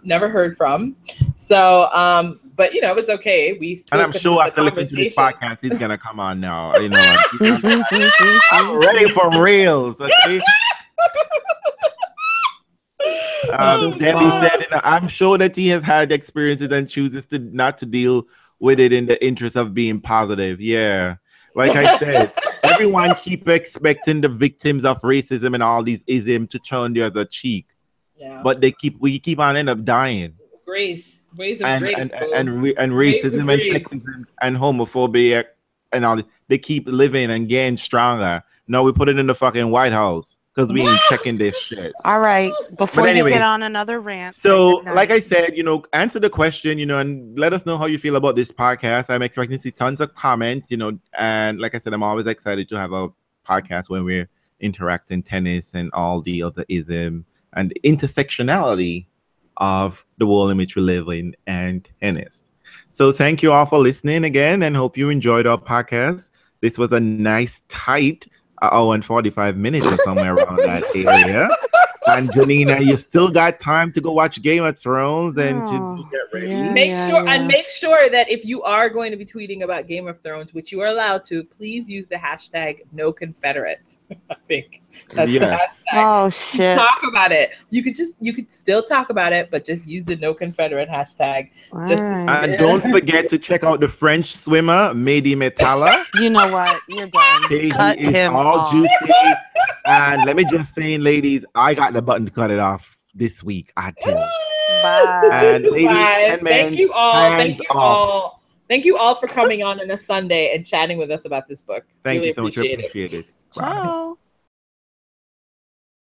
Speaker 3: Never heard from. So, but it's okay.
Speaker 1: I'm sure after listening to this podcast, he's gonna come on now. I'm ready for Realz. Okay. Debbie said, I'm sure that he has had experiences and chooses not to deal with it in the interest of being positive. Yeah. Like I said, everyone keep expecting the victims of racism and all these isms to turn the other cheek. Yeah. But we keep on end up dying.
Speaker 3: Ways of grace,
Speaker 1: and racism and sexism and homophobia and all, they keep living and getting stronger. No, we put it in the fucking White House. because we ain't checking this shit.
Speaker 2: All right. Before
Speaker 1: anyway,
Speaker 2: you get on another rant.
Speaker 1: So,
Speaker 2: say good
Speaker 1: like
Speaker 2: night.
Speaker 1: I said, answer the question, and let us know how you feel about this podcast. I'm expecting to see tons of comments, and like I said, I'm always excited to have a podcast when we're interacting tennis and all the other ism and intersectionality of the world in which we live in and tennis. So thank you all for listening again, and hope you enjoyed our podcast. This was a nice, tight hour and 45 minutes or somewhere around that area. And Janina, you still got time to go watch Game of Thrones and to get ready.
Speaker 2: yeah.
Speaker 3: Make sure that if you are going to be tweeting about Game of Thrones, which you are allowed to, please use the hashtag #NoConfederate. I think that's the hashtag.
Speaker 2: Oh shit!
Speaker 3: Talk about it. You could still talk about it, but just use the #NoConfederate hashtag.
Speaker 1: And don't forget to check out the French swimmer Mehdi Metalla.
Speaker 2: You know what? You're done.
Speaker 1: He
Speaker 2: Cut
Speaker 1: is
Speaker 2: him
Speaker 1: all
Speaker 2: off.
Speaker 1: juicy. And let me just say, ladies, I got the button to cut it off this week. I tell you.
Speaker 2: Bye.
Speaker 1: And ladies and men,
Speaker 3: thank you all.
Speaker 1: hands off.
Speaker 3: Thank you all for coming on a Sunday and chatting with us about this book.
Speaker 1: Thank
Speaker 3: really
Speaker 1: you so much.
Speaker 3: appreciate it.
Speaker 1: Appreciate it. Bye.
Speaker 2: Ciao.